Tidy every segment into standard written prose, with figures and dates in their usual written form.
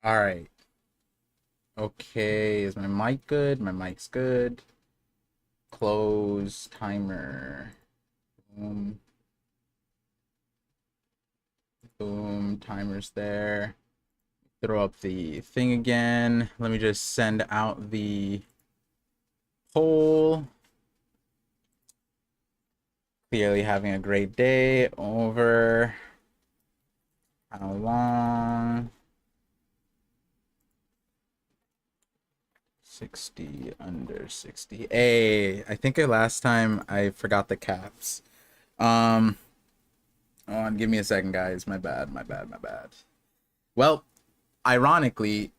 All right. Okay, is my mic good? My mic's good. Close timer. Boom. Boom. Timer's there. Throw up the thing again. Let me just send out the poll. Clearly having a great day. Over how long? 60 under 60. Hey, I think last time I forgot the caps. Um, Hold on, give me a second, guys. My bad, my bad, my bad. Well, ironically,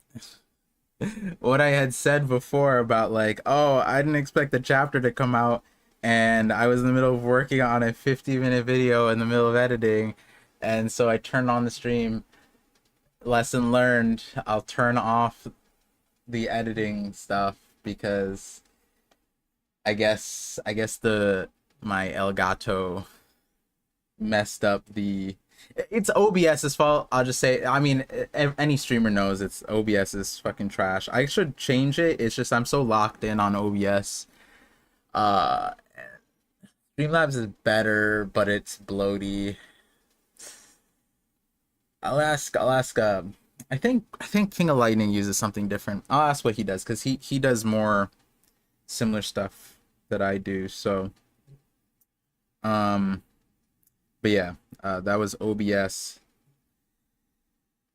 what I had said before about like, oh, I didn't expect the chapter to come out, and I was in the middle of working on a 50-minute video in the middle of editing, and so I turned on the stream. Lesson learned, I'll turn off the editing stuff because I guess the my Elgato messed up the it's OBS's fault. I'll just say, I mean, any streamer knows it's OBS is fucking trash. I should change it. It's just I'm so locked in on OBS. Uh Streamlabs is better, but it's bloaty. I'll ask I think King of Lightning uses something different. I'll ask what he does cuz he does more similar stuff that I do. So um but yeah, that was OBS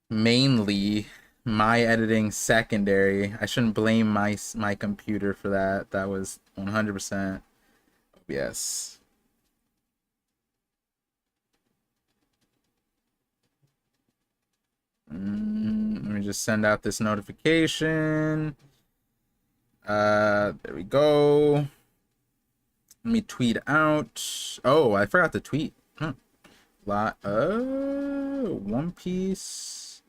mainly, my editing secondary. I shouldn't blame my computer for that. That was 100% OBS. Let me just send out this notification. There we go. Let me tweet out. Oh, I forgot to tweet. One Piece.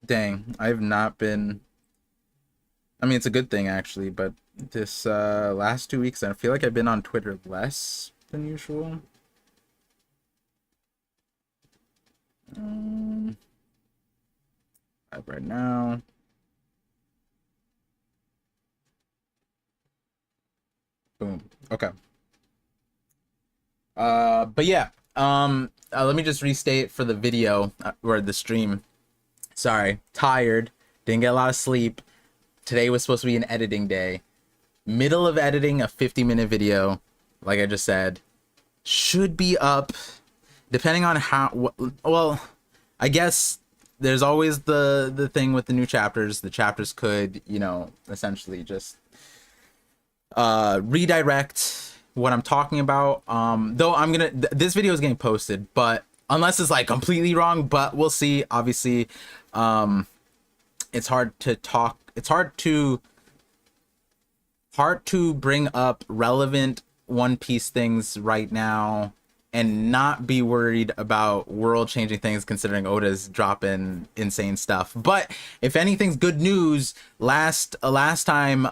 Dang, I've not been. I mean, it's a good thing actually, but this last 2 weeks, I feel like I've been on Twitter less than usual. Um, right now. Boom. Okay. But yeah. Let me just restate for the video or the stream. Sorry, tired. Didn't get a lot of sleep. Today was supposed to be an editing day. Middle of editing a 50-minute video, like I just said, should be up. Depending on how well, I guess there's always the thing with the new chapters. The chapters could, essentially just redirect what I'm talking about. Though this video is getting posted, but unless it's like completely wrong, but we'll see. Obviously, it's hard to talk. It's hard to bring up relevant One Piece things right now and not be worried about world changing things, considering Oda's dropping insane stuff. But if anything's good news, last time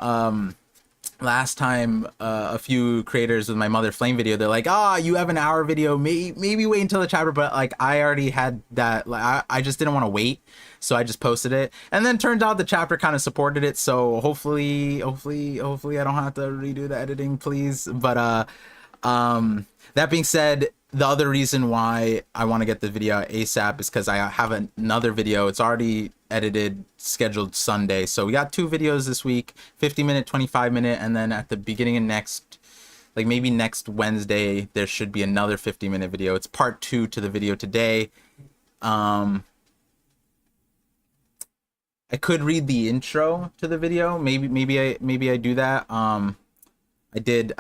a few creators with my Mother Flame video, they're like, you have an hour video, maybe wait until the chapter. But like, I already had that, like, I just didn't want to wait, so I just posted it, and then turns out the chapter kind of supported it. So hopefully I don't have to redo the editing, please. But that being said, the other reason why I want to get the video out ASAP is because I have another video. It's already edited, scheduled Sunday. So we got two videos this week, 50-minute, 25-minute, and then at the beginning of maybe next Wednesday, there should be another 50-minute video. It's part 2 to the video today. I could read the intro to the video. Maybe I do that. I did.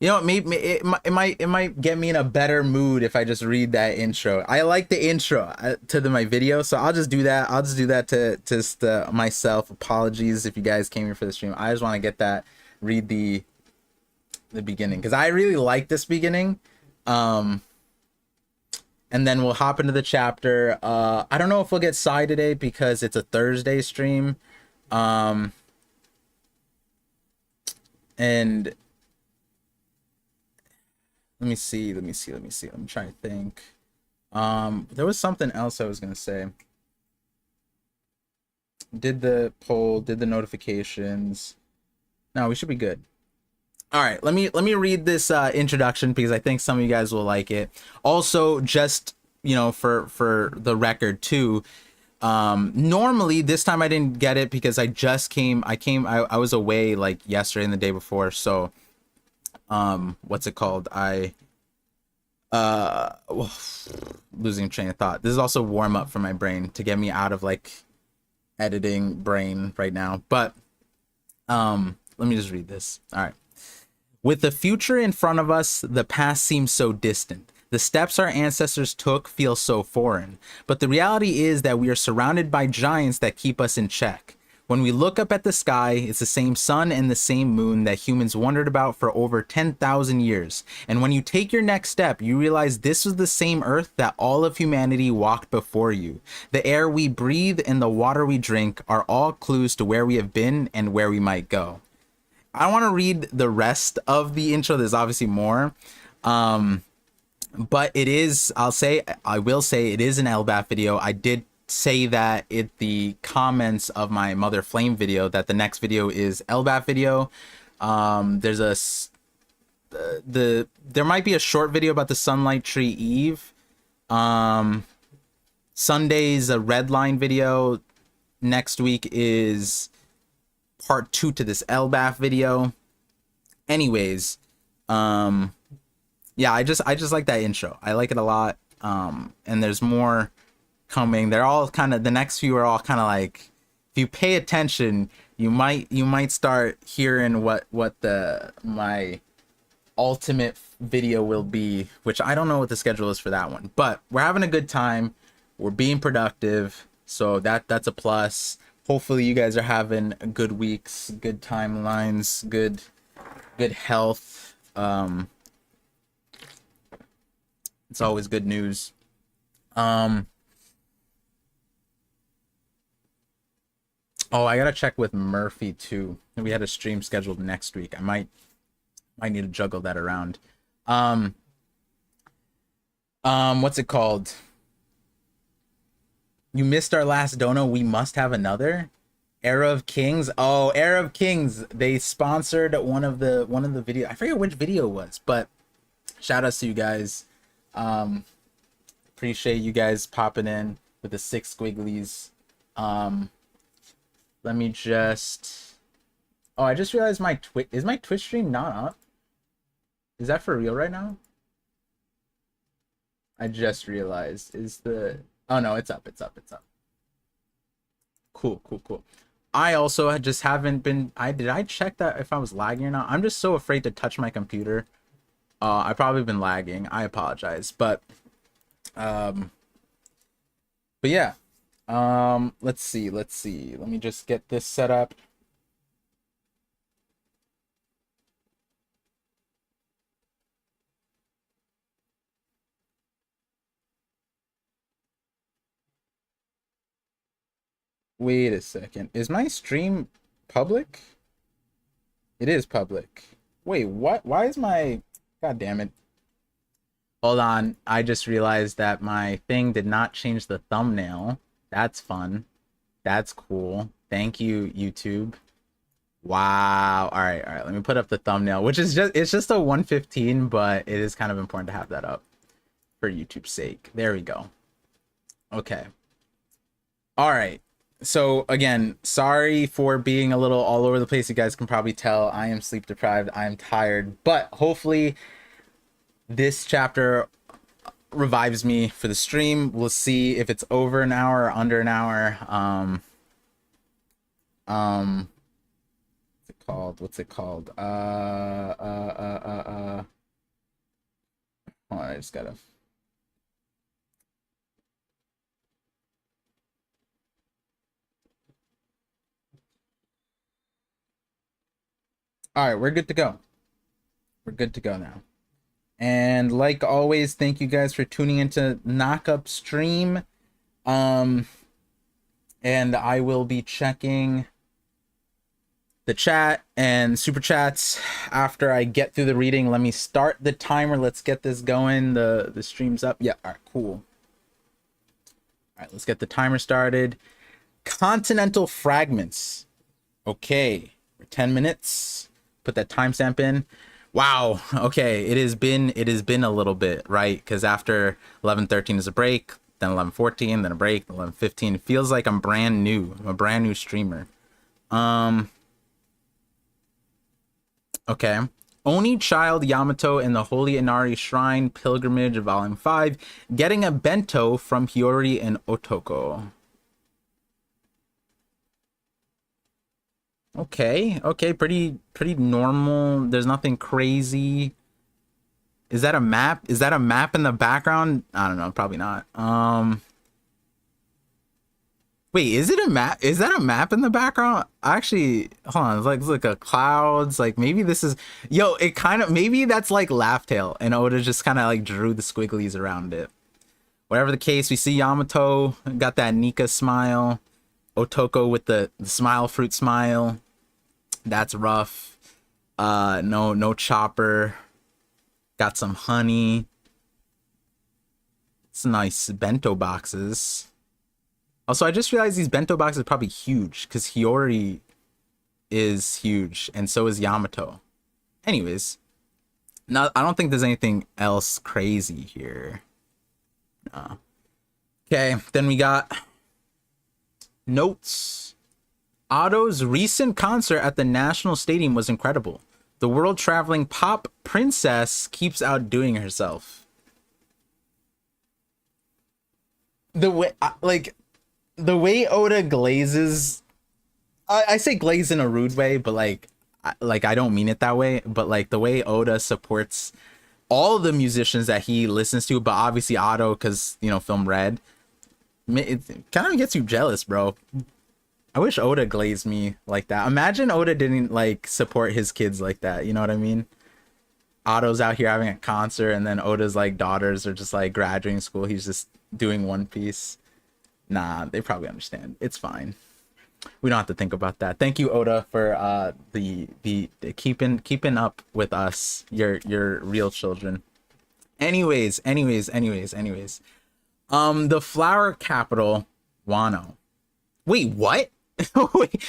Maybe it might get me in a better mood if I just read that intro. I like the intro to my video, so I'll just do that. I'll just do that to just myself. Apologies if you guys came here for the stream. I just want to get that, read the beginning, because I really like this beginning. And then we'll hop into the chapter. I don't know if we'll get Psy today because it's a Thursday stream. And let me see. I'm trying to think. There was something else I was gonna say. Did the poll, did the notifications. No, we should be good. All right, let me read this introduction because I think some of you guys will like it. Also, just for the record too, normally this time I didn't get it because I just came. I was away like yesterday and the day before. So, what's it called? Losing train of thought. This is also warm up for my brain to get me out of like editing brain right now. But let me just read this. All right. With the future in front of us, the past seems so distant. The steps our ancestors took feel so foreign. But the reality is that we are surrounded by giants that keep us in check. When we look up at the sky, it's the same sun and the same moon that humans wondered about for over 10,000 years. And when you take your next step, you realize this was the same earth that all of humanity walked before you. The air we breathe and the water we drink are all clues to where we have been and where we might go. I want to read the rest of the intro. There's obviously more. But it is, I will say it is an LBAF video. I did say that in the comments of my Mother Flame video that the next video is LBAF video. There might be a short video about the Sunlight Tree Eve. Sunday's a red line video. Next week is part 2 to this LBAF video. Anyways, yeah, I just like that intro. I like it a lot. And there's more coming. They're all kind of, the next few are all kind of like, if you pay attention, you might start hearing what my ultimate video will be, which I don't know what the schedule is for that one, but we're having a good time. We're being productive. So that's a plus. Hopefully you guys are having good weeks, good timelines, good health. It's always good news. Oh, I gotta check with Murphy too. We had a stream scheduled next week. I might need to juggle that around. What's it called? You missed our last dono. We must have another. Era of Kings. Oh, Era of Kings. They sponsored one of the video. I forget which video it was, but shout outs to you guys. Appreciate you guys popping in with the 6 squigglies. Let me just. Oh, I just realized my Twitch stream not up? Is that for real right now? I just realized. Oh no, it's up. Cool. I also just haven't been. Did I check that if I was lagging or not? I'm just so afraid to touch my computer. I've probably been lagging. I apologize, but yeah. Let's see. Let me just get this set up. Wait a second. Is my stream public? It is public. Wait, what? Why is my... God damn it. Hold on. I just realized that my thing did not change the thumbnail. That's fun. That's cool. Thank you, YouTube. Wow. All right. Let me put up the thumbnail, which is it's just a 115, but it is kind of important to have that up for YouTube's sake. There we go. Okay. All right. So again, sorry for being a little all over the place. You guys can probably tell I am sleep deprived. I am tired, but hopefully this chapter revives me for the stream. We'll see if it's over an hour or under an hour. What's it called? Hold on, I just gotta. All right, we're good to go. We're good to go now. And like always, thank you guys for tuning into Knockup Stream. And I will be checking the chat and super chats after I get through the reading. Let me start the timer. Let's get this going. The stream's up. Yeah, all right, cool. All right, let's get the timer started. Continental fragments. Okay, for 10 minutes. Put that timestamp in. Wow. Okay, it has been a little bit, right? Because after 11:13 is a break, then 11:14, then a break, 11:15. It feels like I'm brand new. I'm a brand new streamer. Okay. Oni Child Yamato and the Holy Inari Shrine Pilgrimage Volume 5. Getting a bento from Hiyori and Otoko. Okay, pretty normal. There's nothing crazy. Is that a map? Is that a map in the background? I don't know, probably not. Wait, is it a map? Is that a map in the background? Actually, hold on, it's like a clouds. Like maybe this is, yo, it kind of, maybe that's like Laugh Tale and Oda just kind of like drew the squigglies around it. Whatever the case, we see Yamato got that Nika smile. Otoko with the smile fruit smile. That's rough. No chopper. Got some honey. It's nice bento boxes. Also, I just realized these bento boxes are probably huge because Hiyori is huge and so is Yamato. Anyways, no, I don't think there's anything else crazy here. Okay, then we got notes. Otto's recent concert at the National Stadium was incredible. The world-traveling pop princess keeps outdoing herself. The way, the way Oda glazes, I say glaze in a rude way, but like I don't mean it that way. But like the way Oda supports all the musicians that he listens to, but obviously Otto, because you know, film Red, it kind of gets you jealous, bro. I wish Oda glazed me like that. Imagine Oda didn't like support his kids like that. You know what I mean? Otto's out here having a concert, and then Oda's like daughters are just like graduating school. He's just doing One Piece. Nah, they probably understand. It's fine. We don't have to think about that. Thank you, Oda, for the keeping up with us, your real children. Anyways. The flower capital, Wano. Wait, what? Wait.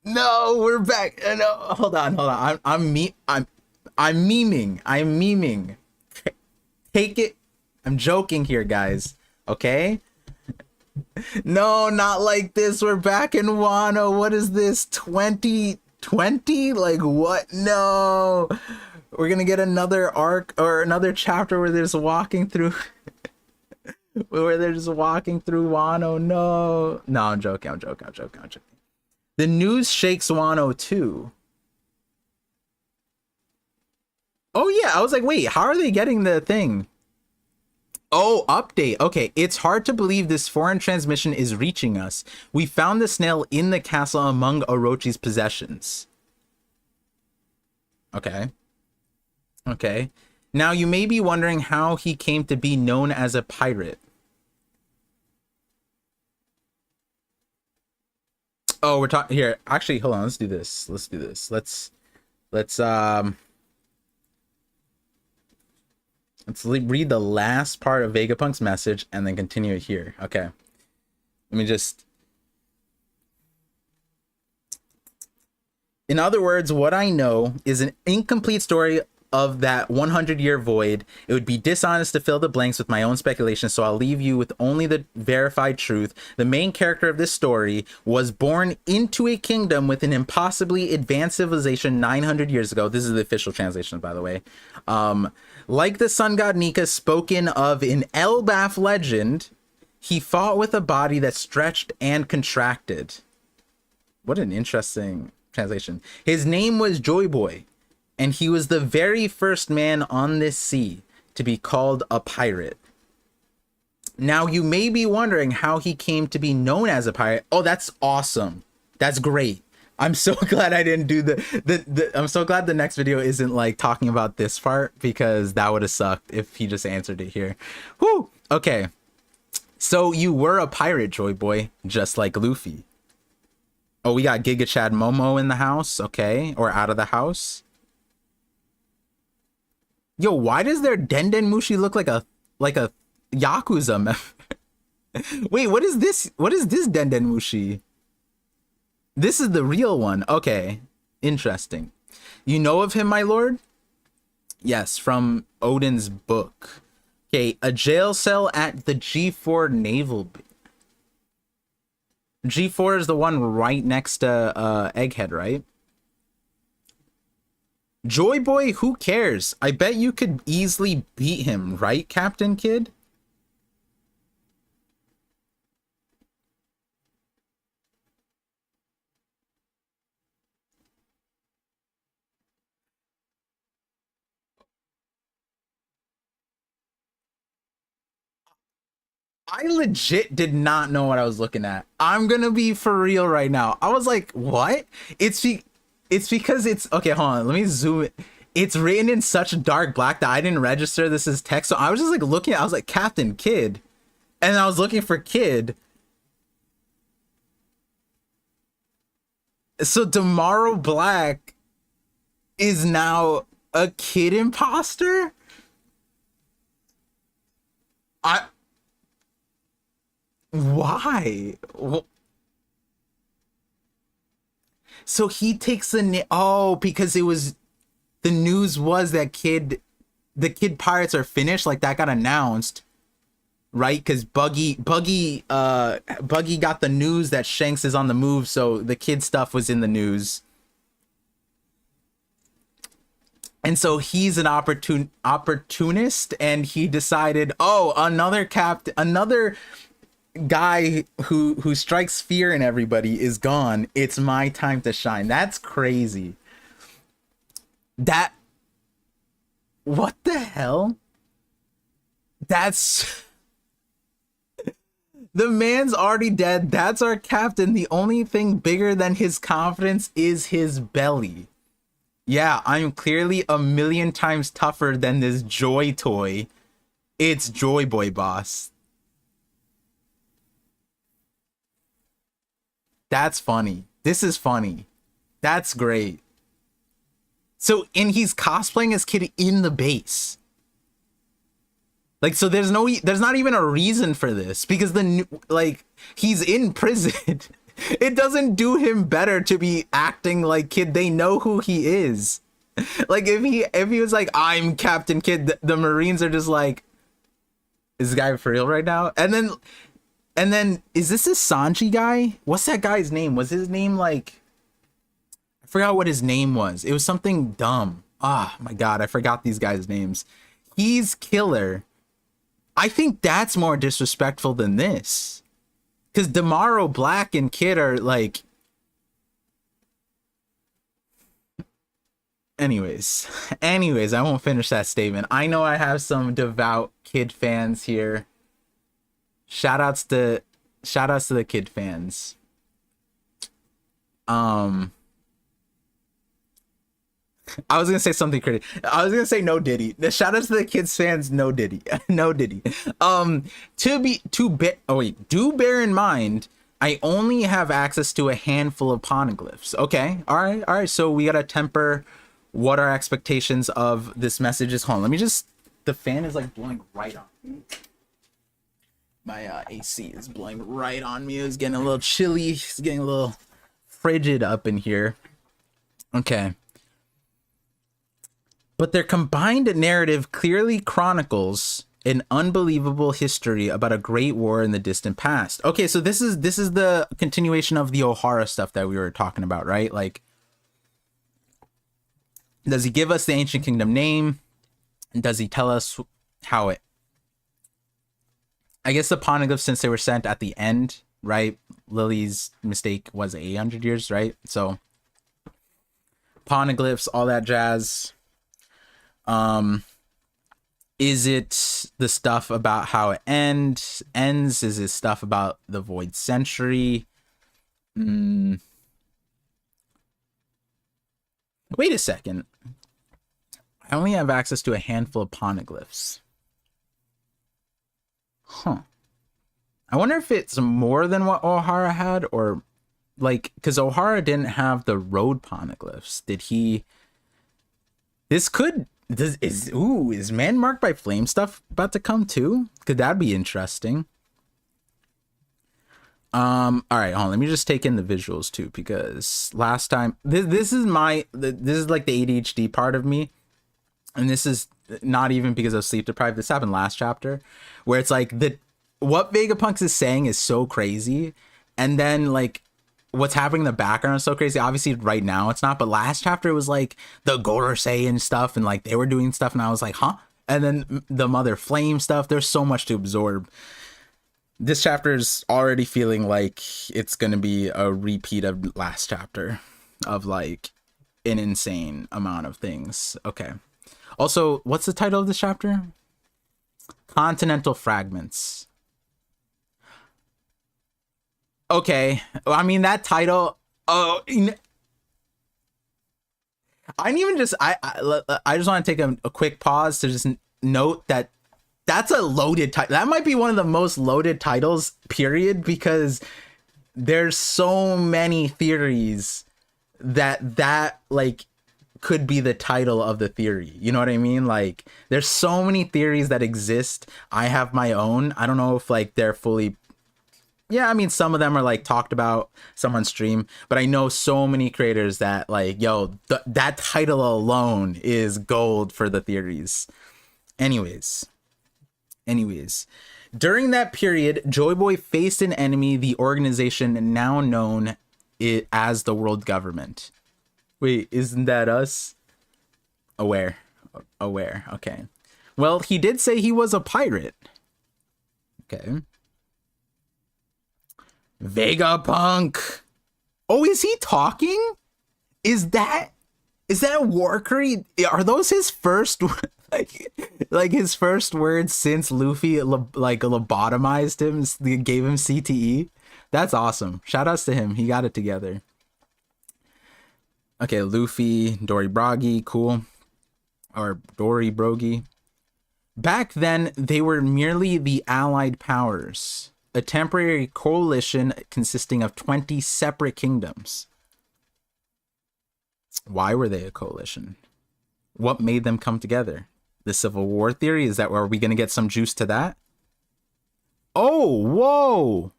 No, we're back. No, hold on. I'm memeing. Take it. I'm joking here, guys. Okay? No, not like this. We're back in Wano. What is this? 2020? Like what? No. We're gonna get another arc or another chapter where they're just walking through Wano. No, I'm joking. The news shakes Wano too. Oh yeah, I was like, wait, how are they getting the thing? Oh, update. Okay, it's hard to believe this foreign transmission is reaching us. We found the snail in the castle among Orochi's possessions. Okay. Now you may be wondering how he came to be known as a pirate. Oh, we're talking here. Actually, hold on. Let's do this. Let's read the last part of Vegapunk's message and then continue it here. Okay. Let me just. In other words, what I know is an incomplete story of that 100-year void. It would be dishonest to fill the blanks with my own speculation, so I'll leave you with only the verified truth. The main character of this story was born into a kingdom with an impossibly advanced civilization 900 years ago. This is the official translation, by the way. Like the sun god Nika spoken of in Elbaf legend, he fought with a body that stretched and contracted. What an interesting translation. His name was Joy Boy, and he was the very first man on this sea to be called a pirate. Now, you may be wondering how he came to be known as a pirate. Oh, that's awesome. That's great. I'm so glad I didn't do I'm so glad the next video isn't like talking about this part, because that would have sucked if he just answered it here. Whew. Okay. So you were a pirate, Joy Boy, just like Luffy. Oh, we got Giga Chad Momo in the house. Okay. Or out of the house. Yo, why does their Denden Mushi look like a Yakuza member? Wait, what is this? What is this Dendenmushi? This is the real one. Okay. Interesting. You know of him, my lord? Yes, from Odin's book. Okay, a jail cell at the G4 naval base. G4 is the one right next to Egghead, right? Joy Boy, who cares? I bet you could easily beat him, right, Captain Kid? I legit did not know what I was looking at. I'm gonna be for real right now. I was like, what? It's because it's okay, hold on, let me zoom it. It's written in such dark black that I didn't register this as text. So I was just like looking, I was like Captain Kid. And I was looking for Kid. So Tomorrow Black is now a Kid imposter? I Why? So he takes oh, because it was the news was that the Kid Pirates are finished, like that got announced, right? Because Buggy got the news that Shanks is on the move, so the Kid stuff was in the news. And so he's an opportunist, and he decided, oh, another guy who strikes fear in everybody is gone. It's my time to shine. That's crazy. What the hell? That's the man's already dead. That's our captain. The only thing bigger than his confidence is his belly. Yeah, I'm clearly a million times tougher than this Joy toy. It's Joy Boy boss. That's funny. This is funny. That's great. So, and he's cosplaying as Kid in the base. Like, so there's not even a reason for this, because he's in prison. It doesn't do him better to be acting like Kid. They know who he is. Like, if he was like, I'm Captain Kid, the Marines are just like, is this guy for real right now? And then is this Sanji guy? What's that guy's name? Was his name like, I forgot what his name was. It was something dumb. Ah, my God, I forgot these guys' names. He's killer. I think that's more disrespectful than this. Because Tomorrow Black and Kid are like... Anyways, I won't finish that statement. I know I have some devout Kid fans here. Shoutouts to the Kid fans. I was gonna say something crazy. I was gonna say no Diddy. The shoutouts to the Kids fans, no Diddy. No Diddy. Do bear in mind, I only have access to a handful of poneglyphs. Okay, all right. So we gotta temper what our expectations of this message is. Hold on, let me just. The fan is like blowing right on me. My AC is blowing right on me. It's getting a little chilly. It's getting a little frigid up in here. Okay. But their combined narrative clearly chronicles an unbelievable history about a great war in the distant past. Okay, so this is the continuation of the O'Hara stuff that we were talking about, right? Like, does he give us the ancient kingdom name? And does he tell us how it... I guess the poneglyphs, since they were sent at the end, right? Lily's mistake was 800 years, right? So poneglyphs, all that jazz. Is it the stuff about how it ends? Is it stuff about the Void Century? Wait a second. I only have access to a handful of poneglyphs. Huh. I wonder if it's more than what O'Hara had, or like, because O'Hara didn't have the road poneglyphs. Did he? This could. Is Man Marked by Flame stuff about to come too? Could that be interesting? All right, hold on. Let me just take in the visuals too, because last time this is this is like the ADHD part of me, and this is not even because of sleep deprived. This happened last chapter, where it's like what Vegapunks is saying is so crazy, and then like what's happening in the background is so crazy. Obviously, right now it's not, but last chapter it was like the Gorosei and stuff, and like they were doing stuff, and I was like, huh? And then the Mother Flame stuff. There's so much to absorb. This chapter is already feeling like it's going to be a repeat of last chapter of like an insane amount of things. Okay. Also, what's the title of this chapter? Continental Fragments. Okay. I mean, that title. Oh, I didn't even just. I just want to take a quick pause to just note that that's a loaded title. That might be one of the most loaded titles, period, because there's so many theories that like could be the title of the theory. You know what I mean? Like there's so many theories that exist. I have my own. I don't know if like they're fully. Yeah, I mean, some of them are like talked about, some on stream, but I know so many creators that like, yo, that title alone is gold for the theories. Anyways, during that period, Joy Boy faced an enemy, the organization now known as the World Government. Wait, isn't that us? Aware. Okay. Well, he did say he was a pirate. Okay. Vegapunk. Oh, is he talking? Is that Warcry? Are those his first like his first words since Luffy like lobotomized him, gave him CTE? That's awesome. Shout outs to him. He got it together. Okay, Luffy, Dory Broggy, cool. Or Dory Brogy. Back then, they were merely the Allied Powers, a temporary coalition consisting of 20 separate kingdoms. Why were they a coalition? What made them come together? The Civil War theory? Is that where are we going to get some juice to that? Oh, whoa.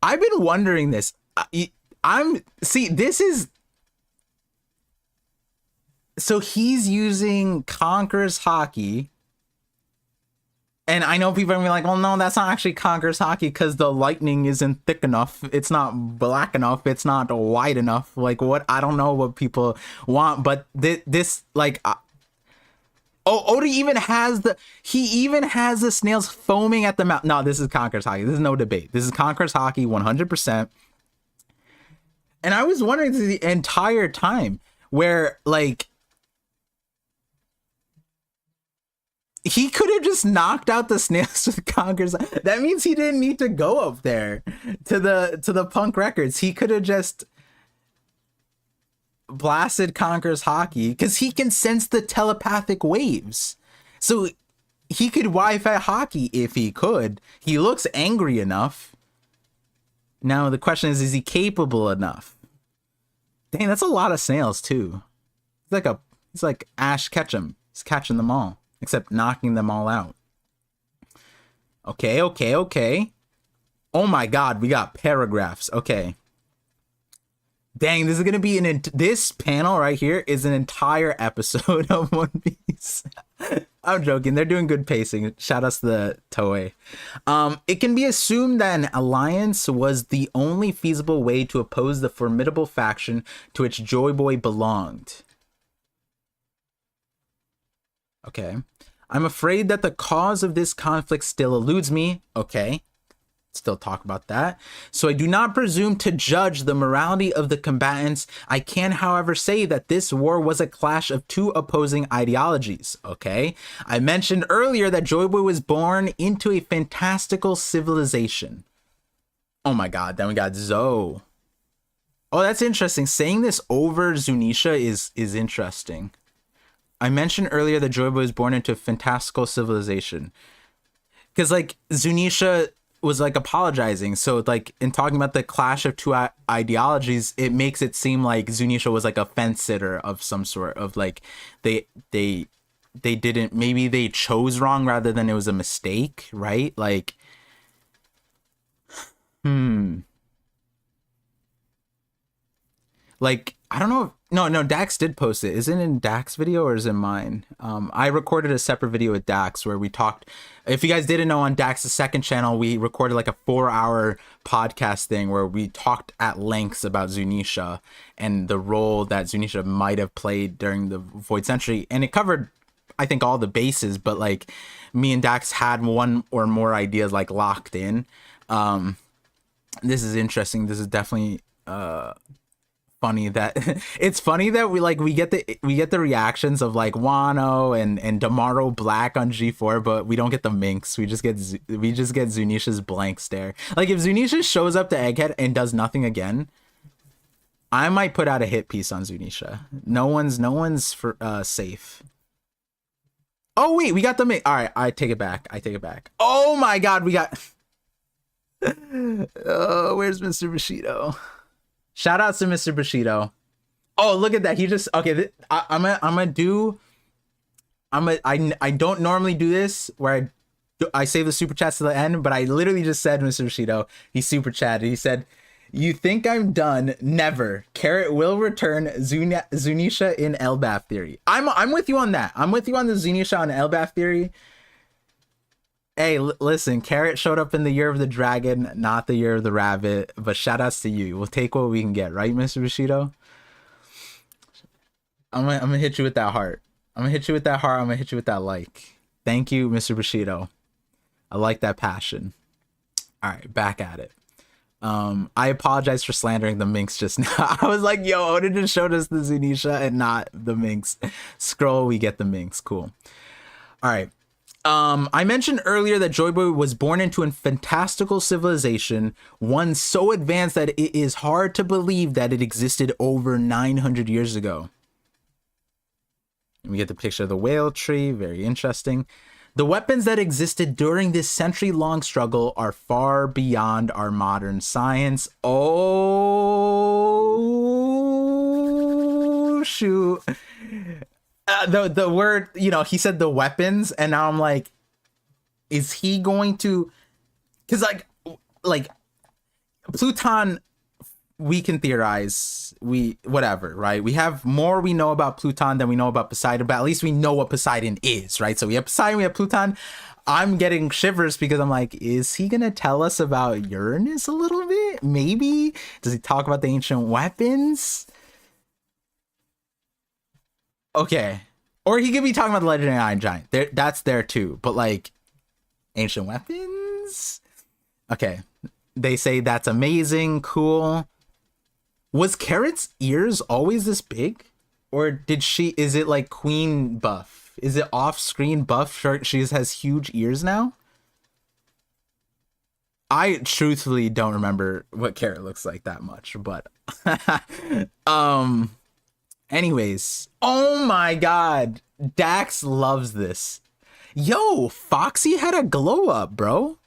I've been wondering this. This is. So he's using Conqueror's Haki. And I know people are gonna be like, well, no, that's not actually Conqueror's Haki because the lightning isn't thick enough. It's not black enough. It's not wide enough. Like, what? I don't know what people want, but this like, Oda even has the snails foaming at the mouth. No, this is Conqueror's Haki. This is no debate. This is Conqueror's Haki 100%. And I was wondering the entire time where like, he could have just knocked out the snails with Conqueror's. That means he didn't need to go up there to the Punk Records. He could have just blasted Conqueror's Haki because he can sense the telepathic waves. So he could Wi-Fi Haki if he could. He looks angry enough. Now the question is he capable enough? Dang, that's a lot of snails too. It's like Ash Ketchum. He's catching them all. Except knocking them all out. Okay. Oh my god, we got paragraphs. Okay. Dang, this is gonna be this panel right here is an entire episode of One Piece. I'm joking. They're doing good pacing. Shout out to the Toei. It can be assumed that an alliance was the only feasible way to oppose the formidable faction to which Joy Boy belonged. Okay. I'm afraid that the cause of this conflict still eludes me. Okay. Still talk about that. So I do not presume to judge the morality of the combatants. I can, however, say that this war was a clash of two opposing ideologies. Okay. I mentioned earlier that Joy Boy was born into a fantastical civilization. Oh my god. Then we got Zoe. Oh, that's interesting. Saying this over Zunisha is interesting. I mentioned earlier that Joy Boy was born into a fantastical civilization. Because, like, Zunisha was, like, apologizing. So, like, in talking about the clash of two ideologies, it makes it seem like Zunisha was, like, a fence sitter of some sort. Of, like, they they didn't, maybe they chose wrong rather than it was a mistake, right? Like, like, I don't know if, no, Dax did post it. Is it in Dax video or is it mine? I recorded a separate video with Dax where we talked. If you guys didn't know, on Dax's second channel, we recorded like a 4-hour podcast thing where we talked at lengths about Zunisha and the role that Zunisha might have played during the Void Century. And it covered, I think, all the bases, but like me and Dax had one or more ideas like locked in. This is interesting. This is definitely funny that it's funny that we get the reactions of like Wano and Damaro Black on G4, but we don't get the minx. We just get Zunisha's blank stare. Like, if Zunisha shows up to Egghead and does nothing again, I might put out a hit piece on Zunisha. No one's for safe. Oh wait, we got the minx. All right, I take it back. Oh my god, we got where's Mr. Bushido? Shout out to Mr. Bushido. Oh, look at that. He just, okay. I don't normally do this where I save the super chats to the end, but I literally just said, Mr. Bushido, he super chatted. He said, "You think I'm done? Never. Carrot will return Zunisha in Elbaf theory." I'm with you on that. I'm with you on the Zunisha on Elbaf theory. Hey, listen, Carrot showed up in the year of the dragon, not the year of the rabbit, but shout outs to you. We'll take what we can get, right, Mr. Bushido? I'm gonna hit you with that heart. I'm gonna hit you with that like. Thank you, Mr. Bushido. I like that passion. All right, back at it. I apologize for slandering the minx just now. I was like, yo, Oda just showed us the Zunisha and not the minx. Scroll, we get the minx. Cool. All right. I mentioned earlier that Joy Boy was born into a fantastical civilization, one so advanced that it is hard to believe that it existed over 900 years ago. We get the picture of the whale tree, very interesting. The weapons that existed during this century-long struggle are far beyond our modern science. Oh, shoot. The word, you know, he said the weapons, and now I'm like, is he going to, because like Pluton, we can theorize, whatever, right? We have more we know about Pluton than we know about Poseidon, but at least we know what Poseidon is, right? So we have Poseidon, we have Pluton. I'm getting shivers because I'm like, is he gonna tell us about Uranus a little bit? Maybe. Does he talk about the ancient weapons? Okay. Or he could be talking about the legendary Iron Giant. That's there too. But like, ancient weapons? Okay. They say that's amazing. Cool. Was Carrot's ears always this big? Or is it like Queen buff? Is it off-screen buff? She has huge ears now? I truthfully don't remember what Carrot looks like that much, but anyways, oh my god, Dax loves this. Yo, Foxy had a glow up, bro.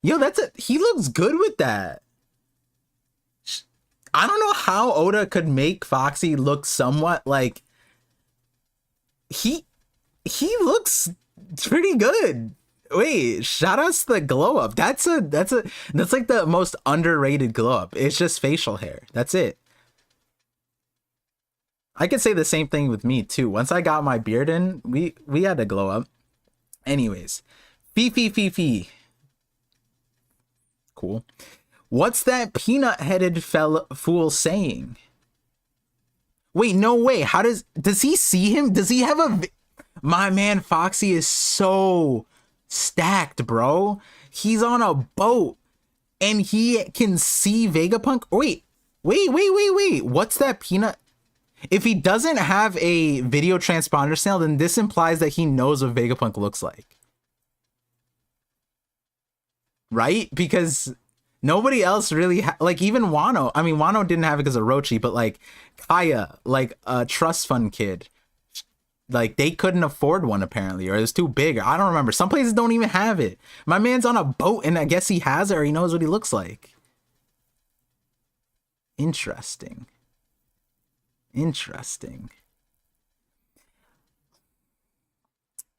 Yo, he looks good with that. I don't know how Oda could make Foxy look somewhat like he looks pretty good. Wait, shout outs to the glow up. That's like the most underrated glow up. It's just facial hair. That's it. I could say the same thing with me too. Once I got my beard in, we had a glow up. Anyways, fee. Cool. What's that peanut-headed fool saying? Wait, no way. How does he see him? Does he have my man Foxy is so stacked, bro. He's on a boat and he can see Vegapunk. Wait. What's that peanut? If he doesn't have a video transponder signal, then this implies that he knows what Vegapunk looks like. Right? Because nobody else really like, even Wano. I mean, Wano didn't have it because of Orochi, but like Kaya, like a trust fund kid, like they couldn't afford one apparently, or it was too big. I don't remember. Some places don't even have it. My man's on a boat and I guess he has it, or he knows what he looks like. Interesting. Interesting.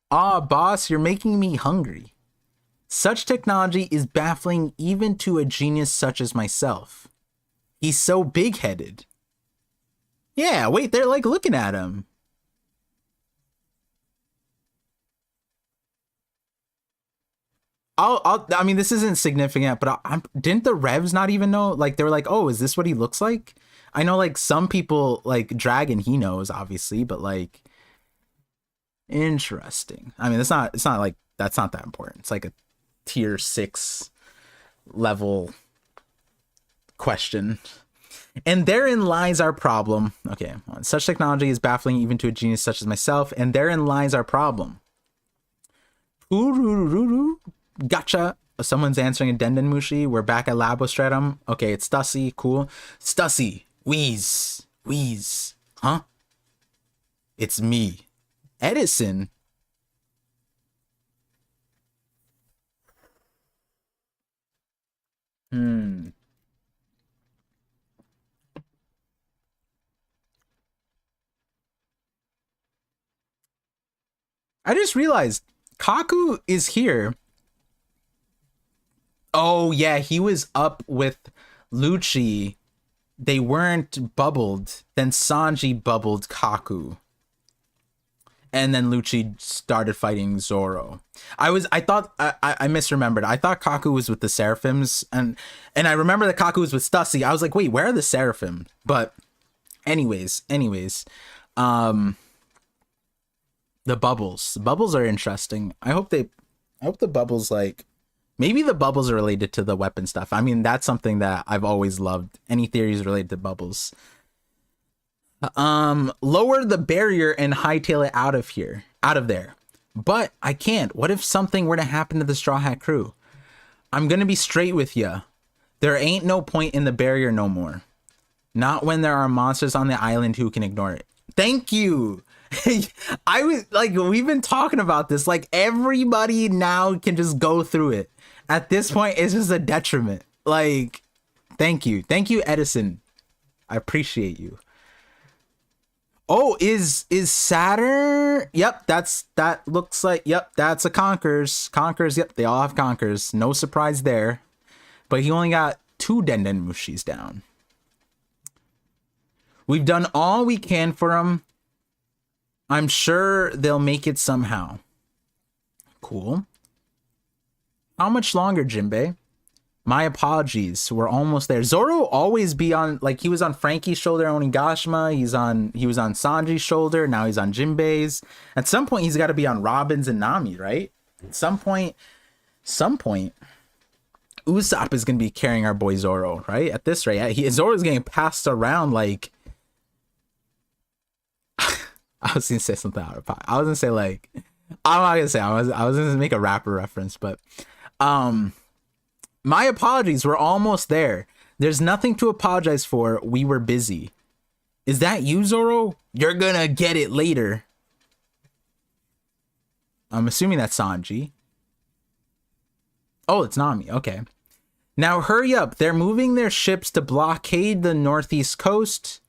Ah, boss, you're making me hungry. Such technology is baffling even to a genius such as myself. He's so big-headed. Yeah, wait, they're like looking at him. I mean, this isn't significant, but didn't the revs not even know? Like, they were like, oh, is this what he looks like? I know, like, some people, like, Dragon, he knows, obviously, but, like, interesting. I mean, it's not like, that's not that important. It's like a tier 6 level question. And therein lies our problem. Okay, such technology is baffling even to a genius such as myself, and therein lies our problem. Gotcha. Someone's answering a Denden Mushi. We're back at Labostratum. Okay, it's Stussy. Cool. Stussy. Wheeze. Wheeze. Huh? It's me. Edison. I just realized Kaku is here. Oh, yeah, he was up with Lucci. They weren't bubbled. Then Sanji bubbled Kaku. And then Lucci started fighting Zoro. I misremembered. I thought Kaku was with the Seraphims. And I remember that Kaku was with Stussy. I was like, wait, where are the Seraphim? But anyways. The bubbles. The bubbles are interesting. I hope the bubbles, like, maybe the bubbles are related to the weapon stuff. I mean, that's something that I've always loved. Any theories related to bubbles. Lower the barrier and hightail it out of there. But I can't. What if something were to happen to the Straw Hat crew? I'm gonna be straight with ya. There ain't no point in the barrier no more. Not when there are monsters on the island who can ignore it. Thank you. I was like, we've been talking about this. Like, everybody now can just go through it. At this point, it's just a detriment. Like, thank you, Edison. I appreciate you. Oh, is Saturn? Yep, that looks like, yep, that's a Conkers. Yep, they all have Conkers. No surprise there. But he only got 2 Denden Mushis down. We've done all we can for him. I'm sure they'll make it somehow. Cool. How much longer, Jinbei? My apologies. We're almost there. Zoro always be on, like, he was on Frankie's shoulder, Onigashima. He was on Sanji's shoulder. Now he's on Jinbei's. At some point, he's got to be on Robin's and Nami, right? At some point, Usopp is going to be carrying our boy Zoro, right? At this rate, Zoro's getting passed around like... I was going to say something out of pocket. I was going to say, like... I'm not going to say. I was going to make a rapper reference, but... My apologies, we're almost there. There's nothing to apologize for. We were busy. Is that you, Zoro? You're gonna get it later. I'm assuming that's Sanji. Oh, it's Nami. Okay. Now hurry up. They're moving their ships to blockade the northeast coast.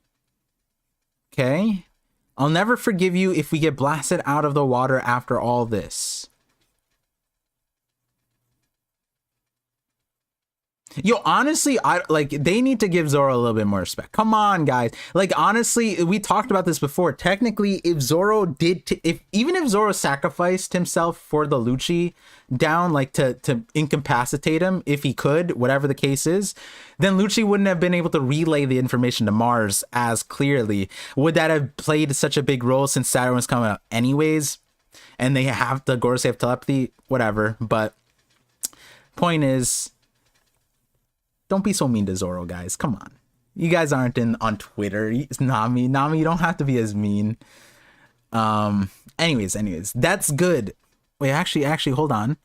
Okay. I'll never forgive you if we get blasted out of the water after all this. Yo, honestly, they need to give Zoro a little bit more respect. Come on, guys. Like, honestly, we talked about this before. Technically, if Zoro even if Zoro sacrificed himself for the Lucci down, like to incapacitate him, if he could, whatever the case is, then Lucci wouldn't have been able to relay the information to Mars as clearly. Would that have played such a big role since Saturn was coming up anyways? And they have the Gorosei have telepathy, whatever. But point is, don't be so mean to Zoro, guys. Come on. You guys aren't on Twitter. Nami, you don't have to be as mean. Anyways, that's good. Wait, actually, hold on.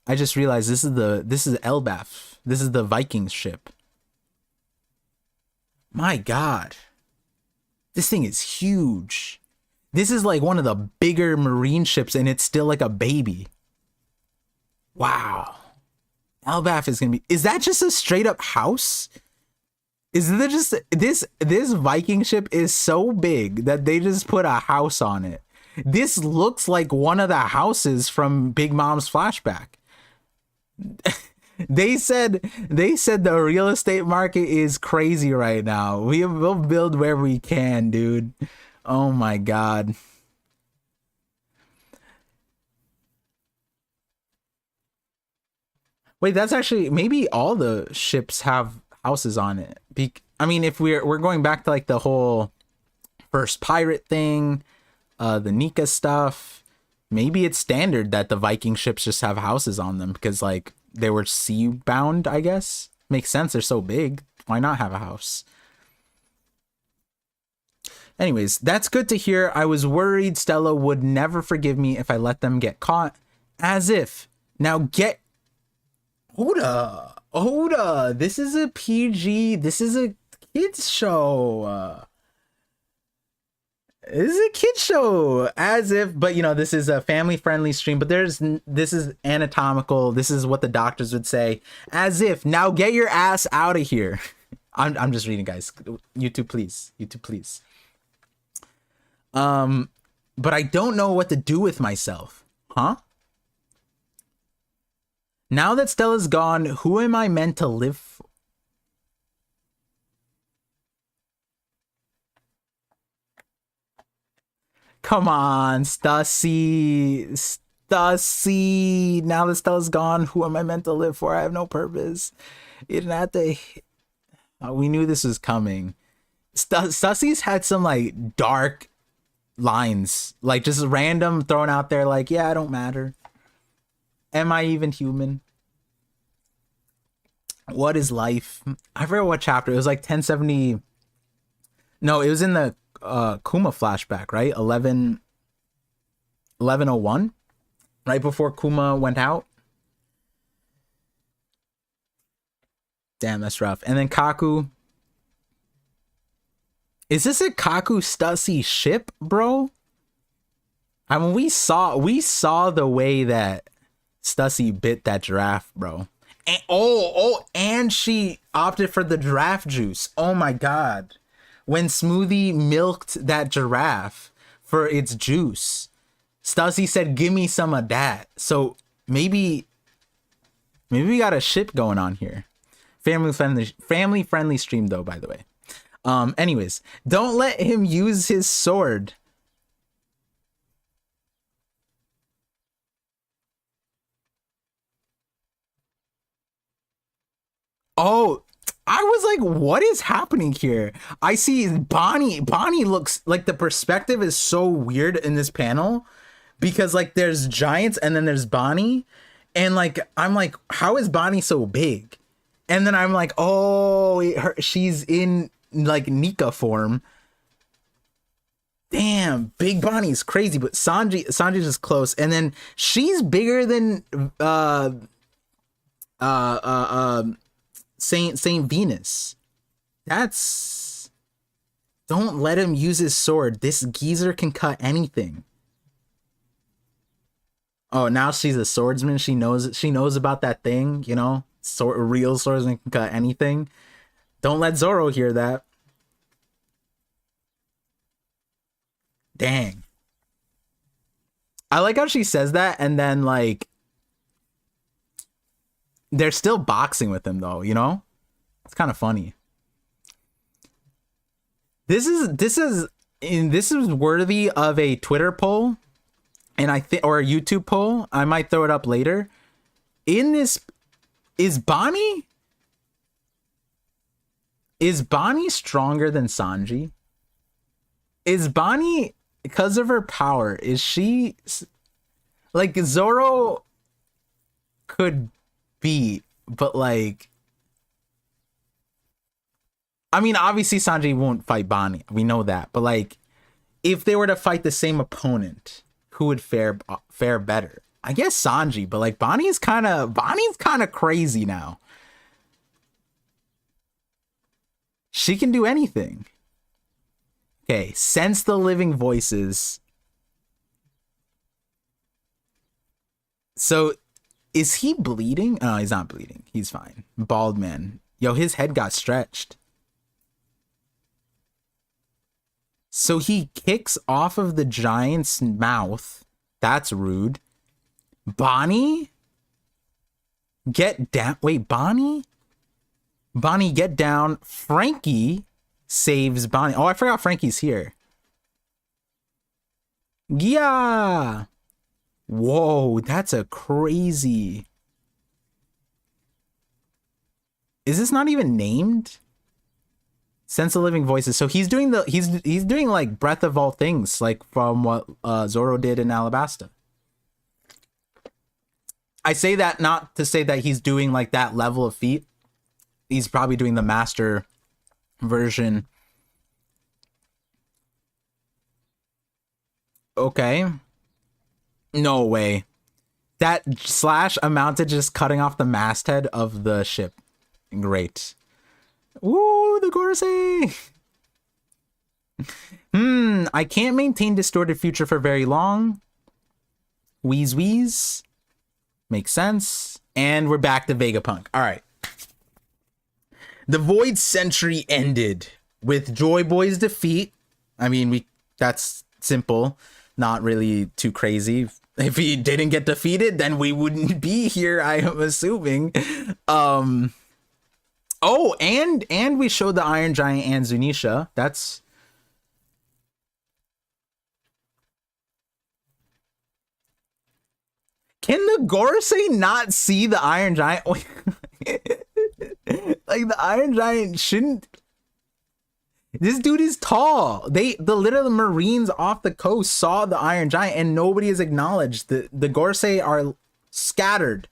I just realized this is Elbaf. This is the Vikings ship. My God. This thing is huge. This is like one of the bigger marine ships, and it's still like a baby. Wow. Elbaf is gonna be... Is that just a straight up house? Is there just this Viking ship is so big that they just put a house on it. This looks like one of the houses from Big Mom's flashback. They said the real estate market is crazy right now. We'll build where we can, dude. Oh my god. Wait, that's actually maybe all the ships have houses on it. I mean, if we're going back to like the whole first pirate thing, the Nika stuff, maybe it's standard that the Viking ships just have houses on them because like they were sea bound, I guess. Makes sense, they're so big. Why not have a house? Anyways, that's good to hear. I was worried Stella would never forgive me if I let them get caught. As if. Now get... Oda. This is a PG. This is a kids show. This is a kids show. As if, but you know, this is a family friendly stream, but this is anatomical. This is what the doctors would say. As if, now get your ass out of here. I'm just reading, guys. YouTube, please. But I don't know what to do with myself. Huh? Now that Stella's gone, who am I meant to live for? Come on, Stussy. Now that Stella's gone, who am I meant to live for? I have no purpose. You didn't have to... we knew this was coming. Stussy's had some like dark lines, like just random thrown out there, like, yeah, I don't matter. Am I even human? What is life? I forget what chapter. It was like 1070. No, it was in the Kuma flashback, right? 1101, right before Kuma went out. Damn, that's rough. And then Kaku. Is this a Kaku Stussy ship, bro? I mean, we saw the way that Stussy bit that giraffe, bro. And, and she opted for the giraffe juice. Oh my god. When Smoothie milked that giraffe for its juice, Stussy said, give me some of that. So maybe we got a ship going on here. Family friendly stream though, by the way. Anyways, don't let him use his sword. Oh, I was like, what is happening here? I see Bonnie. Bonnie looks like the perspective is so weird in this panel because like there's giants and then there's Bonnie. And like, I'm like, how is Bonnie so big? And then I'm like, oh, she's in like Nika form. Damn, Big Bonnie's crazy, but Sanji's just close. And then she's bigger than Saint Venus. That's... Don't let him use his sword. This geezer can cut anything. Oh, now she's a swordsman. She knows about that thing, you know? Real swordsman can cut anything. Don't let Zoro hear that. Dang. I like how she says that and then like they're still boxing with him though, you know? It's kind of funny. This is worthy of a Twitter poll, and I think, or a YouTube poll. I might throw it up later. In this, is Bonnie stronger than Sanji? Is Bonnie, because of her power, is she like Zoro could be, but like, I mean, obviously Sanji won't fight Bonnie. We know that. But like, if they were to fight the same opponent, who would fare better? I guess Sanji, but like Bonnie's kind of crazy now. She can do anything. Okay, sense the living voices. So, is he bleeding? Oh, he's not bleeding. He's fine. Bald man. Yo, his head got stretched. So he kicks off of the giant's mouth. That's rude. Bonnie? Get down. Wait, Bonnie? Bonnie, get down. Frankie saves Bonnie. Oh, I forgot Frankie's here. Yeah. Whoa, that's a crazy. Is this not even named? Sense of Living Voices. So he's doing the he's doing like Breath of All Things, like from what Zoro did in Alabasta. I say that not to say that he's doing like that level of feat. He's probably doing the master version. Okay. No way. That slash amounted to just cutting off the masthead of the ship. Great. Ooh, the Gorosei! I can't maintain distorted future for very long. Wheeze wheeze. Makes sense. And we're back to Vegapunk. Alright. The Void Century ended with Joy Boy's defeat. I mean, that's simple. Not really too crazy. If he didn't get defeated, then we wouldn't be here, I am assuming. Oh, and we showed the Iron Giant and Zunisha. That's... Can the Gorosei not see the Iron Giant? Like, the Iron Giant shouldn't... This dude is tall. The little Marines off the coast saw the Iron Giant and nobody has acknowledged. The Gorosei are scattered.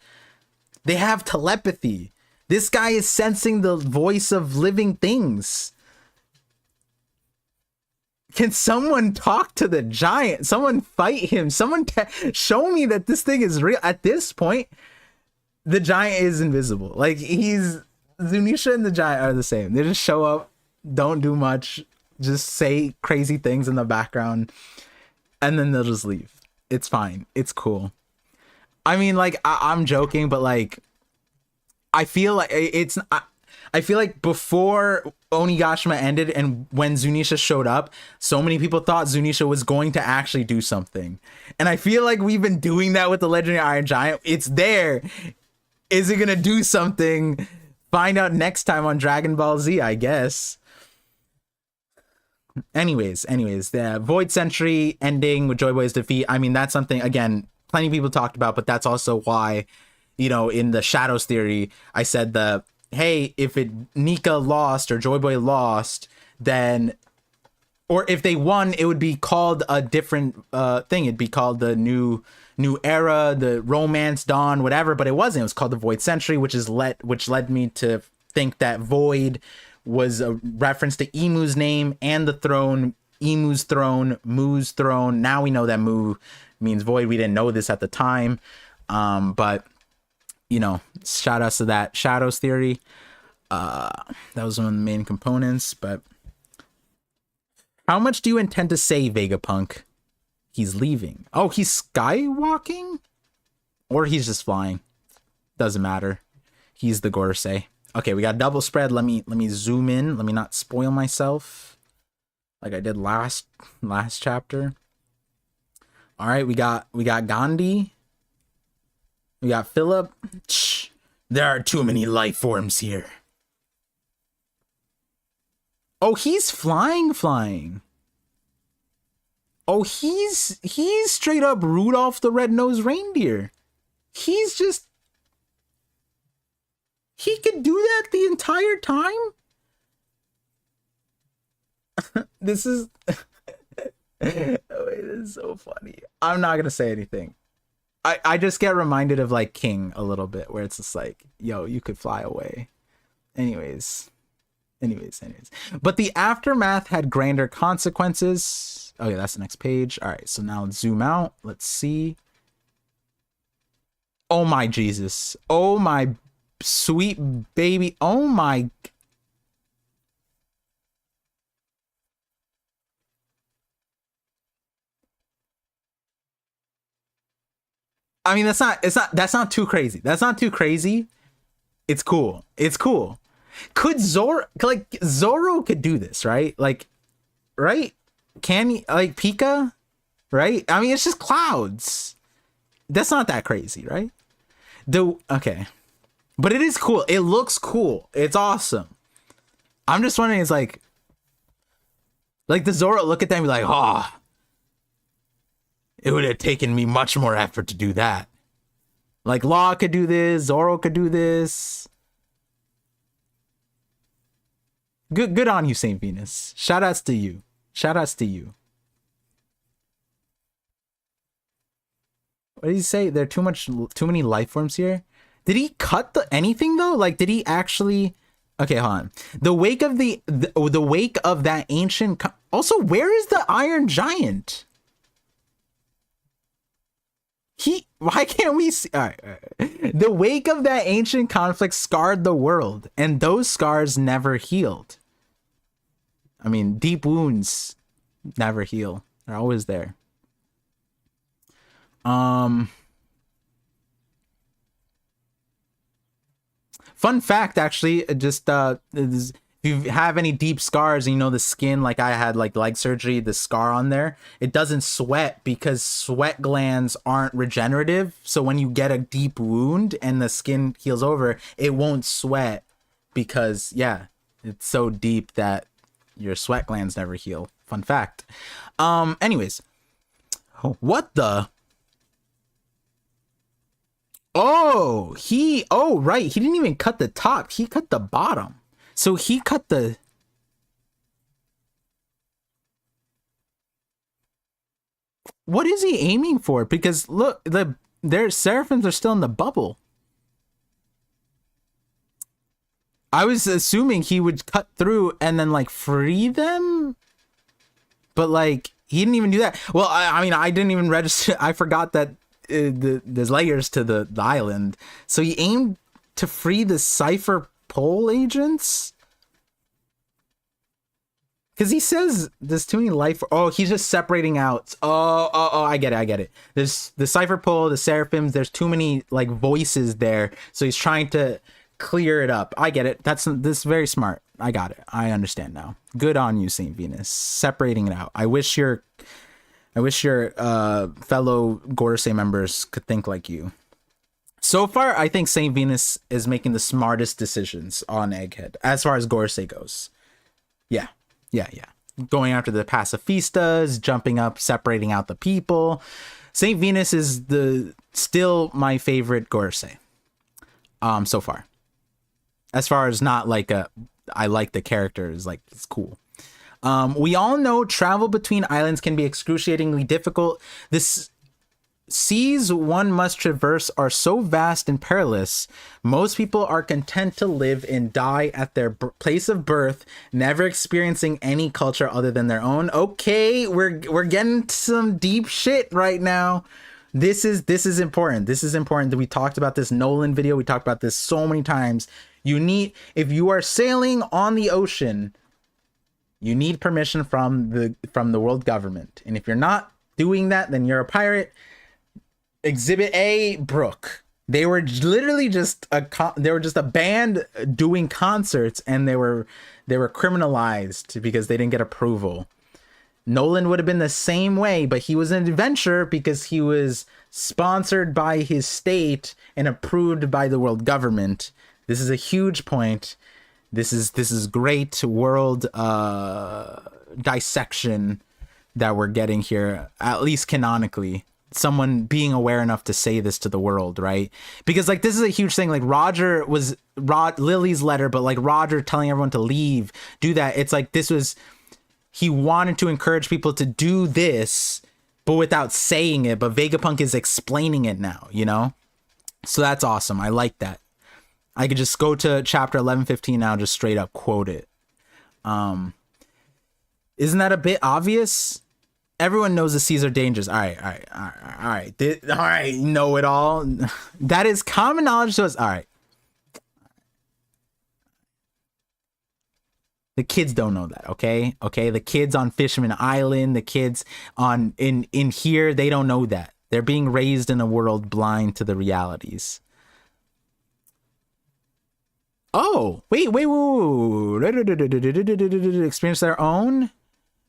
They have telepathy. This guy is sensing the voice of living things. Can someone talk to the giant? Someone fight him. Someone show me that this thing is real. At this point, the giant is invisible. Like, Zunisha and the giant are the same. They just show up, don't do much, just say crazy things in the background, and then they'll just leave. It's fine. It's cool. I mean, like, I'm joking, but like, I feel like I feel like before Onigashima ended and when Zunisha showed up, so many people thought Zunisha was going to actually do something. And I feel like we've been doing that with the Legendary Iron Giant. It's there. Is it going to do something? Find out next time on Dragon Ball Z, I guess. Anyways, the Void Century ending with Joy Boy's defeat. I mean, that's something, again, plenty of people talked about, but that's also why, you know, in the Shadows theory, I said hey, if Nika lost or Joy Boy lost, then, or if they won, it would be called a different thing. It'd be called the new era, the Romance Dawn, whatever. But it wasn't. It was called the Void Century, which led me to think that Void was a reference to Emu's name and the throne, Emu's throne, Mu's throne. Now we know that Mu means void. We didn't know this at the time, but you know, shout outs to that Shadows theory. That was one of the main components. But how much do you intend to say, Vegapunk? He's leaving. Oh, he's skywalking, or he's just flying. Doesn't matter. He's the Gorosei. Okay, we got double spread. Let me zoom in. Let me not spoil myself like I did last chapter. All right, we got Gandhi. We got Philip. Shh, there are too many life forms here. Oh, he's flying. Oh, he's straight up Rudolph the Red-Nosed Reindeer. He could do that the entire time? This is this is so funny. I'm not gonna say anything. I just get reminded of like King a little bit, where it's just like, yo, you could fly away. Anyways. But the aftermath had grander consequences. Okay, that's the next page. All right, so now let's zoom out. Let's see. Oh my Jesus. Oh my sweet baby. Oh my. I mean, that's not too crazy. That's not too crazy. It's cool. Could Zoro could do this, right? Like, right? Can you, like, Pika, right? I mean, it's just clouds. That's not that crazy, right? Okay. But it is cool. It looks cool. It's awesome. I'm just wondering, it's like the Zoro look at them and be like, oh, it would have taken me much more effort to do that. Like, Law could do this, Zoro could do this. Good on you, Saint Venus. Shoutouts to you. Shoutouts to you. What did he say? There are too many life forms here. Did he cut anything though? Like, did he actually? Okay, hold on. The wake of the wake of that ancient. Also, where is the Iron Giant? Why can't we see? All right. The wake of that ancient conflict scarred the world, and those scars never healed. I mean, deep wounds never heal. They're always there. Fun fact, actually, just if you have any deep scars and you know the skin, like I had like leg surgery, the scar on there, it doesn't sweat because sweat glands aren't regenerative. So when you get a deep wound and the skin heals over, it won't sweat because, yeah, it's so deep that your sweat glands never heal. Fun fact. Anyways, what the? Oh, right. He didn't even cut the top. He cut the bottom. So he cut the... What is he aiming for? Because look, their seraphims are still in the bubble. I was assuming he would cut through and then like free them. But like, he didn't even do that. Well, I mean, I didn't even register. I forgot that there's layers to the island. So he aimed to free the Cypher Pole agents? Because he says there's too many life. Oh, he's just separating out. Oh, I get it. There's the Cypher Pole, the Seraphims. There's too many like voices there. So he's trying to clear it up. I get it. This is very smart. I got it. I understand now. Good on you, Saint Venus. Separating it out. I wish your fellow Gorosei members could think like you. So far, I think Saint Venus is making the smartest decisions on Egghead as far as Gorosei goes. Yeah. Going after the pacifistas, jumping up, separating out the people. Saint Venus is still my favorite Gorosei. So far. As far as not like I like the characters, like it's cool. We all know travel between islands can be excruciatingly difficult. The seas one must traverse are so vast and perilous. Most people are content to live and die at their place of birth, never experiencing any culture other than their own. Okay, we're getting some deep shit right now. This is important. This is important. We talked about this Nolan video. We talked about this so many times. If you are sailing on the ocean, you need permission from the world government. And if you're not doing that, then you're a pirate. Exhibit A, Brook. They were literally just a band doing concerts, and they were criminalized because they didn't get approval. Nolan would have been the same way, but he was an adventurer because he was sponsored by his state and approved by the world government. This is a huge point. This is great world dissection that we're getting here, at least canonically. Someone being aware enough to say this to the world, right? Because like this is a huge thing. Like Lily's letter, but like Roger telling everyone to leave, do that. It's like he wanted to encourage people to do this, but without saying it. But Vegapunk is explaining it now, you know? So that's awesome. I like that. I could just go to chapter 11:15 now, just straight up quote it. Isn't that a bit obvious? Everyone knows the seas are dangerous. All right. Know it all. That is common knowledge to us. All right. The kids don't know that, okay? Okay, the kids on Fisherman Island, the kids in here, they don't know that. They're being raised in a world blind to the realities. Oh, wait. Experience their own?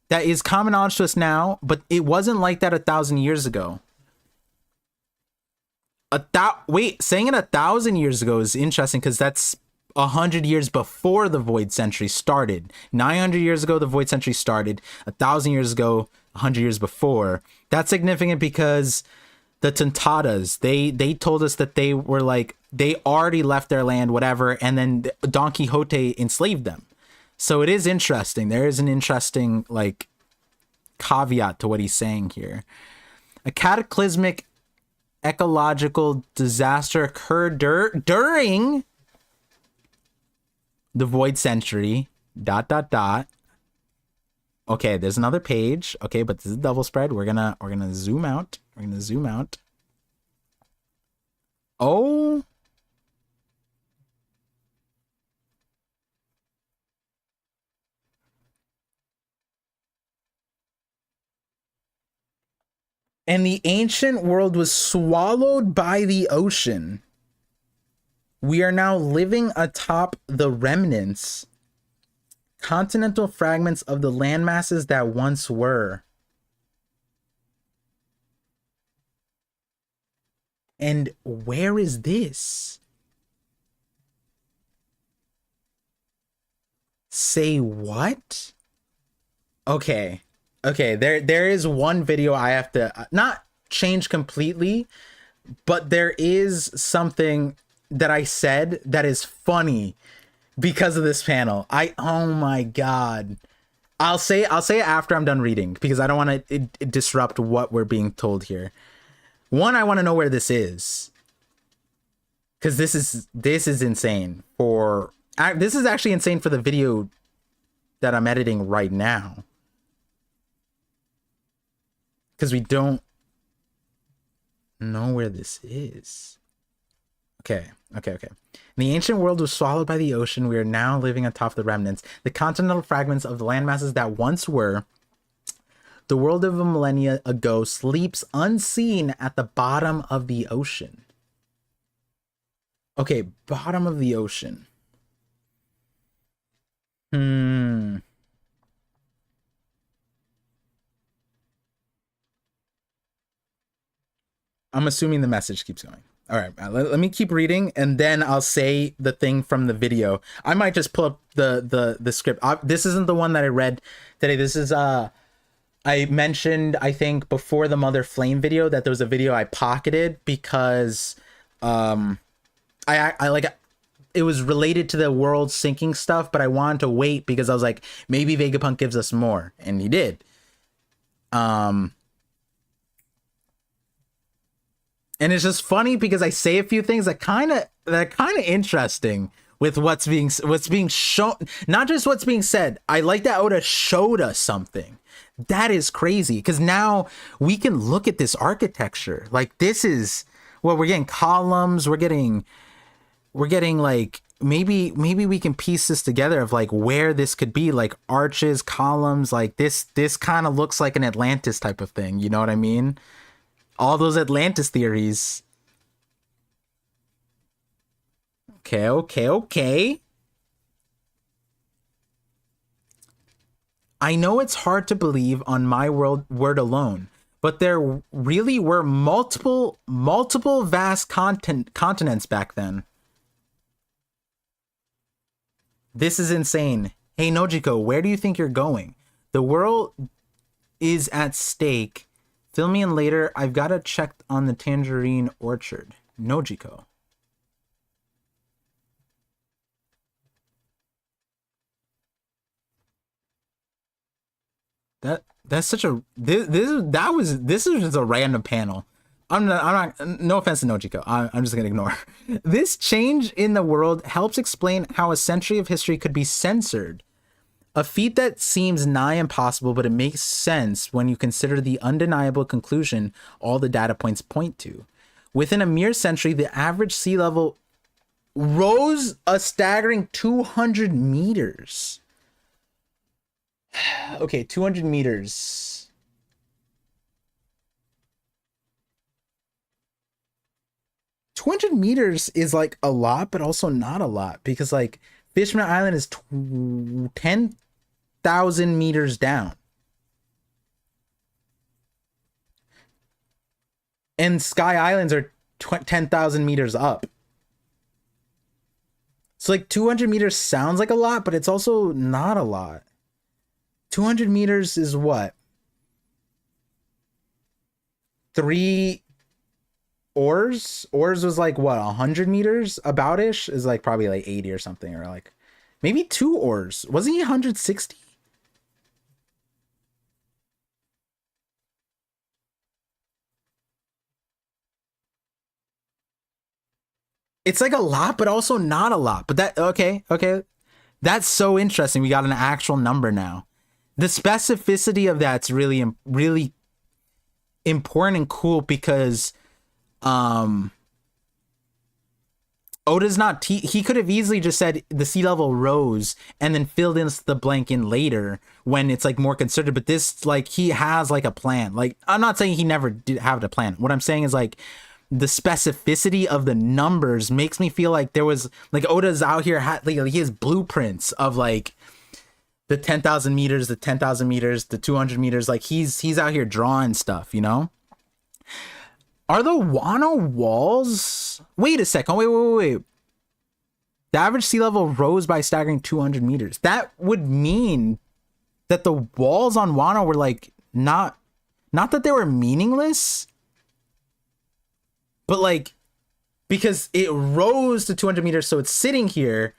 that is common knowledge to us now, but it wasn't like that 1,000 years ago. Saying it 1,000 years ago is interesting because that's 100 years before the Void Century started. 900 years ago, the Void Century started. 1,000 years ago, 100 years before. That's significant because the Tontatas, they told us that they were like, they already left their land, whatever, and then Don Quixote enslaved them. So it is interesting. There is an interesting like caveat to what he's saying here. A cataclysmic ecological disaster occurred during the Void Century. ... Okay, there's another page. Okay, but this is double spread. We're gonna zoom out. We're gonna zoom out. Oh. And the ancient world was swallowed by the ocean. We are now living atop the remnants, continental fragments of the landmasses that once were. And where is this? Say what? Okay. Okay, there is one video I have to not change completely, but there is something that I said that is funny because of this panel. Oh my god. I'll say it after I'm done reading because I don't want to disrupt what we're being told here. One, I want to know where this is. Cuz this is insane this is actually insane for the video that I'm editing right now. Because we don't know where this is. Okay. The ancient world was swallowed by the ocean. We are now living atop the remnants, the continental fragments of the landmasses that once were. The world of a millennia ago sleeps unseen at the bottom of the ocean. Okay, bottom of the ocean. I'm assuming the message keeps going. All right, let me keep reading, and then I'll say the thing from the video. I might just pull up the script. This isn't the one that I read today. This is I mentioned, I think, before the Mother Flame video that there was a video I pocketed because I like it was related to the world sinking stuff, but I wanted to wait because I was like, maybe Vegapunk gives us more, and he did. And it's just funny because I say a few things that kind of interesting with what's being shown, not just what's being said. I like that Oda showed us something. That is crazy because now we can look at this architecture. Like this is what we're getting columns. We're getting like maybe we can piece this together of like where this could be, like arches, columns, like this kind of looks like an Atlantis type of thing. You know what I mean? All those Atlantis theories. Okay. I know it's hard to believe on my word alone, but there really were multiple vast continents back then. This is insane. Hey Nojiko, where do you think you're going? The world is at stake. Fill me in later. I've got to check on the tangerine orchard. Nojiko. That's such a this is just a random panel. I'm not no offense to Nojiko. I'm just gonna ignore. This change in the world helps explain how a century of history could be censored. A feat that seems nigh impossible, but it makes sense when you consider the undeniable conclusion all the data points point to. Within a mere century, the average sea level rose a staggering 200 meters. Okay, 200 meters. $200 is like a lot, but also not a lot because like Fishman Island is 10,000 meters down. and Sky Islands are 10,000 meters up. So like 200 meters sounds like a lot, but it's also not a lot. 200 meters is what? 3 oars? Oars was like what, 100 meters? About-ish is like probably like 80 or something, or like maybe 2 oars. Wasn't he 160? It's like a lot, but also not a lot. But that, okay. That's so interesting. We got an actual number now. The specificity of that's really, really important and cool because Oda's not he could have easily just said the sea level rose and then filled in the blank in later when it's like more concerted, but this, like, he has like a plan. Like, I'm not saying he never did have a plan. What I'm saying is like the specificity of the numbers makes me feel like there was like Oda's out here like he has blueprints of like the 10,000 meters, the 10,000 meters, the 200 meters. Like he's out here drawing stuff, you know? Are the Wano walls? Wait a second. Wait. The average sea level rose by staggering 200 meters. That would mean that the walls on Wano were like not that they were meaningless, but like because it rose to 200 meters, so it's sitting here,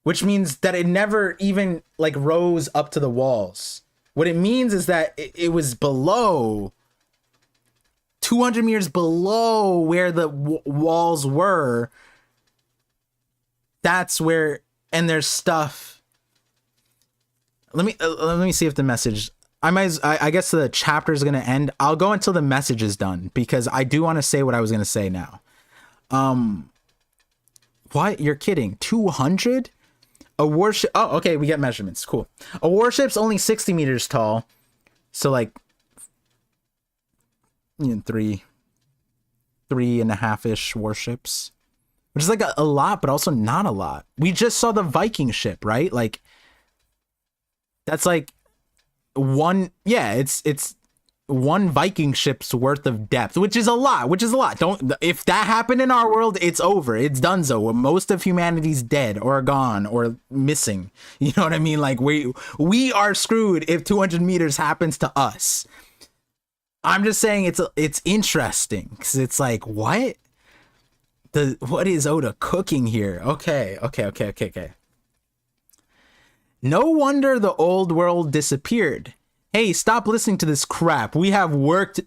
which means that it never even like rose up to the walls. What it means is that it was below 200 meters below where the walls were. That's where, and there's stuff. Let me see if the message. I guess the chapter is gonna end. I'll go until the message is done because I do want to say what I was gonna say now. What? You're kidding? 200? A warship. Oh, okay. We get measurements. Cool. A warship's only 60 meters tall, so like, you know, three and a half-ish warships, which is like a lot, but also not a lot. We just saw the Viking ship, right? Like, that's like one. Yeah, it's one Viking ship's worth of depth, which is a lot. Don't, if that happened in our world, it's over. It's donezo. Most of humanity's dead or gone or missing. You know what I mean? Like we are screwed if 200 meters happens to us. I'm just saying it's interesting because it's like, what is Oda cooking here? Okay. No wonder the old world disappeared. Hey, stop listening to this crap. We have worked.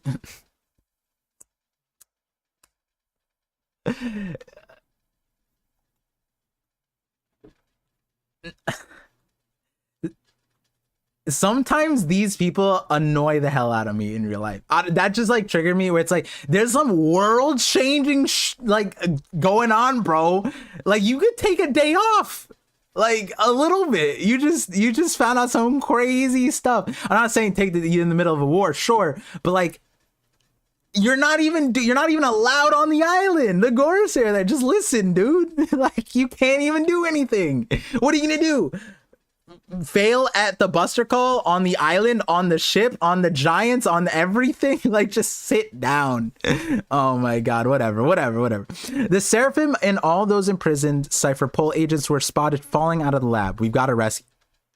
Sometimes these people annoy the hell out of me in real life. That just like triggered me where it's like there's some world changing like going on, bro. Like you could take a day off, like a little bit. You just found out some crazy stuff. I'm not saying you in the middle of a war, sure, but like you're not even allowed on the island. The Goris are there. Just listen, dude. Like you can't even do anything. What are you gonna do? Fail at the Buster Call on the island, on the ship, on the giants, on everything? Like just sit down. Oh my god, whatever. The Seraphim and all those imprisoned Cypher Pole agents were spotted falling out of the lab. We've got to rescue.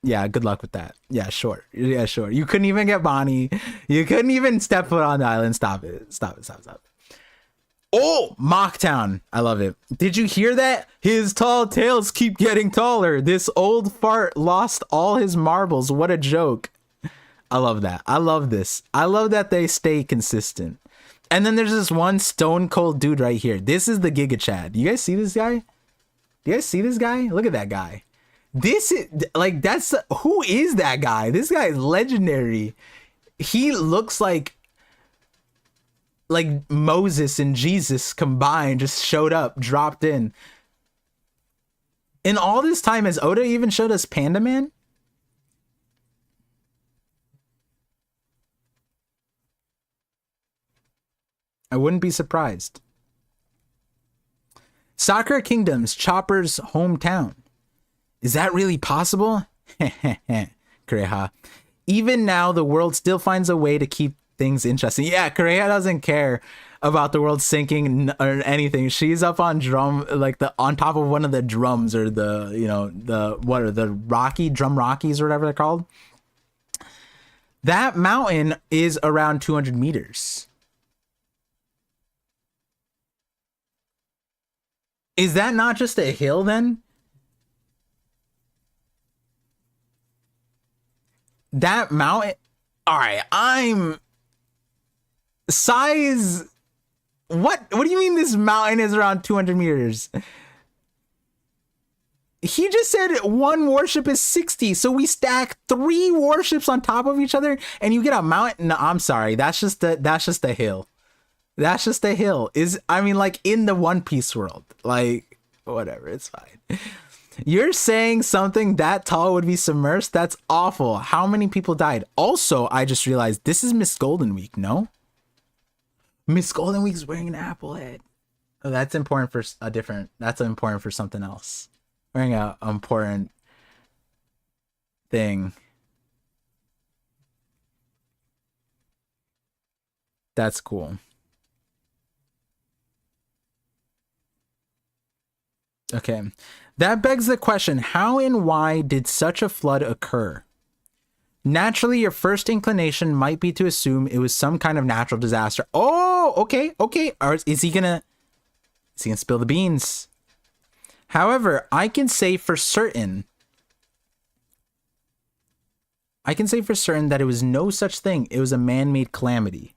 Yeah, good luck with that. Yeah, sure. You couldn't even get Bonnie. You couldn't even step foot on the island. Stop it. Oh, Mocktown. I love it. Did you hear that? His tall tales keep getting taller. This old fart lost all his marbles. What a joke. I love that. I love this. I love that they stay consistent. And then there's this one stone cold dude right here. This is the Giga Chad. You guys see this guy? Do you guys see this guy? Look at that guy. This is like, who is that guy? This guy is legendary. He looks like Moses and Jesus combined, just showed up, dropped in. In all this time, has Oda even showed us Panda Man? I wouldn't be surprised. Sakura Kingdom's Chopper's hometown. Is that really possible? Kureha. Even now, the world still finds a way to keep things interesting. Yeah, Correa doesn't care about the world sinking or anything. She's up on on top of one of the drums, or what are the drum Rockies or whatever they're called. That mountain is around 200 meters. Is that not just a hill then? That mountain. All right, I'm size. What do you mean this mountain is around 200 meters? He just said one warship is 60, so we stack 3 warships on top of each other and you get a mountain. No, I'm sorry, that's just a hill. That's just a hill. Like in the One Piece world, like whatever, it's fine. You're saying something that tall would be submersed? That's awful. How many people died? Also, I just realized this is Miss Golden Week, no? Miss Golden Week's wearing an apple head. Oh, that's important for that's important for something else. Wearing an important thing. That's cool. Okay. That begs the question, how and why did such a flood occur? Naturally, your first inclination might be to assume it was some kind of natural disaster. Oh, okay. Or is he gonna spill the beans? However, I can say for certain that it was no such thing. It was a man-made calamity.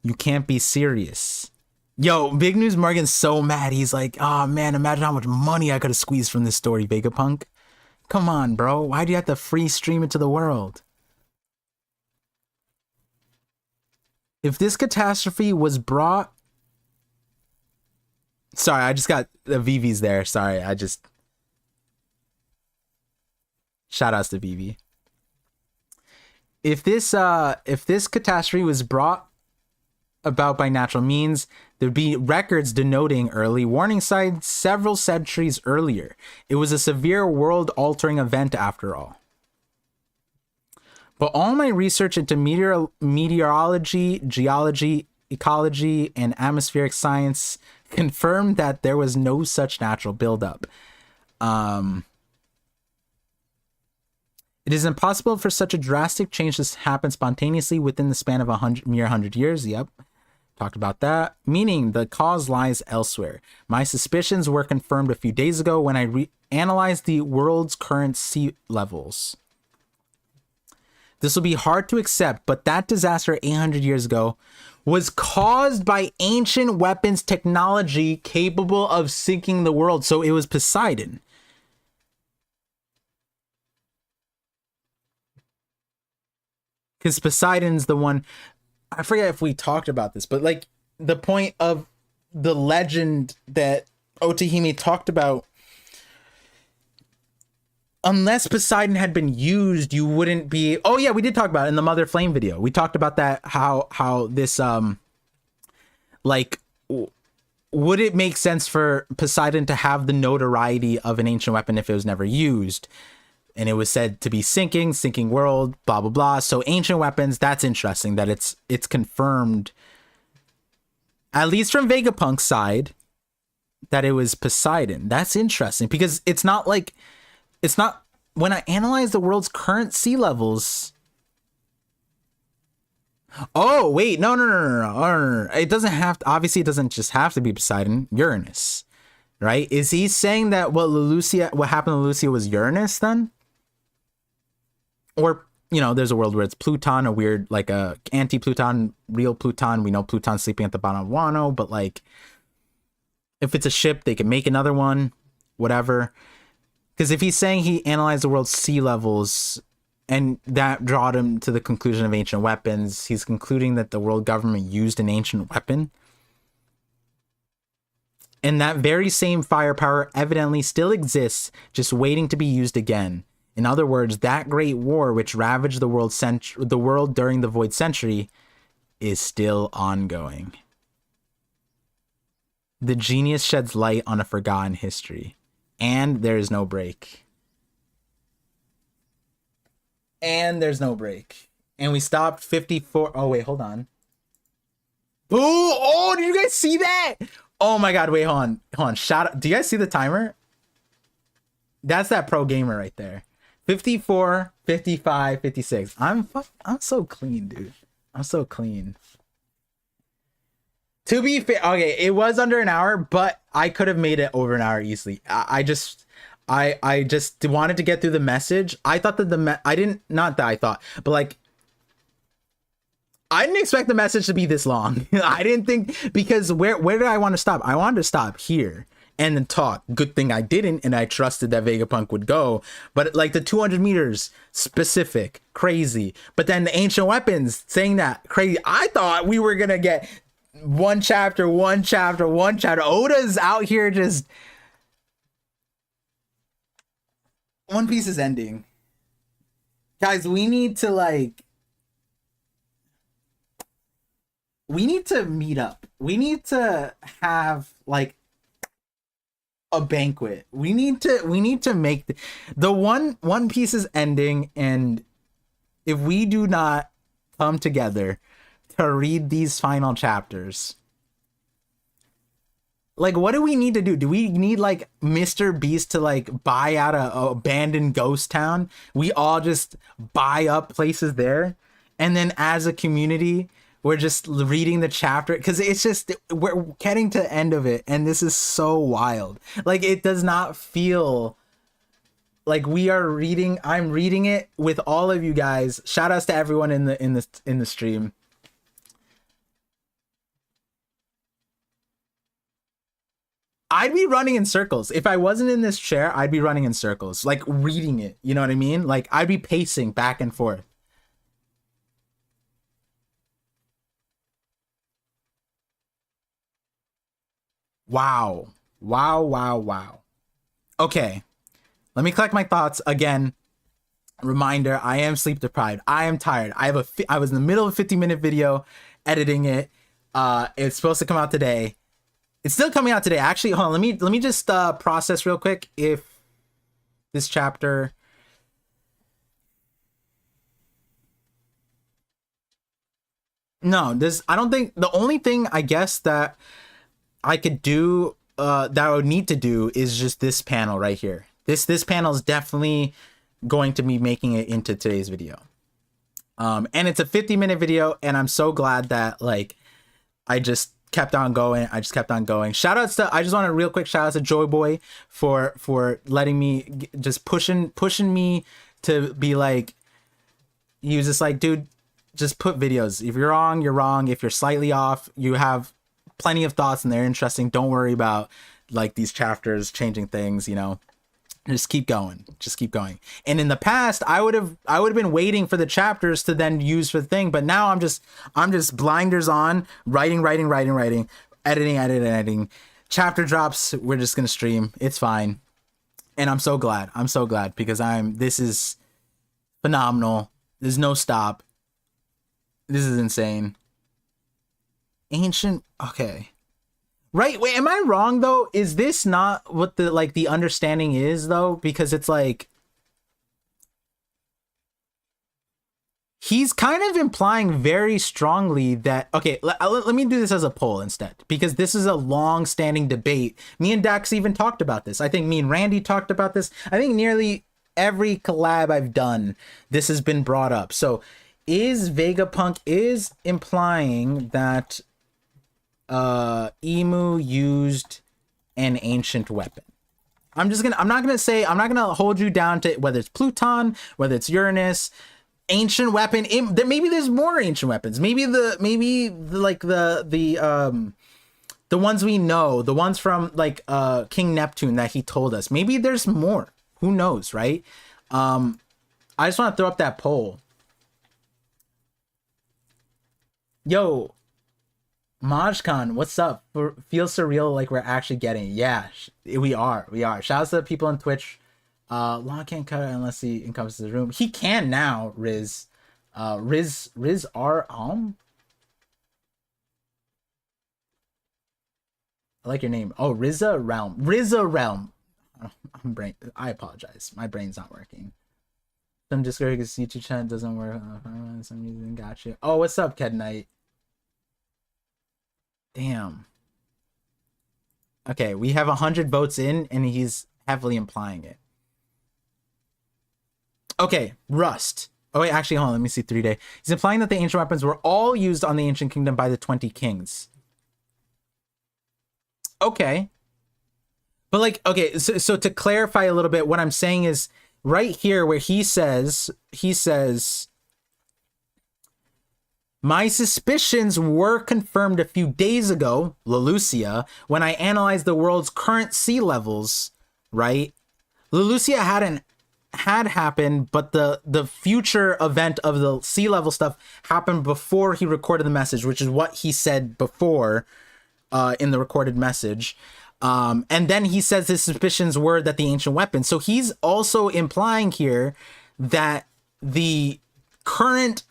You can't be serious. Yo, Big News Morgan's so mad. He's like, oh man, imagine how much money I could have squeezed from this story, Vegapunk. Come on, bro. Why do you have to free stream it to the world? If this catastrophe was brought... Sorry, I just got the VVs there. Sorry, shout outs to VV. If this catastrophe was brought about by natural means, there'd be records denoting early warning signs several centuries earlier. It was a severe world-altering event after all. But all my research into meteorology, geology, ecology, and atmospheric science confirmed that there was no such natural buildup. It is impossible for such a drastic change to happen spontaneously within the span of mere 100 years. Yep. Talked about that. Meaning the cause lies elsewhere. My suspicions were confirmed a few days ago when I analyzed the world's current sea levels. This will be hard to accept, but that disaster 800 years ago was caused by ancient weapons technology capable of sinking the world. So it was Poseidon. Because Poseidon's the one... I forget if we talked about this, but like the point of the legend that Otahime talked about, unless Poseidon had been used, you wouldn't be... Oh yeah, we did talk about it in the Mother Flame video. We talked about that, how this would it make sense for Poseidon to have the notoriety of an ancient weapon if it was never used? And it was said to be sinking world, blah, blah, blah. So ancient weapons, that's interesting that it's confirmed, at least from Vegapunk's side, that it was Poseidon. That's interesting because it's not when I analyze the world's current sea levels. Oh, wait, no. It doesn't have to, obviously it doesn't just have to be Poseidon, Uranus, right? Is he saying that what happened to Lucia was Uranus then? Or, there's a world where it's Pluton, a weird, like a anti-Pluton, real Pluton. We know Pluton's sleeping at the bottom of Wano, but like, if it's a ship, they can make another one, whatever. Because if he's saying he analyzed the world's sea levels and that brought him to the conclusion of ancient weapons, he's concluding that the world government used an ancient weapon. And that very same firepower evidently still exists, just waiting to be used again. In other words, that great war which ravaged the world during the Void Century is still ongoing. The genius sheds light on a forgotten history. And there is no break. And we stopped 54. Oh, wait, hold on. Boo! Oh, did you guys see that? Oh my god, wait, hold on. Hold on. Shout out. Do you guys see the timer? That's that pro gamer right there. 54, 55, 56. I'm so clean, dude. I'm so clean. To be fair, okay, it was under an hour, but I could have made it over an hour easily. I just wanted to get through the message. I thought that I didn't, not that I thought, but like, I didn't expect the message to be this long. I didn't think, because where did I want to stop? I wanted to stop here and then talk. Good thing I didn't, and I trusted that Vegapunk would go. But like the 200 meters, specific, crazy. But then the ancient weapons, saying that, crazy. I thought we were gonna get one chapter. Oda's out here just... One Piece is ending. Guys, we need to like... We need to meet up. We need to have like a banquet. We need to make the One Piece is ending, and if we do not come together to read these final chapters, like, what do we need to do? Do we need like Mr. Beast to like buy out a abandoned ghost town? We all just buy up places there, and then as a community, we're just reading the chapter, because it's just, we're getting to the end of it, and this is so wild. Like, it does not feel like we are reading. I'm reading it with all of you guys. Shout outs to everyone in the stream. I'd be running in circles if I wasn't in this chair. I'd be running in circles, like reading it. You know what I mean? Like, I'd be pacing back and forth. Wow. Okay, let me collect my thoughts again. Reminder, I am sleep deprived. I am tired. I was in the middle of a 50-minute video editing it. It's supposed to come out today. It's still coming out today. Actually, hold on. Let me just process real quick if this chapter... No, I don't think... The only thing I guess that I could do, that I would need to do, is just this panel right here. This panel is definitely going to be making it into today's video. And it's a 50-minute video, and I'm so glad that like I just kept on going. Shout outs to, I just want to real quick shout out to Joy Boy for letting me, just pushing me to be like, he was just like, dude, just put videos. If you're wrong, you're wrong. If you're slightly off, you have plenty of thoughts and they're interesting. Don't worry about like these chapters changing things, you know. Just keep going. And in the past, I would have been waiting for the chapters to then use for the thing, but now I'm just blinders on, writing, editing. Chapter drops, we're just gonna stream. It's fine. And I'm so glad because this is phenomenal. There's no stop. This is insane. Ancient, okay. Right, wait, am I wrong though? Is this not what the understanding is though? Because it's like, he's kind of implying very strongly that, okay, let me do this as a poll instead, because this is a long-standing debate. Me and Dax even talked about this. I think me and Randy talked about this. I think nearly every collab I've done, this has been brought up. So is Vegapunk implying that Emu used an ancient weapon? I'm not gonna hold you down to whether it's Pluton, whether it's Uranus. Ancient weapon, maybe there's more ancient weapons. Maybe the ones we know, the ones from like King Neptune that he told us. Maybe there's more. Who knows, right? I just want to throw up that poll. Yo, Majkan, what's up? Feels surreal, like we're actually getting it. Yeah, we are. Shout out to the people on Twitch. Law can't cut it unless he encompasses the room. He can now, Riz. Riz R. I like your name. Oh, Rizza Realm. I apologize. My brain's not working. Some Discord because YouTube chat doesn't work. Some reason, gotcha. Oh, what's up, Ked Knight? Damn. Okay, we have 100 votes in, and he's heavily implying it. Okay, Rust. Oh wait, actually, hold on. Let me see. 3-day. He's implying that the ancient weapons were all used on the ancient kingdom by the 20 kings. Okay. But like, okay, so to clarify a little bit, what I'm saying is right here where he says, my suspicions were confirmed a few days ago, Lelucia, when I analyzed the world's current sea levels, right? Lelucia had happened, but the future event of the sea level stuff happened before he recorded the message, which is what he said before in the recorded message. And then he says his suspicions were that the ancient weapons. So he's also implying here that the current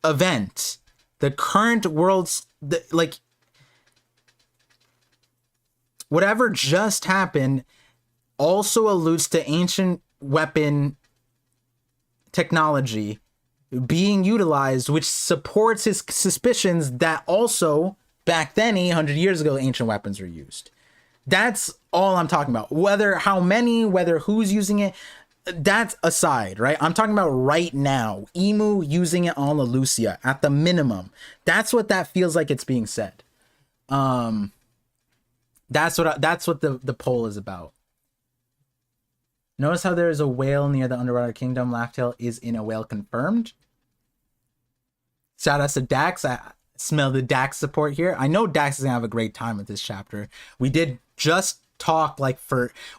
event, the current world's, like, whatever just happened also alludes to ancient weapon technology being utilized, which supports his suspicions that also back then, 800 years ago, ancient weapons were used. That's all I'm talking about. Whether how many, whether who's using it, that's aside, right? I'm talking about right now. Emu using it on Lelucia at the minimum. That's what that feels like it's being said. That's what the poll is about. Notice how there is a whale near the underwater kingdom. Laughtail is in a whale confirmed. Shout out to Dax. I smell the Dax support here. I know Dax is gonna have a great time with this chapter. We did just talk like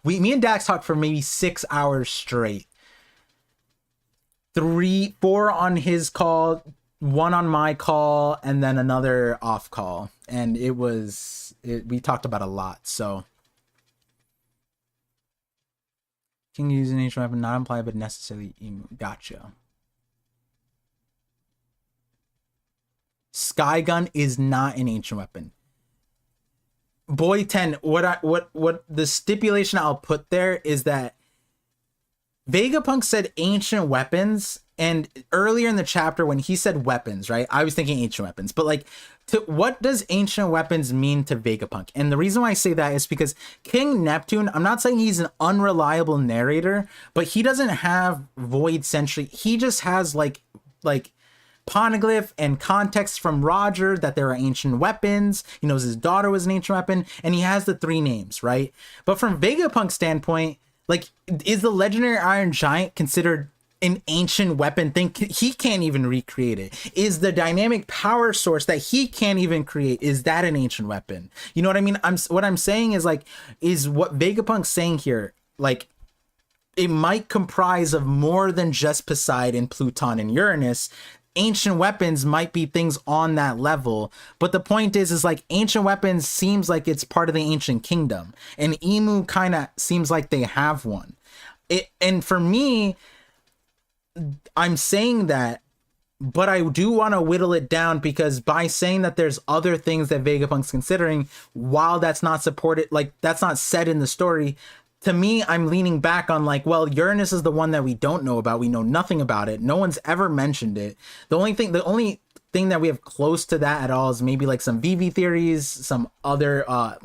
me and Dax talked for maybe 6 hours straight. 4 on his call, 1 on my call, and then another off call. And we talked about a lot. So king using ancient weapon, not implied but necessarily emu. Gotcha. Skygun is not an ancient weapon. Boy 10, what the stipulation I'll put there is that Vegapunk said ancient weapons, and earlier in the chapter when he said weapons, right, I was thinking ancient weapons, but like, what does ancient weapons mean to Vegapunk? And the reason why I say that is because King Neptune, I'm not saying he's an unreliable narrator, but he doesn't have void sentry. He just has like poneglyph and context from Roger that there are ancient weapons. He knows his daughter was an ancient weapon, and he has the 3 names, right? But from Vegapunk's standpoint, like, is the legendary Iron Giant considered an ancient weapon thing? He can't even recreate it. Is the dynamic power source that he can't even create, is that an ancient weapon? You know what I mean? What I'm saying is, like, is what Vegapunk's saying here, like, it might comprise of more than just Poseidon, Pluton, and Uranus. Ancient weapons might be things on that level, but the point is like, ancient weapons seems like it's part of the ancient kingdom, and Emu kind of seems like they have one. And for me, I'm saying that, but I do want to whittle it down, because by saying that there's other things that Vegapunk's considering, while that's not supported, like, that's not said in the story, to me, I'm leaning back on, like, well, Uranus is the one that we don't know about. We know nothing about it. No one's ever mentioned it. The only thing that we have close to that at all is maybe like some VV theories, some other, I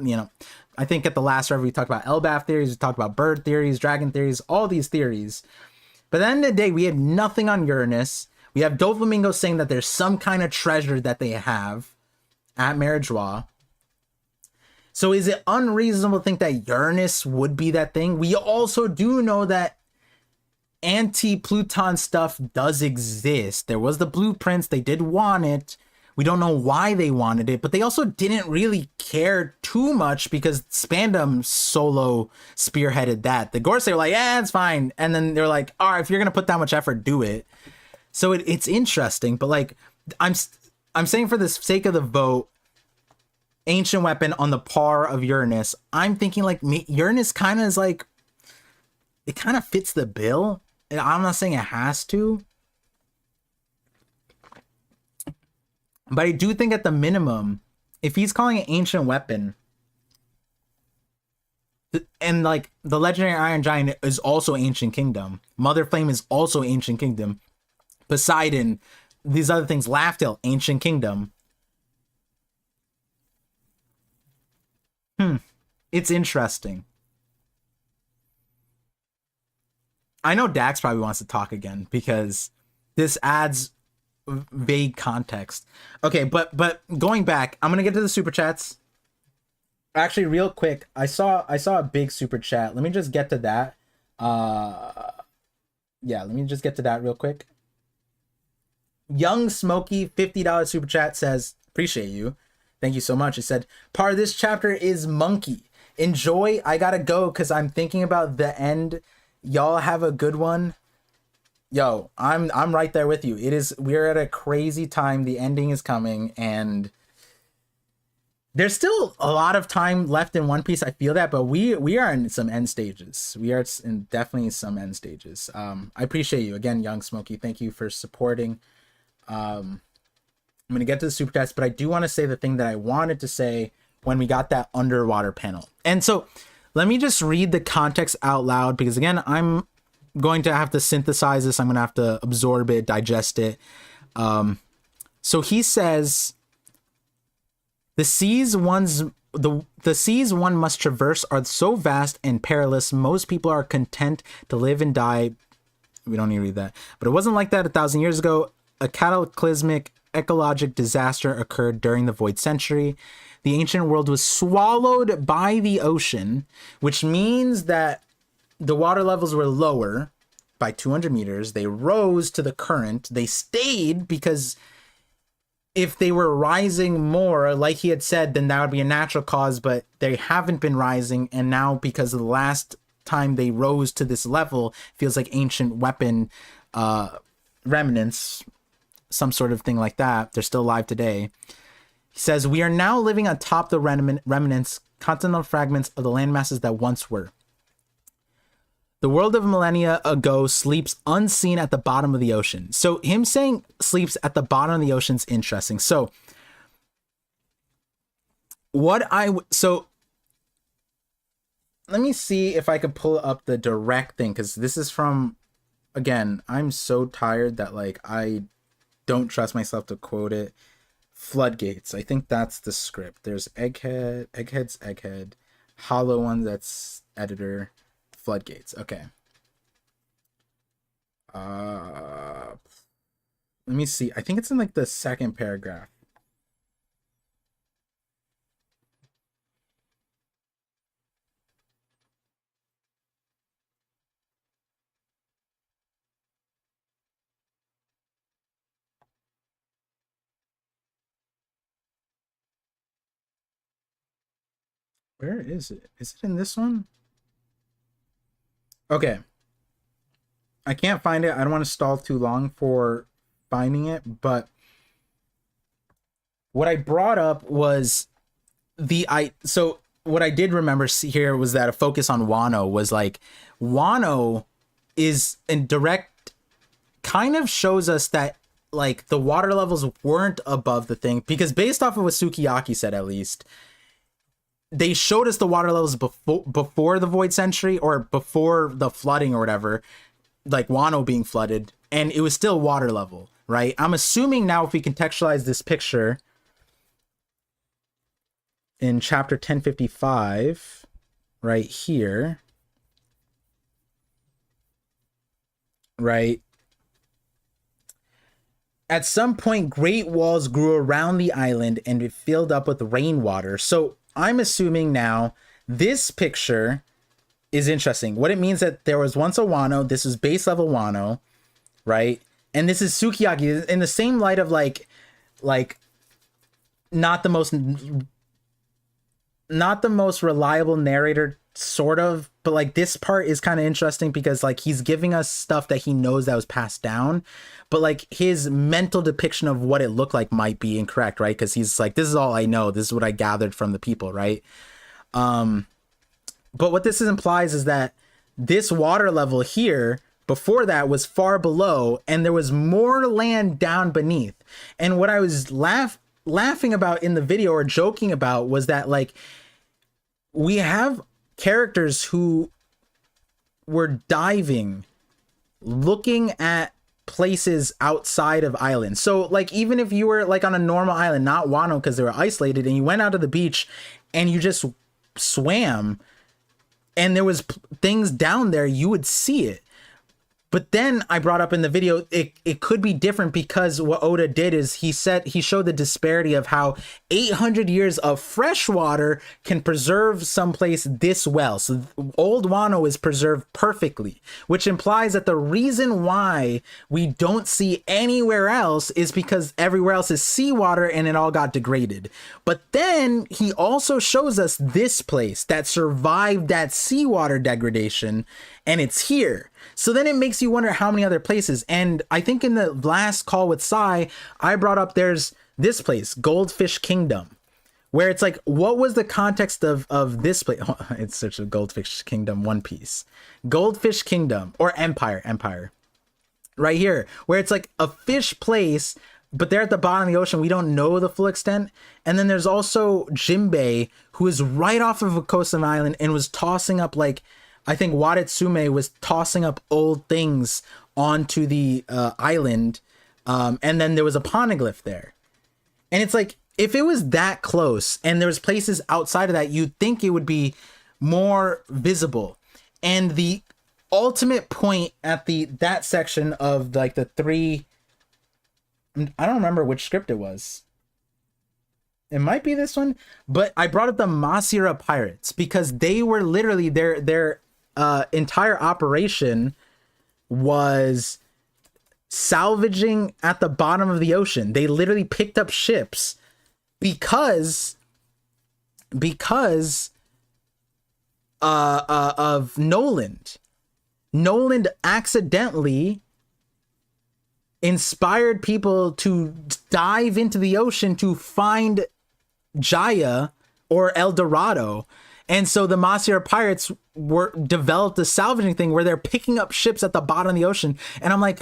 think at the last review we talked about Elbaf theories, we talked about bird theories, dragon theories, all these theories. But at the end of the day, we had nothing on Uranus. We have Doflamingo saying that there's some kind of treasure that they have at Marijois. So is it unreasonable to think that Uranus would be that thing? We also do know that anti-Pluton stuff does exist. There was the blueprints. They did want it. We don't know why they wanted it, but they also didn't really care too much because Spandam solo spearheaded that. The Gorsei were like, yeah, it's fine. And then they're like, all right, if you're going to put that much effort, do it. So it's interesting, but like, I'm saying for the sake of the vote, ancient weapon on the par of Uranus. I'm thinking like Uranus kind of is like, it kind of fits the bill. I'm not saying it has to, but I do think at the minimum, if he's calling it ancient weapon, And like the legendary Iron Giant is also ancient kingdom. Mother Flame is also ancient kingdom. Poseidon, these other things, Laughdale, ancient kingdom. It's interesting. I know Dax probably wants to talk again because this adds vague context. Okay, but going back, I'm gonna get to the super chats. Actually, real quick, I saw a big super chat. Let me just get to that. Yeah, let me just get to that real quick. Young Smoky $50 super chat says, appreciate you. Thank you so much. It said, Par, this chapter is monkey. Enjoy. I gotta go because I'm thinking about the end. Y'all have a good one. Yo, I'm right there with you. We're at a crazy time. The ending is coming, and there's still a lot of time left in One Piece. I feel that, but we are in some end stages. We are in definitely some end stages. I appreciate you again, Young Smoky. Thank you for supporting. I'm gonna get to the super chats, but I do want to say the thing that I wanted to say when we got that underwater panel. And so let me just read the context out loud, because again, I'm going to have to synthesize this. I'm gonna have to absorb it, digest it. So he says, the seas one must traverse are so vast and perilous, most people are content to live and die. We don't need to read that. But it wasn't like that 1,000 years ago. A cataclysmic ecologic disaster occurred during the Void Century. The ancient world was swallowed by the ocean, which means that the water levels were lower by 200 meters. They rose to the current. They stayed because if they were rising more, like he had said, then that would be a natural cause, but they haven't been rising. And now, because of the last time they rose to this level, feels like ancient weapon remnants, some sort of thing like that. They're still alive today. He says, we are now living atop the remnants, continental fragments of the landmasses that once were. The world of millennia ago sleeps unseen at the bottom of the ocean. So him saying sleeps at the bottom of the ocean is interesting. So so let me see if I could pull up the direct thing, because this is from, again, I'm so tired that like I don't trust myself to quote it. Floodgates. I think that's the script. There's Egghead's Egghead. Hollow One, that's editor. Floodgates. Okay. Let me see. I think it's in like the second paragraph. Where is it? Is it in this one? Okay. I can't find it. I don't want to stall too long for finding it, but what I brought up was so what I did remember here was that a focus on Wano was like, Wano is in direct, kind of shows us that like the water levels weren't above the thing, because based off of what Sukiyaki said, at least, they showed us the water levels before the Void Century, or before the flooding or whatever, like Wano being flooded, and it was still water level, right? I'm assuming now, if we contextualize this picture in chapter 1055, right here, right? At some point, great walls grew around the island and it filled up with rainwater. So I'm assuming now this picture is interesting. What it means that there was once a Wano. This is base level Wano, right? And this is Sukiyaki in the same light of like not the most reliable narrator, sort of, but like this part is kind of interesting because like he's giving us stuff that he knows that was passed down, but like his mental depiction of what it looked like might be incorrect, right? Because he's like, this is all I know, this is what I gathered from the people, right? But what this implies is that this water level here before that was far below, and there was more land down beneath. And what I was laughing about in the video, or joking about, was that like we have characters who were diving, looking at places outside of islands. So like, even if you were like on a normal island, not Wano because they were isolated, and you went out to the beach and you just swam and there was things down there, you would see it. But then I brought up in the video, it could be different, because what Oda did is he showed the disparity of how 800 years of fresh water can preserve someplace this well. So old Wano is preserved perfectly, which implies that the reason why we don't see anywhere else is because everywhere else is seawater and it all got degraded. But then he also shows us this place that survived that seawater degradation, and it's here. So then it makes you wonder how many other places. And I think in the last call with Sai, I brought up there's this place, Goldfish Kingdom, where it's like, what was the context of this place? Oh, it's such a Goldfish Kingdom, One Piece. Goldfish Kingdom, or Empire. Right here, where it's like a fish place, but they're at the bottom of the ocean. We don't know the full extent. And then there's also Jinbei, who is right off of a coast of an island and was tossing up, like, I think Wadetsume was tossing up old things onto the island. And then there was a poneglyph there. And it's like, if it was that close and there was places outside of that, you'd think it would be more visible. And the ultimate point at that section of like the three, I don't remember which script it was. It might be this one, but I brought up the Masira pirates because they were literally their entire operation was salvaging at the bottom of the ocean. They literally picked up ships because of Noland. Noland accidentally inspired people to dive into the ocean to find Jaya or El Dorado. And so the Masira pirates developed a salvaging thing where they're picking up ships at the bottom of the ocean. And I'm like,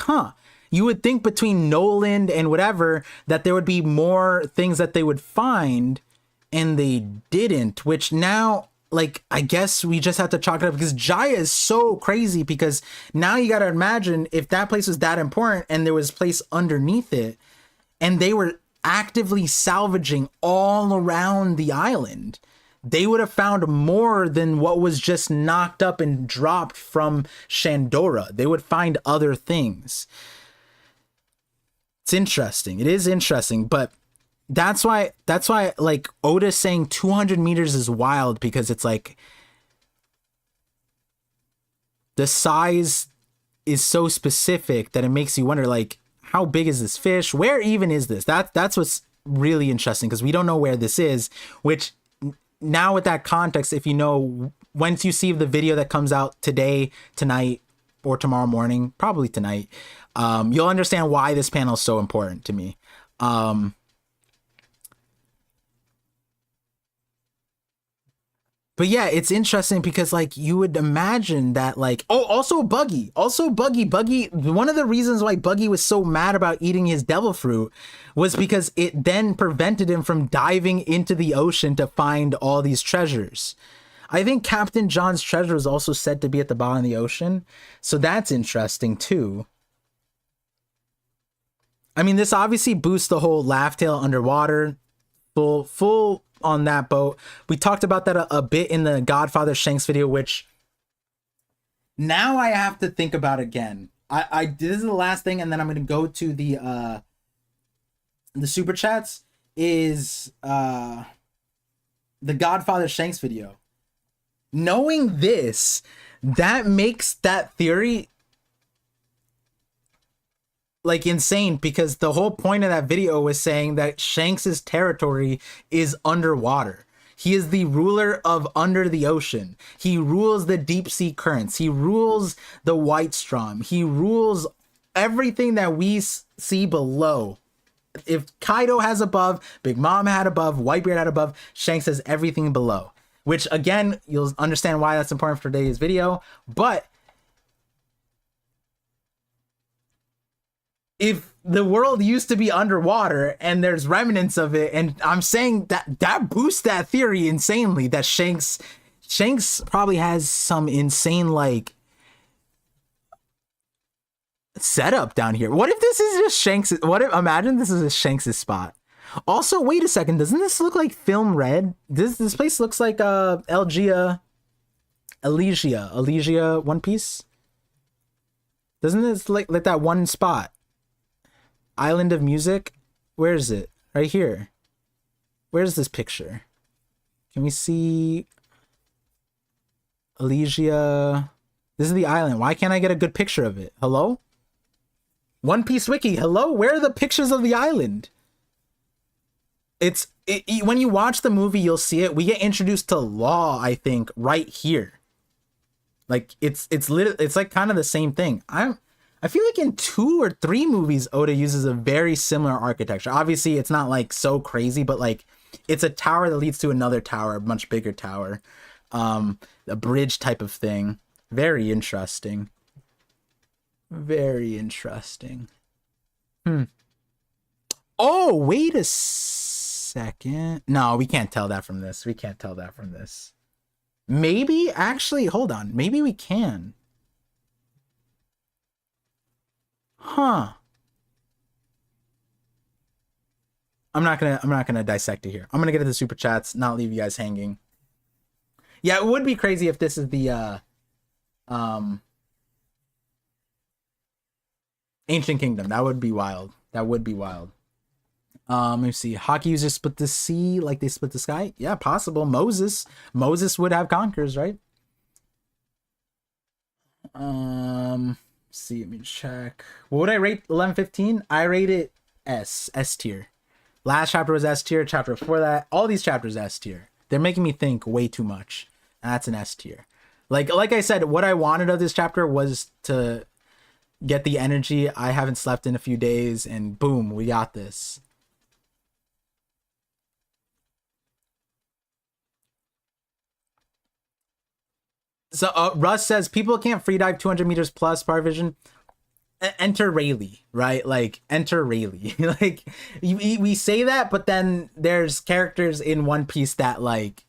you would think between Noland and whatever that there would be more things that they would find, and they didn't, which now, like, I guess we just have to chalk it up, because Jaya is so crazy, because now you got to imagine if that place was that important and there was place underneath it and they were actively salvaging all around the island, they would have found more than what was just knocked up and dropped from Shandora. They would find other things. It's interesting. It is interesting, but that's why like Oda saying 200 meters is wild, because it's like the size is so specific that it makes you wonder, like, how big is this fish? Where even is this? That's what's really interesting, because we don't know where this is, which now with that context, if you know, once you see the video that comes out today, tonight, or tomorrow morning, probably tonight, you'll understand why this panel is so important to me. But yeah, it's interesting because, like, you would imagine that, like, also Buggy, one of the reasons why Buggy was so mad about eating his devil fruit was because it then prevented him from diving into the ocean to find all these treasures. I think Captain John's treasure is also said to be at the bottom of the ocean, so that's interesting too. I mean, this obviously boosts the whole Laugh Tale underwater, full on that boat. We talked about that a bit in the Godfather Shanks video, which now I have to think about again. This is the last thing, and then I'm going to go to the super chats. Is the Godfather Shanks video. Knowing this, that makes that theory like insane, because the whole point of that video was saying that Shanks's territory is underwater. He is the ruler of under the ocean. He rules the deep sea currents. He rules the White Strom. He rules everything that we see below. If Kaido has above, Big Mom had above, Whitebeard had above, Shanks has everything below. Which, again, you'll understand why that's important for today's video. But if the world used to be underwater and there's remnants of it, and I'm saying that boosts that theory insanely, that Shanks Shanks probably has some insane like setup down here. What if this is just Shanks? What if, imagine this is a Shanks' spot. Also, wait a second, doesn't this look like Film Red? This place looks like Elysia One Piece. Doesn't this like that one spot? Island of Music? Where is it? Right here. Where's this picture? Can we see Elysia? This is the island. Why can't I get a good picture of it? Hello? One Piece Wiki, hello? Where are the pictures of the island? When you watch the movie, you'll see it. We get introduced to Law, I think, right here. Like it's like kind of the same thing. I feel like in 2 or 3 movies, Oda uses a very similar architecture. Obviously, it's not like so crazy, but like it's a tower that leads to another tower, a much bigger tower, a bridge type of thing. Very interesting. Very interesting. Oh, wait a second. No, we can't tell that from this. We can't tell that from this. Maybe actually, hold on. Maybe we can. Huh. I'm not gonna dissect it here. I'm gonna get to the super chats, not leave you guys hanging. Yeah, it would be crazy if this is the Ancient Kingdom. That would be wild. That would be wild. Let me see. Hockey users split the sea like they split the sky. Yeah, possible. Moses would have conquerors, right? See, let me check. What would I rate 11-15? I rate it S tier. Last chapter was S tier. Chapter before that, all these chapters S tier. They're making me think way too much. And that's an S tier. Like I said, what I wanted of this chapter was to get the energy. I haven't slept in a few days, and boom, we got this. So Russ says people can't free dive 200 meters plus ParVision. Enter Rayleigh, right? Like enter Rayleigh. Like we say that, but then there's characters in One Piece that like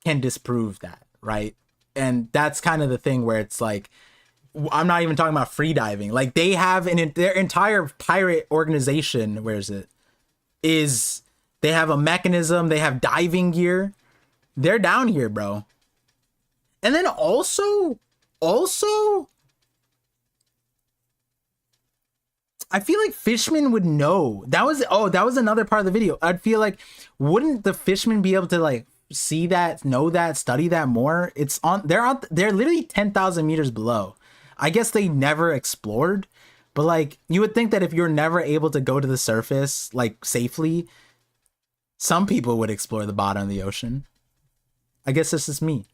can disprove that, right? And that's kind of the thing where it's like, I'm not even talking about free diving. Like they have their entire pirate organization. Where is it? They have a mechanism. They have diving gear. They're down here, bro. And then also, I feel like Fishman would know. That was another part of the video. I'd feel like, wouldn't the Fishman be able to like see that, know that, study that more? They're literally 10,000 meters below. I guess they never explored, but like you would think that if you're never able to go to the surface like safely, some people would explore the bottom of the ocean. I guess this is me.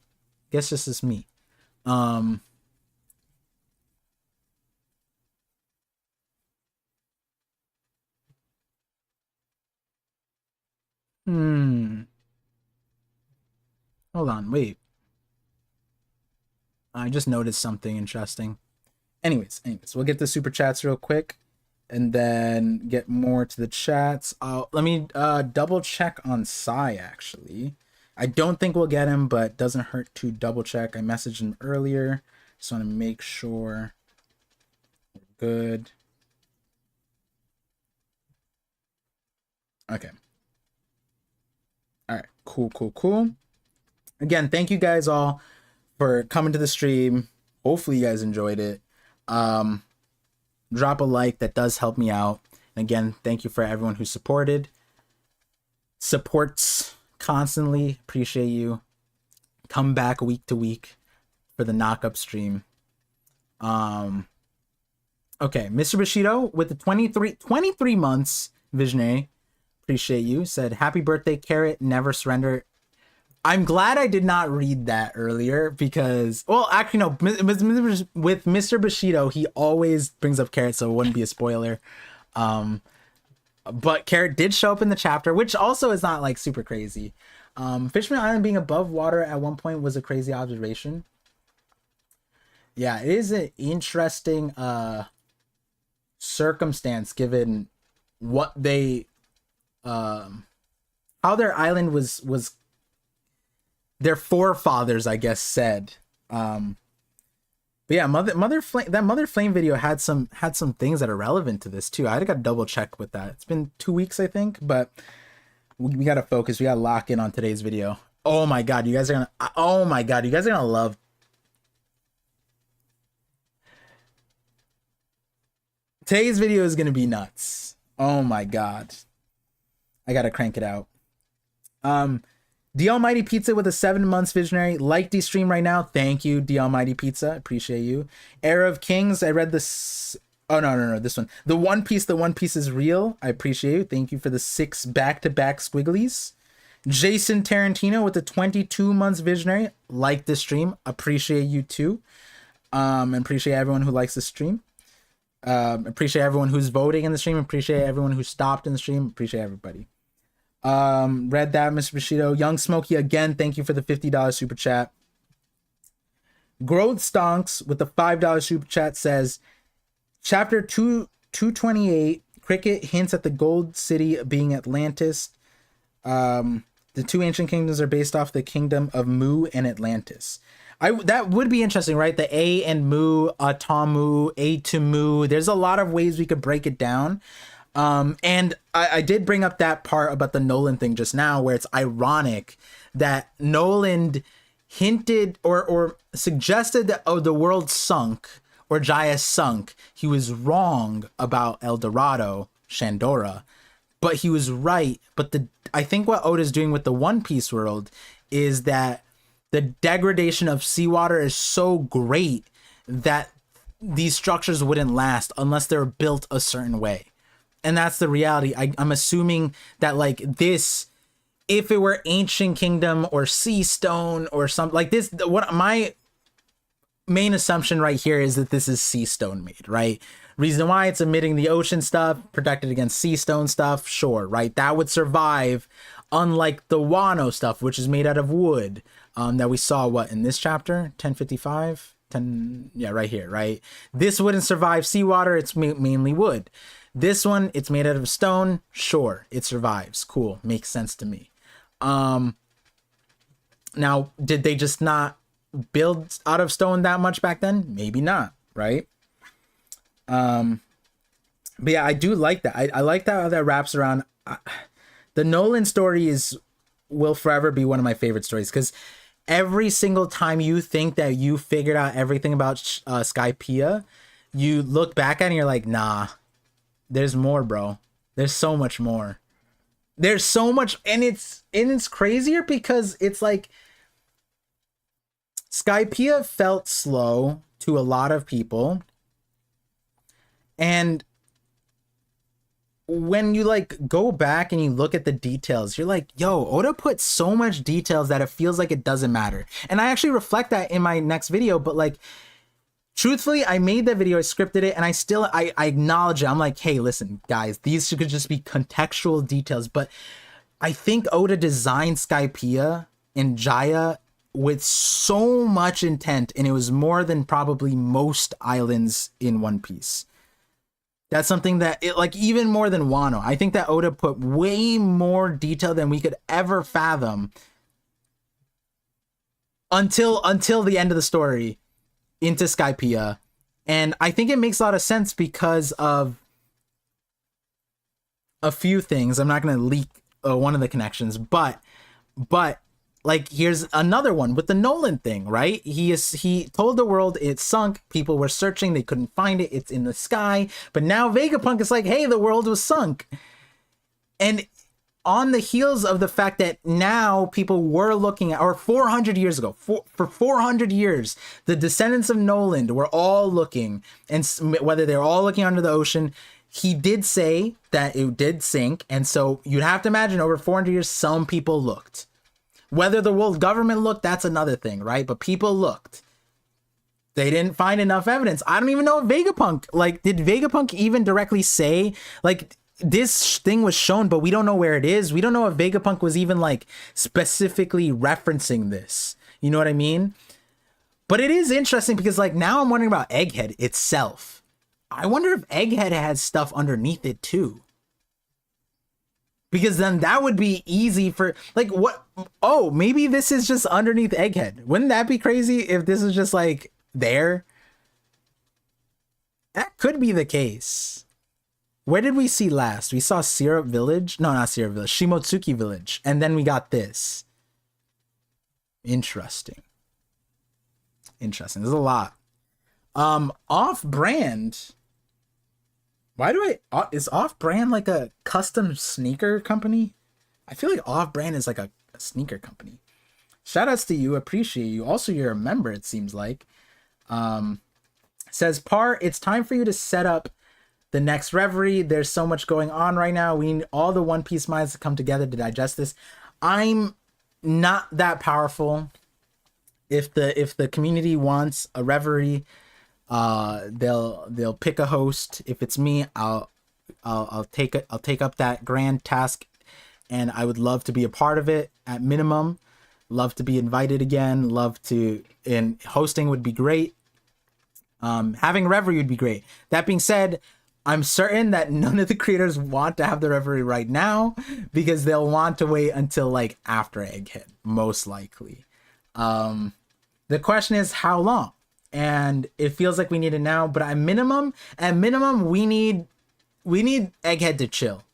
Hold on, wait. I just noticed something interesting. Anyways, we'll get the super chats real quick and then get more to the chats. Let me double check on Sai actually. I don't think we'll get him, but doesn't hurt to double check. I messaged him earlier. Just want to make sure we're good. Okay. All right, cool. Again, thank you guys all for coming to the stream. Hopefully you guys enjoyed it. Drop a like, that does help me out. And again, thank you for everyone who supports constantly. Appreciate you. Come back week to week for the knock-up stream. Okay, Mr. Bushido with the 23 months visionary. Appreciate you. Said, happy birthday, Carrot. Never surrender. I'm glad I did not read that earlier because, well, actually, no. With Mr. Bushido, he always brings up Carrot, so it wouldn't be a spoiler. But Carrot did show up in the chapter, which also is not like super crazy. Fishman Island being above water at one point was a crazy observation. Yeah, it is an interesting circumstance given what they how their island was their forefathers, I guess, said. But yeah, Mother Flame, that Mother Flame video had some things that are relevant to this too. I got to double check with that. It's been 2 weeks, I think, but we got to focus. We got to lock in on today's video. Oh my god, you guys are gonna. Oh my god, you guys are gonna love. Today's video is gonna be nuts. Oh my god, I gotta crank it out. The Almighty Pizza with a 7 months visionary. Like the stream right now. Thank you, The Almighty Pizza. Appreciate you. Era of Kings. I read this. Oh, no. This one. The One Piece is real. I appreciate you. Thank you for the 6 back-to-back squigglies. Jason Tarantino with the 22 months visionary. Like the stream. Appreciate you too. And appreciate everyone who likes the stream. Appreciate everyone who's voting in the stream. Appreciate everyone who stopped in the stream. Appreciate everybody. Read that, Mr. Bushido. Young Smokey again, thank you for the $50 super chat. Growth Stonks with the $5 super chat says, chapter 228, Cricket hints at the Gold City being Atlantis. The 2 ancient kingdoms are based off the kingdom of Mu and Atlantis. That would be interesting, right? The A and Mu, Atamu, A to Mu. There's a lot of ways we could break it down. And I did bring up that part about the Nolan thing just now, where it's ironic that Nolan hinted or suggested that, oh, the world sunk or Jaya sunk. He was wrong about El Dorado, Shandora, but he was right. But I think what Oda's doing with the One Piece world is that the degradation of seawater is so great that these structures wouldn't last unless they're built a certain way. And that's the reality. I'm assuming that like this, if it were Ancient Kingdom or Sea Stone or something like this, what my main assumption right here is that this is Sea Stone made, right? Reason why it's emitting the ocean stuff, protected against Sea Stone stuff, sure, right? That would survive, unlike the Wano stuff, which is made out of wood, that we saw, what, in this chapter? 1055? Yeah, right here, right? This wouldn't survive seawater, it's mainly wood. This one, it's made out of stone. Sure, it survives. Cool. Makes sense to me. Now, did they just not build out of stone that much back then? Maybe not, right? But yeah, I do like that. I like that wraps around. The Nolan story will forever be one of my favorite stories, because every single time you think that you figured out everything about Skypiea, you look back at it and you're like, nah. There's more, bro. There's so much more. There's so much, and it's crazier because it's like Skypiea felt slow to a lot of people. And when you like go back and you look at the details, you're like, yo, Oda put so much details that it feels like it doesn't matter. And I actually reflect that in my next video, but like, truthfully, I made that video, I scripted it, and I acknowledge it. I'm like, hey, listen, guys, these could just be contextual details, but I think Oda designed Skypiea and Jaya with so much intent, and it was more than probably most islands in One Piece. That's something that, even more than Wano, I think that Oda put way more detail than we could ever fathom until the end of the story into Skypiea. And I think it makes a lot of sense because of a few things. I'm not going to leak one of the connections, but like, here's another one with the Nolan thing, right? He told the world it sunk. People were searching, they couldn't find it. It's in the sky. But now Vegapunk is like, hey, the world was sunk. And on the heels of the fact that now people were looking at, or 400 years ago, for 400 years, the descendants of Noland were all looking, and whether they're all looking under the ocean, he did say that it did sink. And so you'd have to imagine over 400 years, some people looked. Whether the world government looked, that's another thing, right? But people looked. They didn't find enough evidence. I don't even know if Vegapunk, did Vegapunk even directly say, this thing was shown, but we don't know where it is. We don't know if Vegapunk was even specifically referencing this. You know what I mean? But it is interesting because now I'm wondering about Egghead itself. I wonder if Egghead has stuff underneath it too. because then that would be easy for like what. Oh, maybe this is just underneath Egghead. Wouldn't that be crazy if this is just like there? That could be the case. Where did we see last? We saw Syrup Village. No, not Syrup Village. Shimotsuki Village. And then we got this. Interesting. Interesting. There's a lot. Off-brand. Why do is Off-brand like a custom sneaker company? I feel like Off-brand is like a sneaker company. Shoutouts to you. Appreciate you. Also, you're a member, it seems like. Says, Par, it's time for you to set up the next Reverie. There's so much going on right now. We need all the One Piece minds to come together to digest this. I'm not that powerful. If the community wants a Reverie, they'll pick a host. If it's me, I'll take up that grand task, and I would love to be a part of it at minimum. Love to be invited again. And hosting would be great. Having a Reverie would be great. That being said, I'm certain that none of the creators want to have the Reverie right now because they'll want to wait until like after Egghead, most likely. The question is how long, and it feels like we need it now. But at minimum, we need Egghead to chill.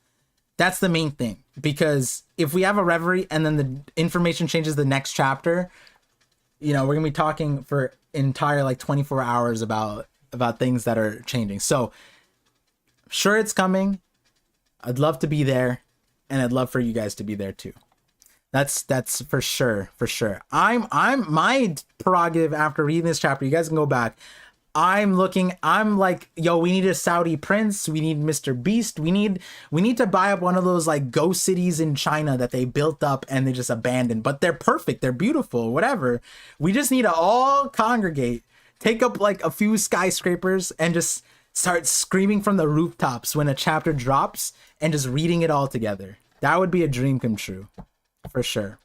That's the main thing, because if we have a Reverie and then the information changes the next chapter, we're gonna be talking for entire like 24 hours about things that are changing. So sure, it's coming. I'd love to be there, and I'd love for you guys to be there too. That's for sure. I'm my prerogative after reading this chapter. You guys can go back. I'm like, yo, we need a Saudi prince. We need Mr. Beast. We need to buy up one of those like ghost cities in China that they built up and they just abandoned. But they're perfect. They're beautiful, whatever. We just need to all congregate, take up like a few skyscrapers and just start screaming from the rooftops when a chapter drops and just reading it all together. That would be a dream come true. For sure.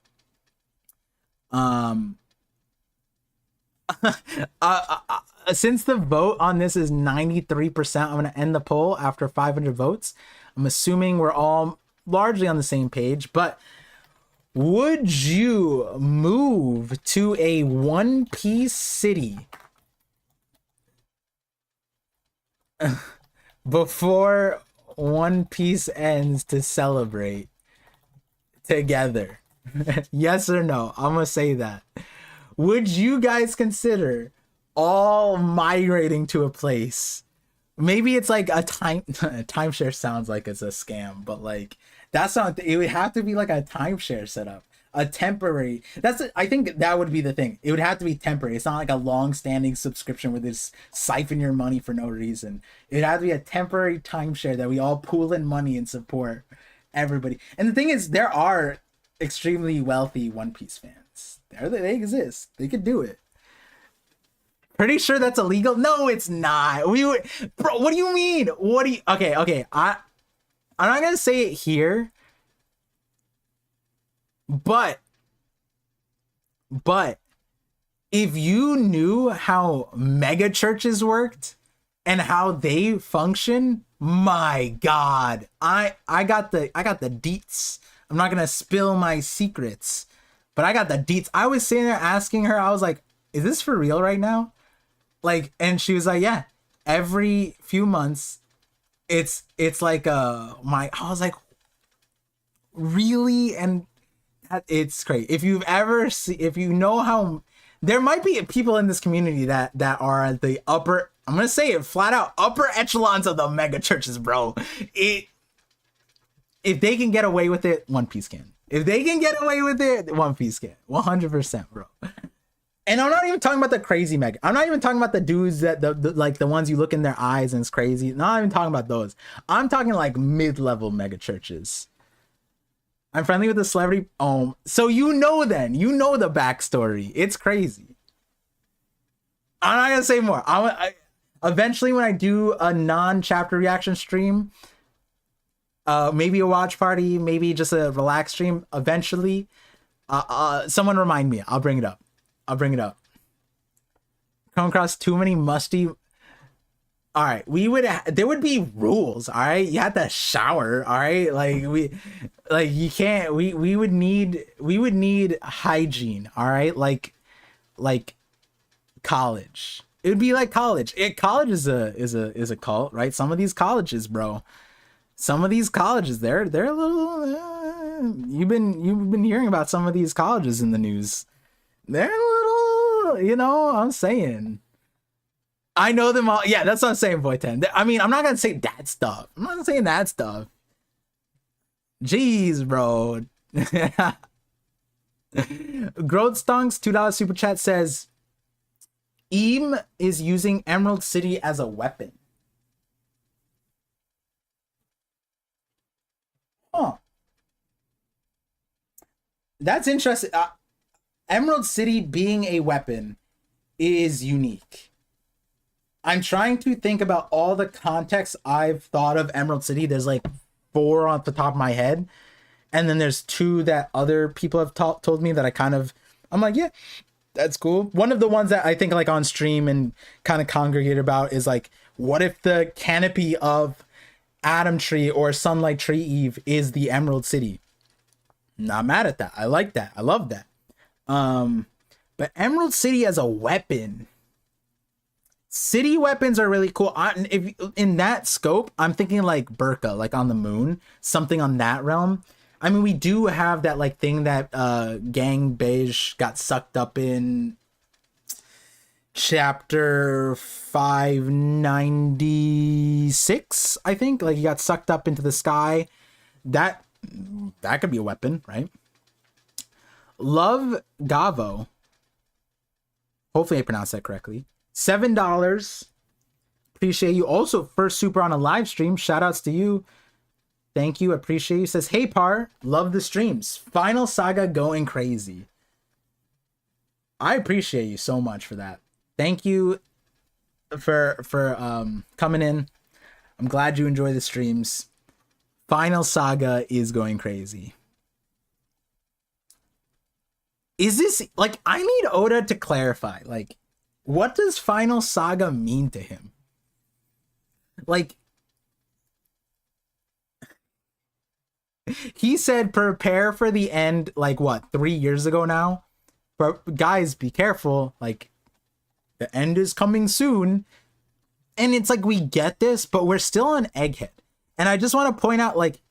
Since the vote on this is 93%, I'm going to end the poll after 500 votes. I'm assuming we're all largely on the same page, but would you move to a One Piece city before One Piece ends to celebrate together? Yes or no? I'm gonna say that. Would you guys consider all migrating to a place? Maybe it's like a timeshare. Sounds like it's a scam, but like that's not. It would have to be like a timeshare setup, a temporary. I think that would be the thing. It would have to be temporary. It's not like a long-standing subscription where they just siphon your money for no reason. It would have to be a temporary timeshare that we all pool in money and support everybody. And the thing is, there are extremely wealthy One Piece fans. They exist. They could do it. Pretty sure that's illegal. No, it's not. Bro, what do you mean? Okay. I'm not gonna say it here, but if you knew how mega churches worked and how they function, my God, I got the deets. I'm not gonna spill my secrets, but I got the deets. I was sitting there asking her, I was like, is this for real right now? Like, and she was like, yeah, every few months it's like I was like, really? And it's great. If you've ever if you know how, there might be people in this community that are at the upper, I'm gonna say it flat out, upper echelons of the mega churches, bro. If they can get away with it, One Piece can. If they can get away with it, One Piece can. 100%, bro. And I'm not even talking about the crazy mega. I'm not even talking about the dudes that the ones you look in their eyes and it's crazy. Not even talking about those. I'm talking like mid-level mega churches. I'm friendly with the celebrity. So you know the backstory. It's crazy. I'm not gonna say more. Eventually when I do a non-chapter reaction stream, maybe a watch party, maybe just a relaxed stream. Eventually, someone remind me. I'll bring it up. Come across too many musty. All right, there would be rules. All right, you had to shower. All right, like you can't. We would need hygiene. All right, like college. It would be like college. College is a cult, right? Some of these colleges, bro. Some of these colleges, they're a little. You've been hearing about some of these colleges in the news. They're a little. I'm saying. I know them all. Yeah, that's what I'm saying, Boy 10. I mean, I'm not gonna say that stuff. I'm not saying that stuff. Jeez, bro. Growth Stonks $2 super chat says Eam is using Emerald City as a weapon. Huh. That's interesting. Emerald City being a weapon is unique. I'm trying to think about all the context I've thought of Emerald City. There's like 4 off the top of my head. And then there's 2 that other people have told me that I'm like, yeah, that's cool. One of the ones that I think like on stream and kind of congregate about is like, what if the canopy of Adam Tree or Sunlight Tree Eve is the Emerald City? Not mad at that. I like that. I love that. But Emerald City as a weapon. City weapons are really cool. If in that scope, I'm thinking like Burka, like on the moon, something on that realm. I mean, we do have that like thing that Gang Beige got sucked up in chapter 596, I think. Like he got sucked up into the sky. That could be a weapon, right? Love Gavo. Hopefully I pronounced that correctly. $7. Appreciate you. Also, first super on a live stream. Shout outs to you. Thank you. Appreciate you. Says, hey Par, love the streams. Final Saga going crazy. I appreciate you so much for that. Thank you for coming in. I'm glad you enjoy the streams. Final Saga is going crazy. Is this like, I need Oda to clarify, like, what does Final Saga mean to him? Like, he said prepare for the end, like what, 3 years ago now? But guys, be careful, like the end is coming soon. And it's like, we get this, but we're still on Egghead. And I just want to point out, like,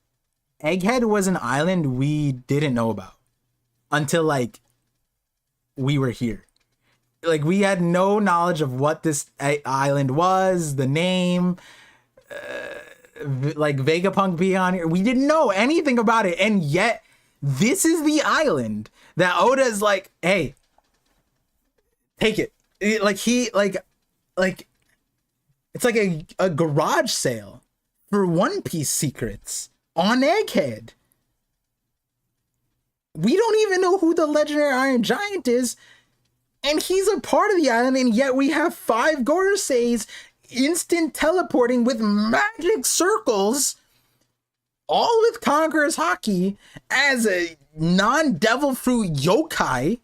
Egghead was an island we didn't know about until like we were here. Like, we had no knowledge of what this island was, the name, like Vegapunk being on here. We didn't know anything about it, and yet this is the island that Oda is like, hey, take it. Like it's like a garage sale for One Piece secrets on Egghead. We don't even know who the legendary Iron Giant is, and he's a part of the island, and yet we have 5 Goruseis instant teleporting with magic circles, all with Conqueror's Haki, as a non-devil fruit yokai.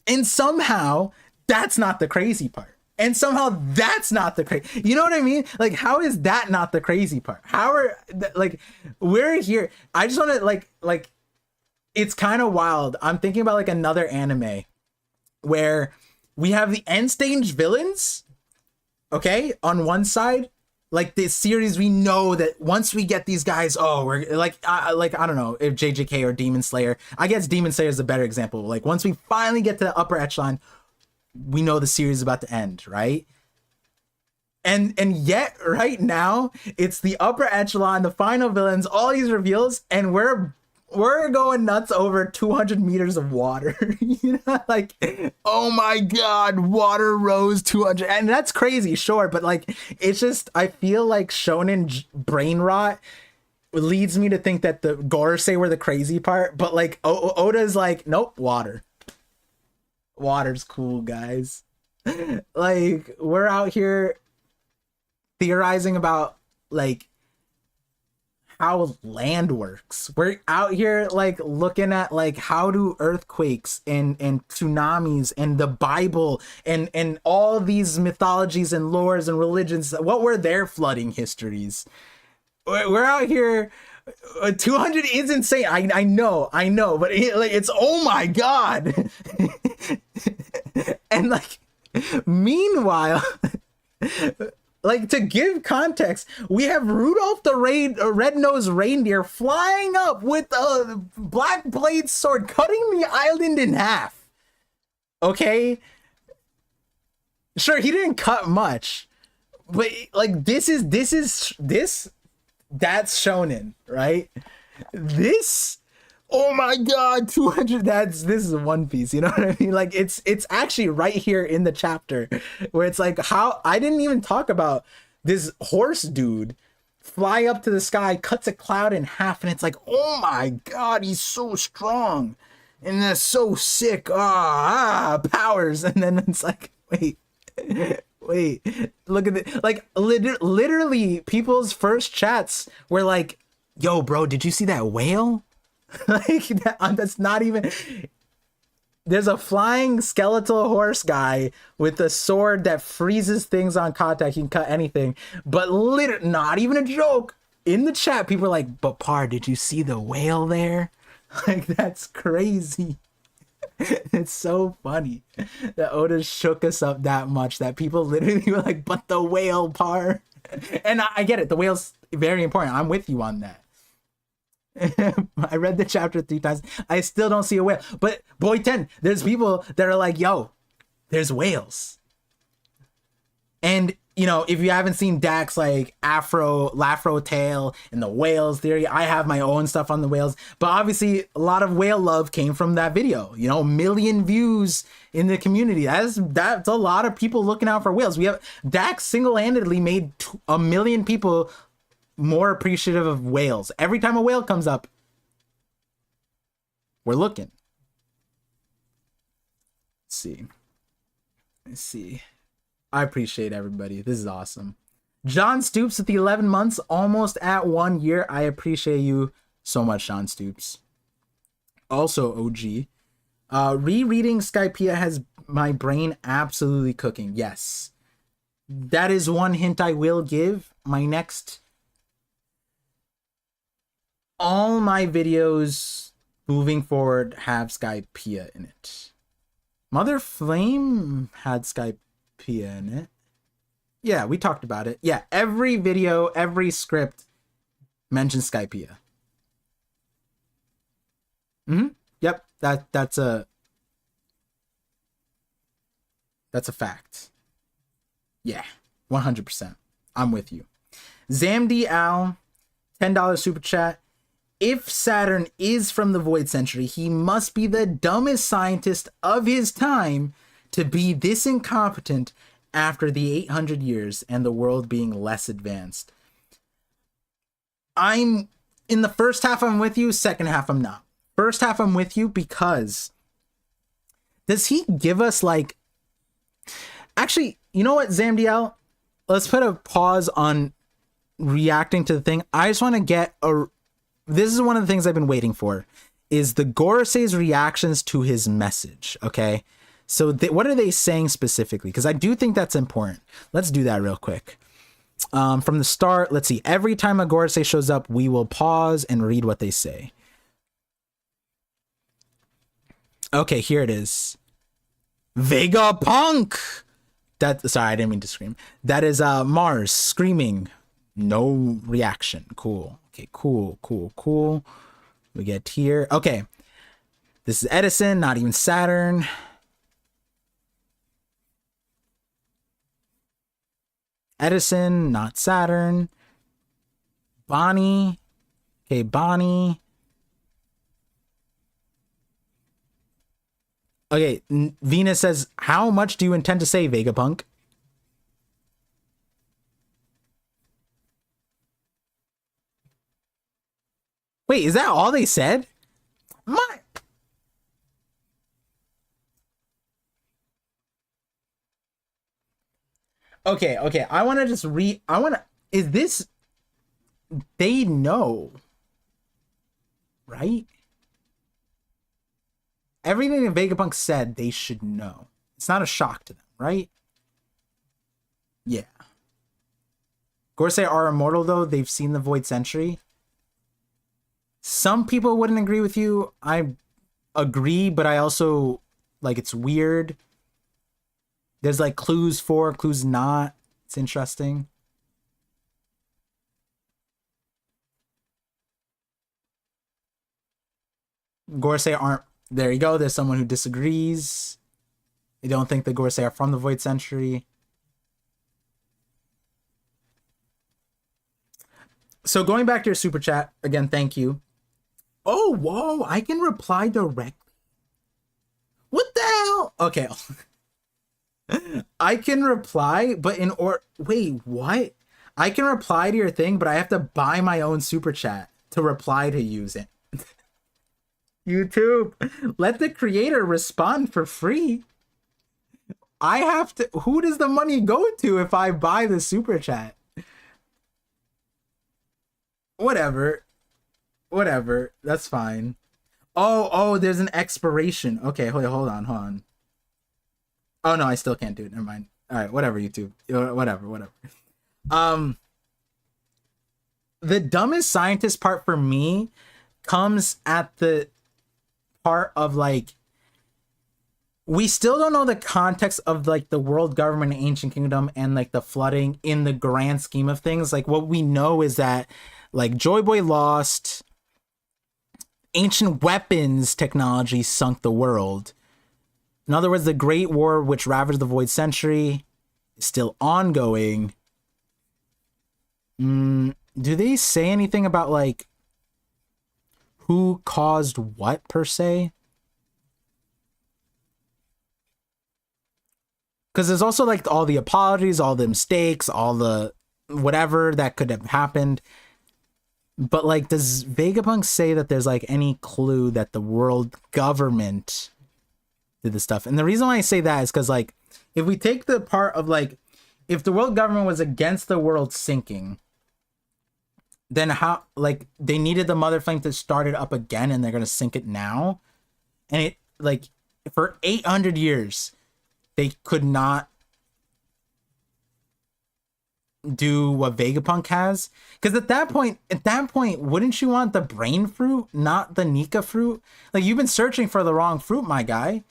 And somehow, that's not the crazy part. And somehow, that's not the crazy. You know what I mean? Like, how is that not the crazy part? How are, like, we're here. I just want to, like, it's kind of wild. I'm thinking about, like, another anime where we have the end stage villains, okay, on one side. Like, this series, we know that once we get these guys, oh, we're like I don't know if JJK or Demon Slayer. I guess Demon Slayer is a better example. Like, once we finally get to the upper echelon, we know the series is about to end, right? And yet, right now, it's the upper echelon, the final villains, all these reveals, and we're going nuts over 200 meters of water. You know, like, oh my god, water rose 200, and that's crazy, sure, but like, it's just, I feel like shonen brain rot leads me to think that the Gorosei were the crazy part, but like Oda's like, nope, water's cool, guys. Like, we're out here theorizing about like how land works. We're out here like looking at like how do earthquakes and tsunamis and the Bible and all these mythologies and lores and religions, what were their flooding histories? We're out here. 200 is insane. I know, but it's oh my god. And like, meanwhile, like, to give context, we have Rudolph the red-nosed reindeer flying up with a black blade sword, cutting the island in half. Okay, sure, he didn't cut much, but like, this that's shonen, right? This, oh my god, 200, this is One Piece, you know what I mean? Like, it's actually right here in the chapter where it's like, how I didn't even talk about this horse dude fly up to the sky, cuts a cloud in half, and it's like, oh my god, he's so strong and that's so sick. Powers. And then it's like, wait, look at it. Like, literally people's first chats were like, yo bro, did you see that whale? Like, that's not even, there's a flying skeletal horse guy with a sword that freezes things on contact. He can cut anything, but not even a joke. In the chat, people are like, but Par, did you see the whale there? Like, that's crazy. It's so funny that Oda shook us up that much that people literally were like, but the whale, Par. And I get it, the whale's very important. I'm with you on that. I read the chapter 3 times. I still don't see a whale. But Boy 10, there's people that are like, yo, there's whales. And, you know, if you haven't seen Dak's like Lafro tale and the whales theory, I have my own stuff on the whales. But obviously, a lot of whale love came from that video. You know, 1 million views in the community. That's a lot of people looking out for whales. We have Dak single-handedly made 1 million people more appreciative of whales. Every time a whale comes up, we're looking. Let's see. I appreciate everybody. This is awesome. John Stoops with the 11 months, almost at 1 year. I appreciate you so much, John Stoops. Also, OG. Rereading Skypiea has my brain absolutely cooking. Yes. That is one hint I will give. My next... all my videos moving forward have Skypiea in it. Mother Flame had Skypiea in it. Yeah, we talked about it. Yeah, every video, every script mentions Skypiea. Yep, that's a fact. Yeah, 100%. I'm with you. Zamdi Al, $10 super chat. If Saturn is from the Void Century, he must be the dumbest scientist of his time to be this incompetent after the 800 years and the world being less advanced. I'm in the first half, I'm with you. Second half, I'm not. First half, I'm with you because does he give us like, actually, you know what, Zamdiel? Let's put a pause on reacting to the thing. I just want to get this is one of the things I've been waiting for, is the Gorosei's reactions to his message. Okay. So what are they saying specifically? Because I do think that's important. Let's do that real quick. From the start, let's see. Every time a Gorosei shows up, we will pause and read what they say. Okay, here it is. Vegapunk! Sorry, I didn't mean to scream. That is Mars screaming. No reaction. Cool. Okay, cool. We get here. Okay. This is Edison, not even Saturn. Edison, not Saturn. Bonnie. Okay, Bonnie. Okay, Venus says, how much do you intend to say, Vegapunk? Wait, is that all they said? Okay. I want to just is this they know, right? Everything that Vegapunk said, they should know. It's not a shock to them, right? Yeah. Gorsei are immortal, though. They've seen the Void Century. Some people wouldn't agree with you. I agree, but I also, like, it's weird. There's, like, clues for, clues not. It's interesting. Gorsei aren't... There you go. There's someone who disagrees. They don't think the Gorsei are from the Void Century. So going back to your super chat, again, thank you. Oh, whoa, I can reply directly. What the hell? Okay. I can reply, but wait, what? I can reply to your thing, but I have to buy my own super chat to reply to use it. YouTube, let the creator respond for free. I have to... Who does the money go to if I buy the super chat? Whatever. That's fine. Oh, there's an expiration. Okay, hold on. Oh, no, I still can't do it. Never mind. All right, whatever, YouTube. Whatever. The dumbest scientist part for me comes at the part of, like, we still don't know the context of, like, the world government and ancient kingdom and, like, the flooding in the grand scheme of things. Like, what we know is that, like, Joy Boy lost, ancient weapons technology sunk the world. In other words, the Great War, which ravaged the Void Century, is still ongoing. Do they say anything about, like, who caused what, per se? Because there's also, like, all the apologies, all the mistakes, all the whatever that could have happened. But, like, does Vegapunk say that there's, like, any clue that the world government did this stuff? And the reason why I say that is because, like, if we take the part of, like, if the world government was against the world sinking, then how, like, they needed the Mother Flame to start it up again and they're going to sink it now? And it, like, for 800 years, they could not do what Vegapunk has, because at that point, wouldn't you want the brain fruit, not the Nika fruit? Like, you've been searching for the wrong fruit, my guy.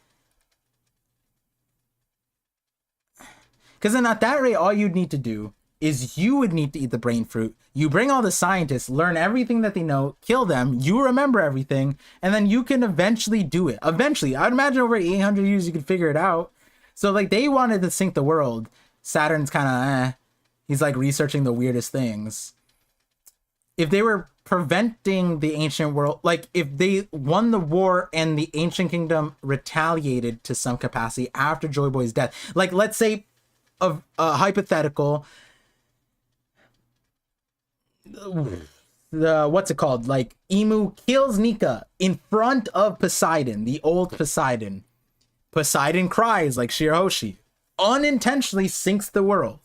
Because then at that rate, all you'd need to do is you would need to eat the brain fruit. You bring all the scientists, learn everything that they know, kill them, you remember everything, and then you can eventually do it. Eventually, I'd imagine over 800 years you could figure it out. So, like, they wanted to sink the world. Saturn's kind of he's, like, researching the weirdest things. If they were preventing the ancient world, like, if they won the war and the ancient kingdom retaliated to some capacity after Joy Boy's death, like, let's say a hypothetical, what's it called? Like, Emu kills Nika in front of Poseidon, the old Poseidon. Poseidon cries like Shirahoshi, unintentionally sinks the world.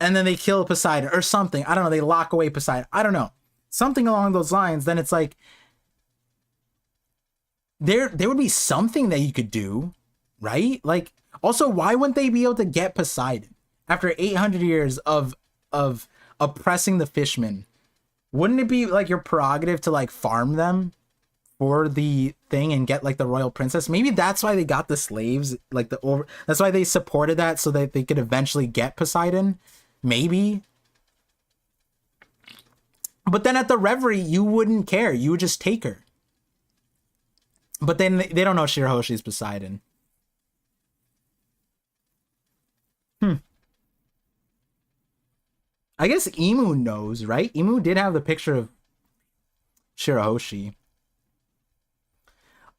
And then they kill Poseidon or something. I don't know. They lock away Poseidon. I don't know. Something along those lines. Then it's like, there would be something that you could do, right? Like, also, why wouldn't they be able to get Poseidon after 800 years of oppressing the fishmen? Wouldn't it be, like, your prerogative to, like, farm them for the thing and get, like, the royal princess? Maybe that's why they got the slaves, like, that's why they supported that, so that they could eventually get Poseidon. Maybe. But then at the Reverie, you wouldn't care. You would just take her. But then they don't know Shirahoshi's Poseidon. I guess Emu knows, right? Emu did have the picture of Shirahoshi.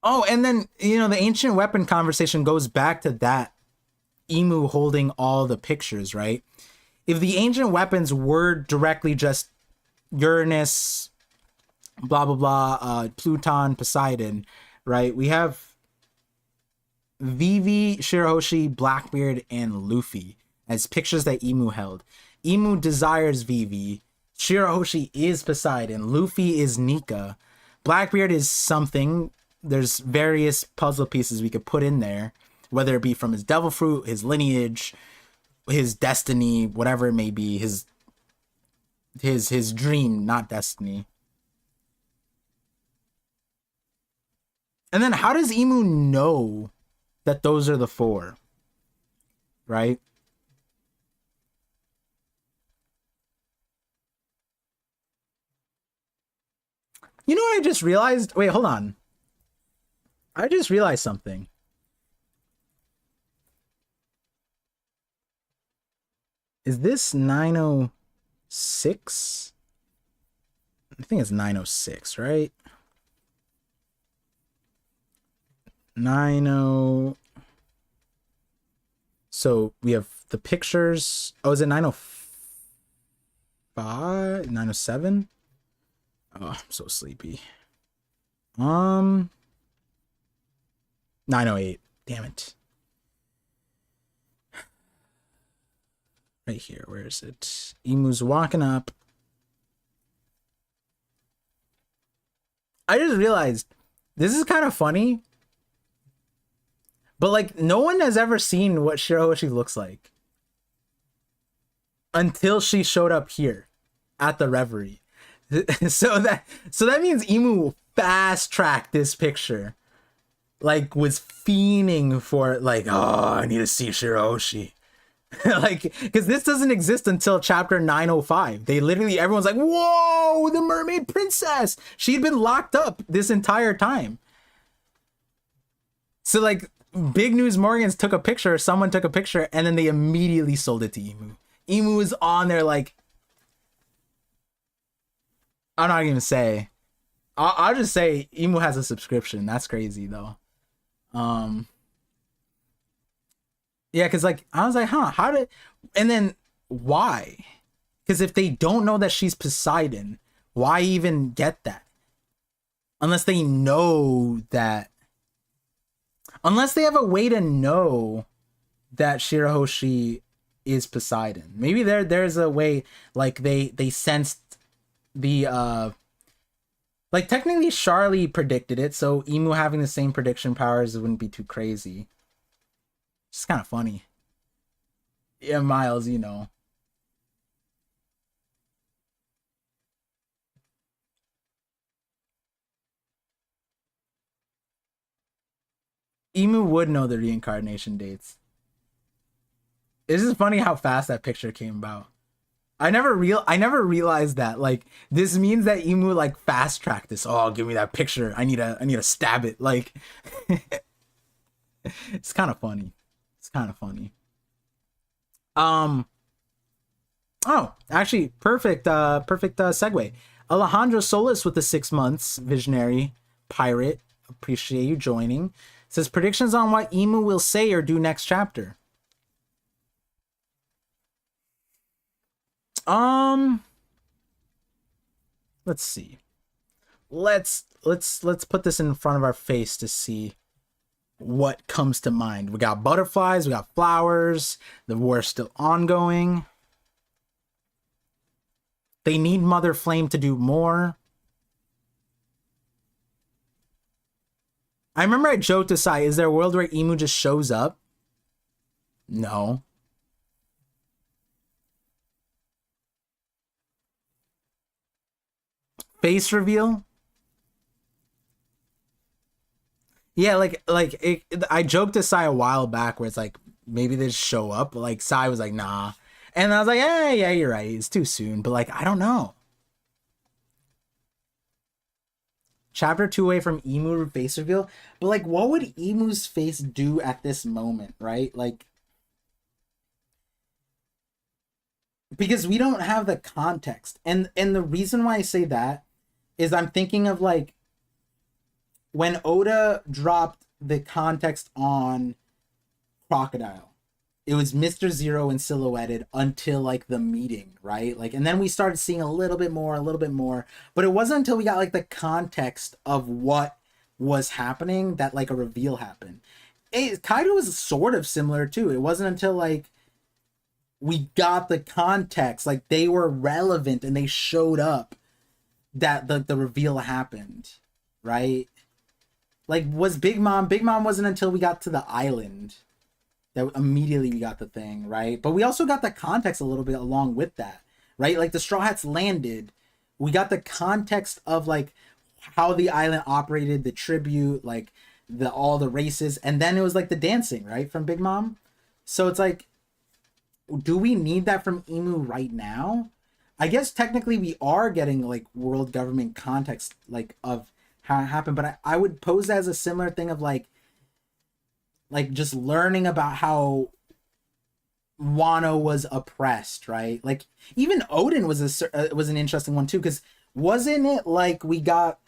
Oh, and then, you know, the ancient weapon conversation goes back to that. Emu holding all the pictures, right? If the ancient weapons were directly just Uranus, blah, blah, blah, Pluton, Poseidon, right? We have Vivi, Shirahoshi, Blackbeard, and Luffy as pictures that Emu held. Emu desires Vivi. Shirahoshi is Poseidon. Luffy is Nika. Blackbeard is something. There's various puzzle pieces we could put in there, whether it be from his devil fruit, his lineage, his destiny, whatever it may be, his dream, not destiny. And then how does Imu know that those are the 4? Right? You know what I just realized? Wait, hold on. I just realized something. Is this 906? I think it's 906, right? 90. So we have the pictures. Oh, is it 905? 907? Oh, I'm so sleepy. 908. Damn it. Right here. Where is it? Imu's walking up. I just realized this is kind of funny. But like no one has ever seen what Shirahoshi looks like until she showed up here at the Reverie. So that means Imu fast tracked this picture. Like was fiending for it, like, oh, I need to see Shirahoshi. Like, because this doesn't exist until chapter 905. They literally, everyone's like, whoa, the mermaid princess. She'd been locked up this entire time. So like Big News Morgans took a picture, someone took a picture, and then they immediately sold it to Imu. Imu is on there like, I'm not even say. I'll just say Imu has a subscription. That's crazy though. Yeah, because like I was like, huh, how did, and then why? Because if they don't know that she's Poseidon, why even get that? Unless they know that, unless they have a way to know that Shirahoshi is Poseidon. Maybe there's a way, like they sensed the like technically Charlie predicted it, so Imu having the same prediction powers wouldn't be too crazy. It's kind of funny. Yeah, Miles, you know. Imu would know the reincarnation dates. It's just funny how fast that picture came about. I never realized that. Like, this means that Imu like fast tracked this. Oh, give me that picture. I need to stab it. Like, it's kind of funny. It's kind of funny. Oh, actually, perfect segue. Alejandro Solis with the 6 months, visionary pirate. Appreciate you joining. Says predictions on what Imu will say or do next chapter. Let's see. Let's put this in front of our face to see what comes to mind. We got butterflies, we got flowers, the war's still ongoing. They need Mother Flame to do more. I remember I joked to Sai, is there a world where Imu just shows up? No. Face reveal? Yeah, I joked to Sai a while back where it's like, maybe they just show up. But like, Sai was like, nah. And I was like, yeah, you're right. It's too soon. But like, I don't know. Chapter 2 away from Emu face reveal. But like, what would Emu's face do at this moment, right? Like, because we don't have the context. And the reason why I say that is I'm thinking of like, when Oda dropped the context on Crocodile, it was Mr. Zero and silhouetted until like the meeting, right? Like, and then we started seeing a little bit more, but it wasn't until we got like the context of what was happening that like a reveal happened. Kaido was sort of similar too. It wasn't until like we got the context, like they were relevant and they showed up, that the reveal happened, right? Like, was Big Mom wasn't until we got to the island that immediately we got the thing, right? But we also got the context a little bit along with that, right? Like the Straw Hats landed, we got the context of like how the island operated, the tribute, like the all the races, and then it was like the dancing, right, from Big Mom. So it's like, do we need that from Emu right now? I guess technically we are getting like world government context, like of how it happened, but I would pose that as a similar thing of like just learning about how Wano was oppressed, right? Like even Odin was was an interesting one too, because wasn't it like we got,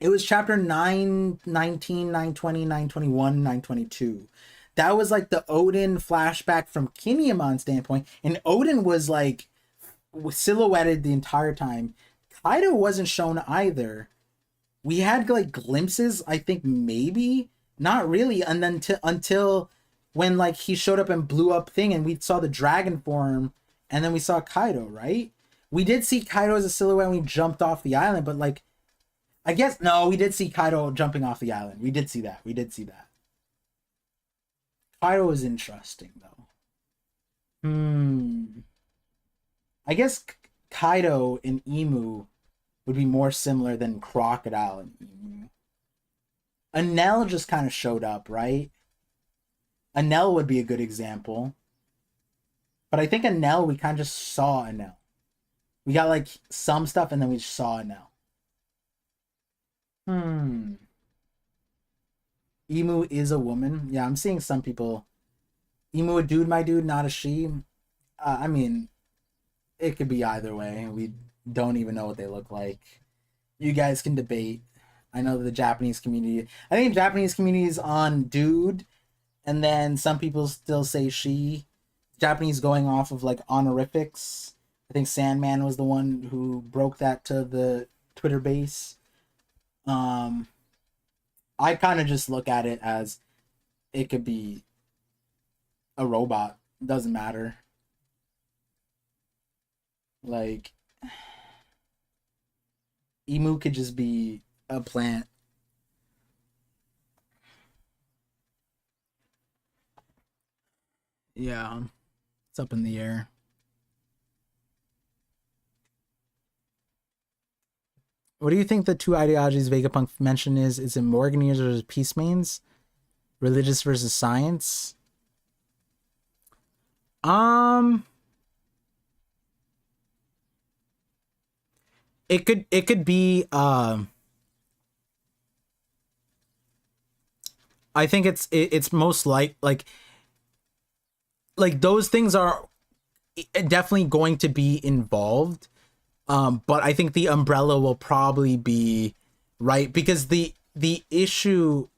it was chapter 919, 920, 921, 922. That was like the Odin flashback from Kinyamon's standpoint, and Odin was like silhouetted the entire time. Kaido wasn't shown either. We had like glimpses, I think maybe, not really, and then until when like he showed up and blew up thing, and we saw the dragon form, and then we saw Kaido, right? We did see Kaido as a silhouette when we jumped off the island, but like, I guess no, we did see Kaido jumping off the island. We did see that. We did see that. Kaido is interesting though. I guess Kaido and Emu would be more similar than Crocodile and Emu. Enel just kind of showed up, right? Enel would be a good example. But I think Enel, we kind of just saw Enel. We got like some stuff and then we saw Enel. Emu is a woman. Yeah, I'm seeing some people. Emu a dude, my dude, not a she. I mean, it could be either way. We don't even know what they look like. You guys can debate. I know the Japanese community. I think the Japanese community is on dude, and then some people still say she. Japanese going off of like honorifics. I think Sandman was the one who broke that to the Twitter base. I kind of just look at it as it could be a robot. Doesn't matter. Like, Emu could just be a plant. Yeah, it's up in the air. What do you think the two ideologies Vegapunk mentioned is? Is it Morganeers versus Peace Mains? Religious versus science? It could be I think it's most like those things are definitely going to be involved. But I think the umbrella will probably be right, because the issue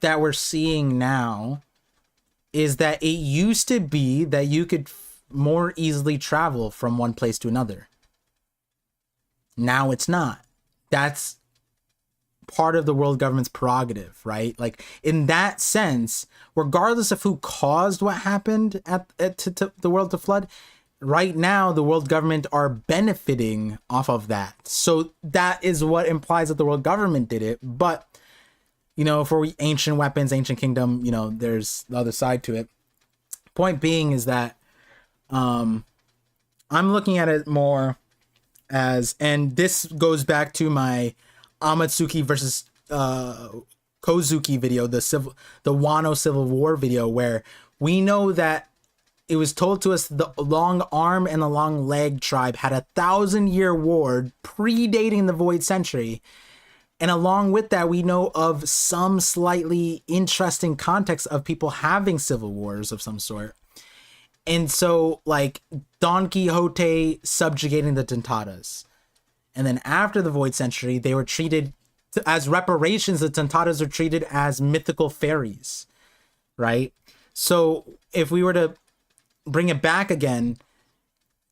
that we're seeing now is that it used to be that you could more easily travel from one place to another. Now it's not. That's part of the world government's prerogative, right? Like, in that sense, regardless of who caused what happened to the world to flood, right now the world government are benefiting off of that. So that is what implies that the world government did it. But, you know, for ancient weapons, ancient kingdom, you know, there's the other side to it. Point being is that I'm looking at it more as, and this goes back to my Amatsuki versus Kozuki video, the Wano Civil War video, where we know that it was told to us the long arm and the long leg tribe had 1,000-year war predating the Void Century. And along with that, we know of some slightly interesting context of people having civil wars of some sort. And so, like, Don Quixote subjugating the Tontadas. And then after the Void Century, they were treated as reparations. The Tontadas are treated as mythical fairies, right? So if we were to bring it back again,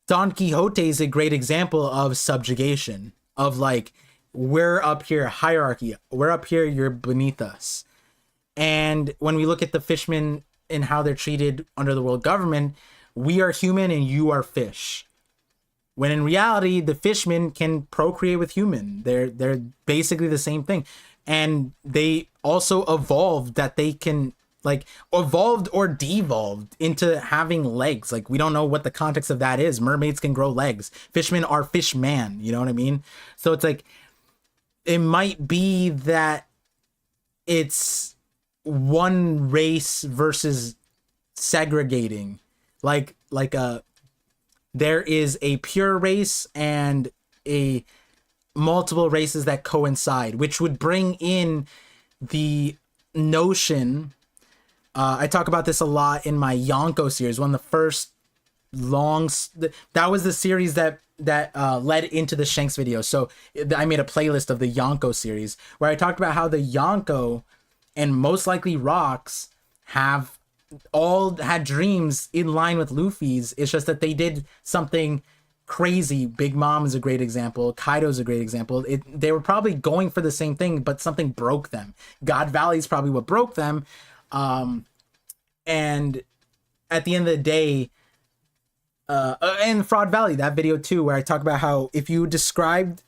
Don Quixote is a great example of subjugation, of like, we're up here, hierarchy, we're up here, you're beneath us. And when we look at the fishmen and how they're treated under the world government, we are human and you are fish. When in reality, the fishmen can procreate with human. They're basically the same thing. And they also evolved that they can, like, evolved or devolved into having legs. Like, we don't know what the context of that is. Mermaids can grow legs. Fishmen are fish man. You know what I mean? So it's like, it might be that it's one race versus segregating. Like there is a pure race and a multiple races that coincide, which would bring in the notion. I talk about this a lot in my Yonko series. One of the first that was the series that led into the Shanks video. So I made a playlist of the Yonko series where I talked about how the Yonko and most likely Rocks have all had dreams in line with Luffy's. It's just that they did something crazy. Big Mom is a great example. Kaido's a great example. They were probably going for the same thing, but something broke them. God Valley is probably what broke them. And at the end of the day, and Fraud Valley, that video too, where I talk about how if you described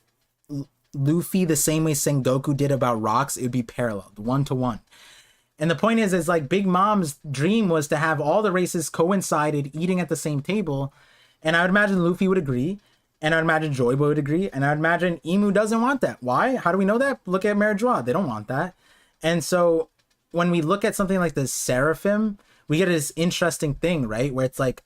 Luffy the same way Sengoku did about Rocks, it would be paralleled 1-to-1. And the point is like Big Mom's dream was to have all the races coincided eating at the same table. And I would imagine Luffy would agree. And I would imagine Joy Boy would agree. And I would imagine Emu doesn't want that. Why? How do we know that? Look at Mary-Joie. They don't want that. And so when we look at something like the Seraphim, we get this interesting thing, right? Where it's like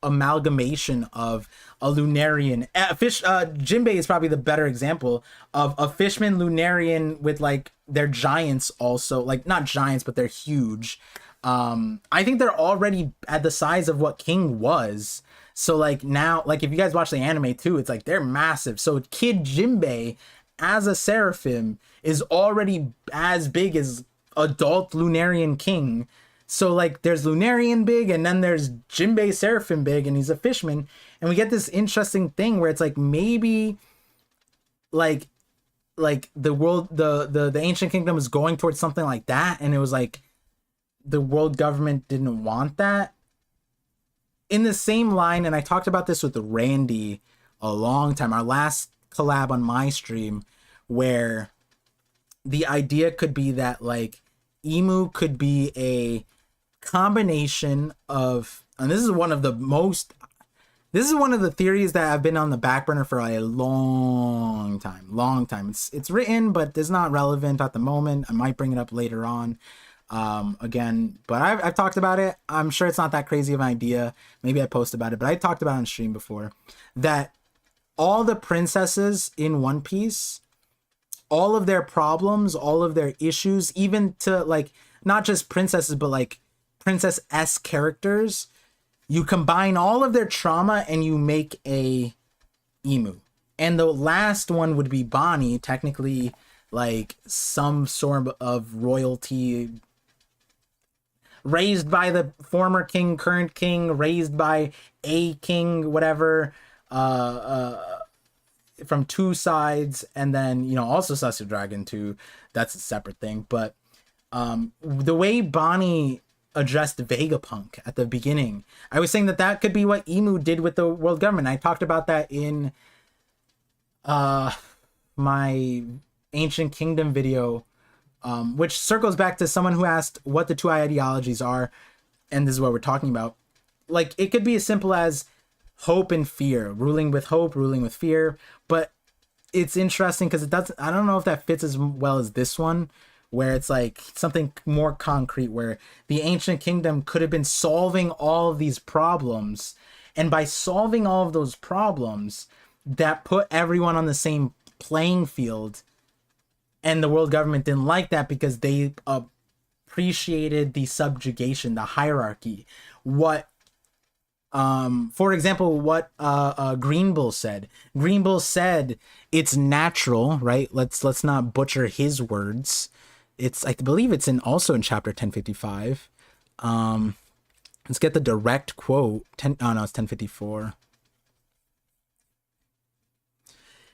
amalgamation of a Lunarian fish. Jinbei is probably the better example of a fishman Lunarian with like their giants also, like not giants, but they're huge. I think they're already at the size of what King was. So like now, like if you guys watch the anime too, it's like they're massive. So Kid Jinbei as a Seraphim is already as big as adult Lunarian King. So like there's Lunarian big, and then there's Jinbei Seraphim big, and he's a fishman. And we get this interesting thing where it's like maybe like the world, the ancient kingdom is going towards something like that, and it was like the world government didn't want that. In the same line, and I talked about this with Randy a long time, our last collab on my stream, where the idea could be that like Emu could be a combination of, and this is one of the theories that have been on the back burner for a long time. It's written, but it's not relevant at the moment. I might bring it up later on again, but I've talked about it. I'm sure it's not that crazy of an idea. Maybe I posted about it, but I talked about it on stream before, that all the princesses in One Piece, all of their problems, all of their issues, even to like not just princesses, but like princess-esque characters, you combine all of their trauma and you make a Emu. And the last one would be Bonnie, technically like some sort of royalty, raised by the former king, current king, raised by a king, whatever, from two sides, and then, you know, also Celestial Dragon too. That's a separate thing. But the way Bonnie addressed Vegapunk at the beginning, I was saying that could be what Emu did with the world government. I talked about that in my Ancient Kingdom video, which circles back to someone who asked what the two ideologies are, and this is what we're talking about. Like, it could be as simple as hope and fear, ruling with hope, ruling with fear. But it's interesting because it doesn't, I don't know if that fits as well as this one, where it's like something more concrete, where the ancient kingdom could have been solving all of these problems, and by solving all of those problems, that put everyone on the same playing field. And the world government didn't like that because they appreciated the subjugation, the hierarchy. What for example, what Green Bull said. Green Bull said it's natural, right? Let's not butcher his words. It's, I believe it's also in chapter 1055. Let's get the direct quote. It's 1054.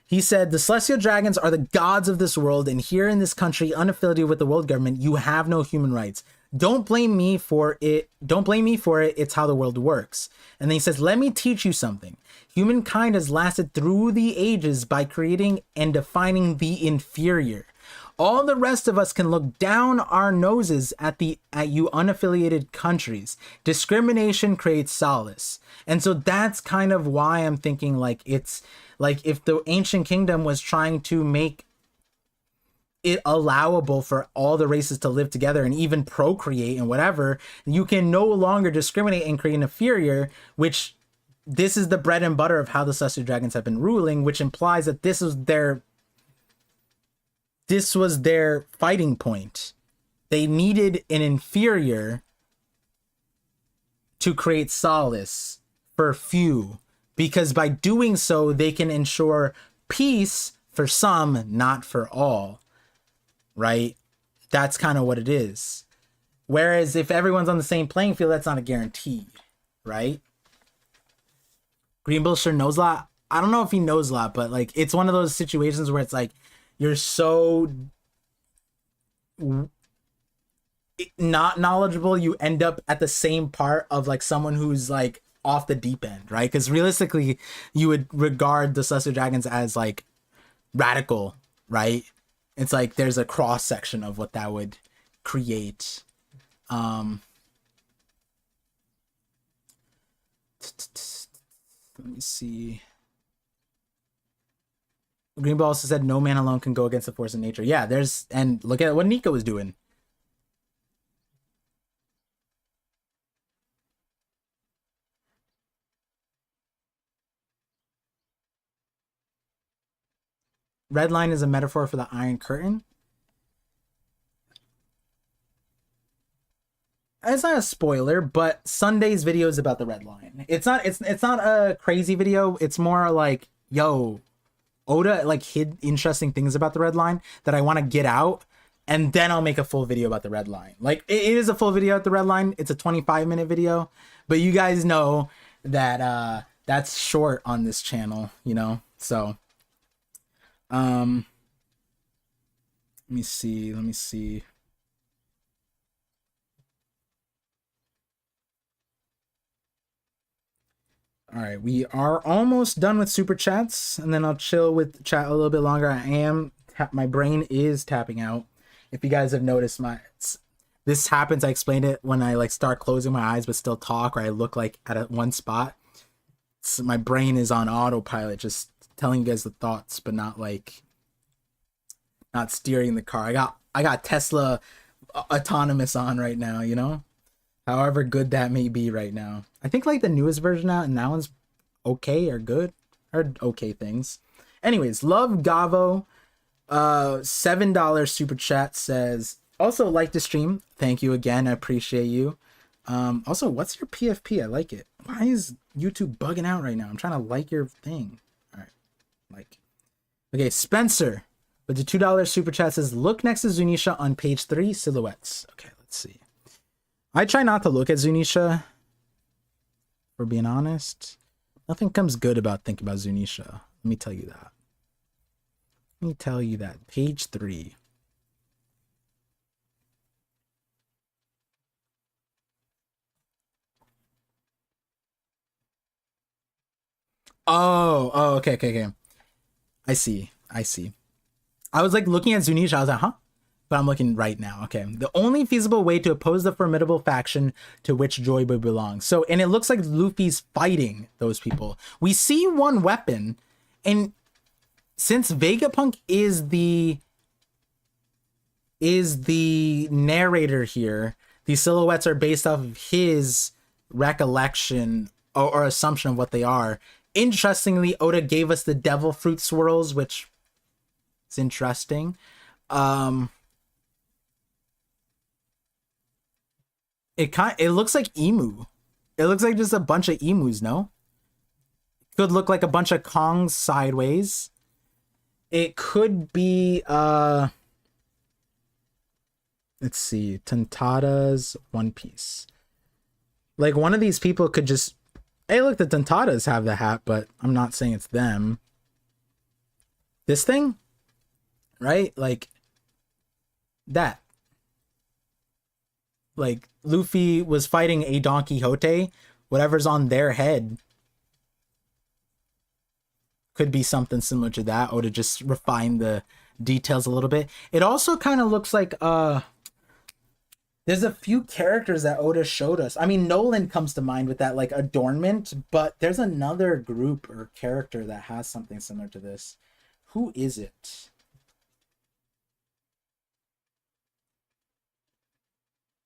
He said, "The celestial dragons are the gods of this world, and here in this country, unaffiliated with the world government, you have no human rights. Don't blame me for it. Don't blame me for it. It's how the world works. And then he says, let me teach you something. Humankind has lasted through the ages by creating and defining the inferior. All the rest of us can look down our noses at you unaffiliated countries. Discrimination creates solace. And so that's kind of why I'm thinking like it's like if the ancient kingdom was trying to make it allowable for all the races to live together and even procreate and whatever, you can no longer discriminate and create an inferior, which this is the bread and butter of how the Celestial Dragons have been ruling, which implies that this was their fighting point. They needed an inferior to create solace for few, because by doing so, they can ensure peace for some, not for all. Right? That's kind of what it is. Whereas if everyone's on the same playing field, that's not a guarantee, right? Greenbill sure knows a lot. I don't know if he knows a lot, but like it's one of those situations where it's like you're so not knowledgeable, you end up at the same part of like someone who's like off the deep end, right? Because realistically, you would regard the Celestial Dragons as like radical, right? It's like there's a cross section of what that would create. Let me see. Greenball also said no man alone can go against the force of nature. Yeah, and look at what Nico was doing. Red line is a metaphor for the Iron Curtain. It's not a spoiler, but Sunday's video is about the red line. It's not a crazy video. It's more like, yo, Oda like hid interesting things about the red line that I want to get out, and then I'll make a full video about the red line. Like it is a full video at the red line. It's a 25-minute video, but you guys know that that's short on this channel, you know? So let me see. All right, we are almost done with super chats, and then I'll chill with chat a little bit longer. My brain is tapping out. If you guys have noticed, this happens. I explained it when I like start closing my eyes but still talk, or I look like at one spot. My brain is on autopilot, just telling you guys the thoughts, but not steering the car. I got Tesla autonomous on right now, you know? However good that may be right now. I think like the newest version out, and that one's okay or good or okay things. Anyways, Love Gavo, $7 super chat says, also like the stream. Thank you again. I appreciate you. Also, what's your PFP? I like it. Why is YouTube bugging out right now? I'm trying to like your thing. All right, like. Okay, Spencer with the $2 super chat says, look next to Zunisha on page 3, silhouettes. Okay, let's see. I try not to look at Zunisha, for being honest. Nothing comes good about thinking about Zunisha. Let me tell you that. Page 3. Oh, okay. I see. I was like looking at Zunisha, I was like, huh? But I'm looking right now. Okay. The only feasible way to oppose the formidable faction to which Joyboy belongs. So, and it looks like Luffy's fighting those people. We see one weapon, and since Vegapunk is the narrator here, these silhouettes are based off of his recollection or assumption of what they are. Interestingly, Oda gave us the devil fruit swirls, which is interesting. It looks like emu. It looks like just a bunch of emus, no? Could look like a bunch of Kongs sideways. It could be let's see, Tantada's One Piece. Like one of these people could just, hey look, the Tantadas have the hat, but I'm not saying it's them. This thing? Right? Like that. Like Luffy was fighting a Don Quixote, whatever's on their head could be something similar to that, or to just refine the details a little bit. It also kind of looks like there's a few characters that Oda showed us. I mean, Nolan comes to mind with that like adornment, but there's another group or character that has something similar to this. Who is it?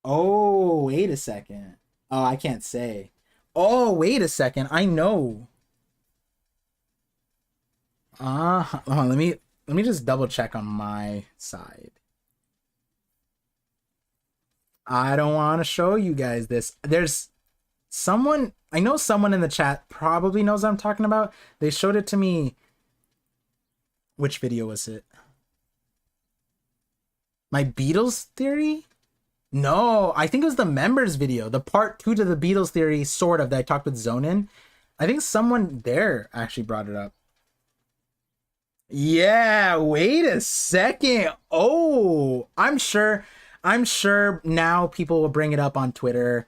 Oh, wait a second. Oh, I can't say. Oh, wait a second. I know. Let me just double check on my side. I don't want to show you guys this. There's someone, I know someone in the chat probably knows what I'm talking about. They showed it to me. Which video was it? My Beatles theory? No, I think it was the members video, the part 2 to the Beatles theory, sort of, that I talked with Zonin. I think someone there actually brought it up. Yeah, wait a second. Oh, I'm sure now people will bring it up on Twitter.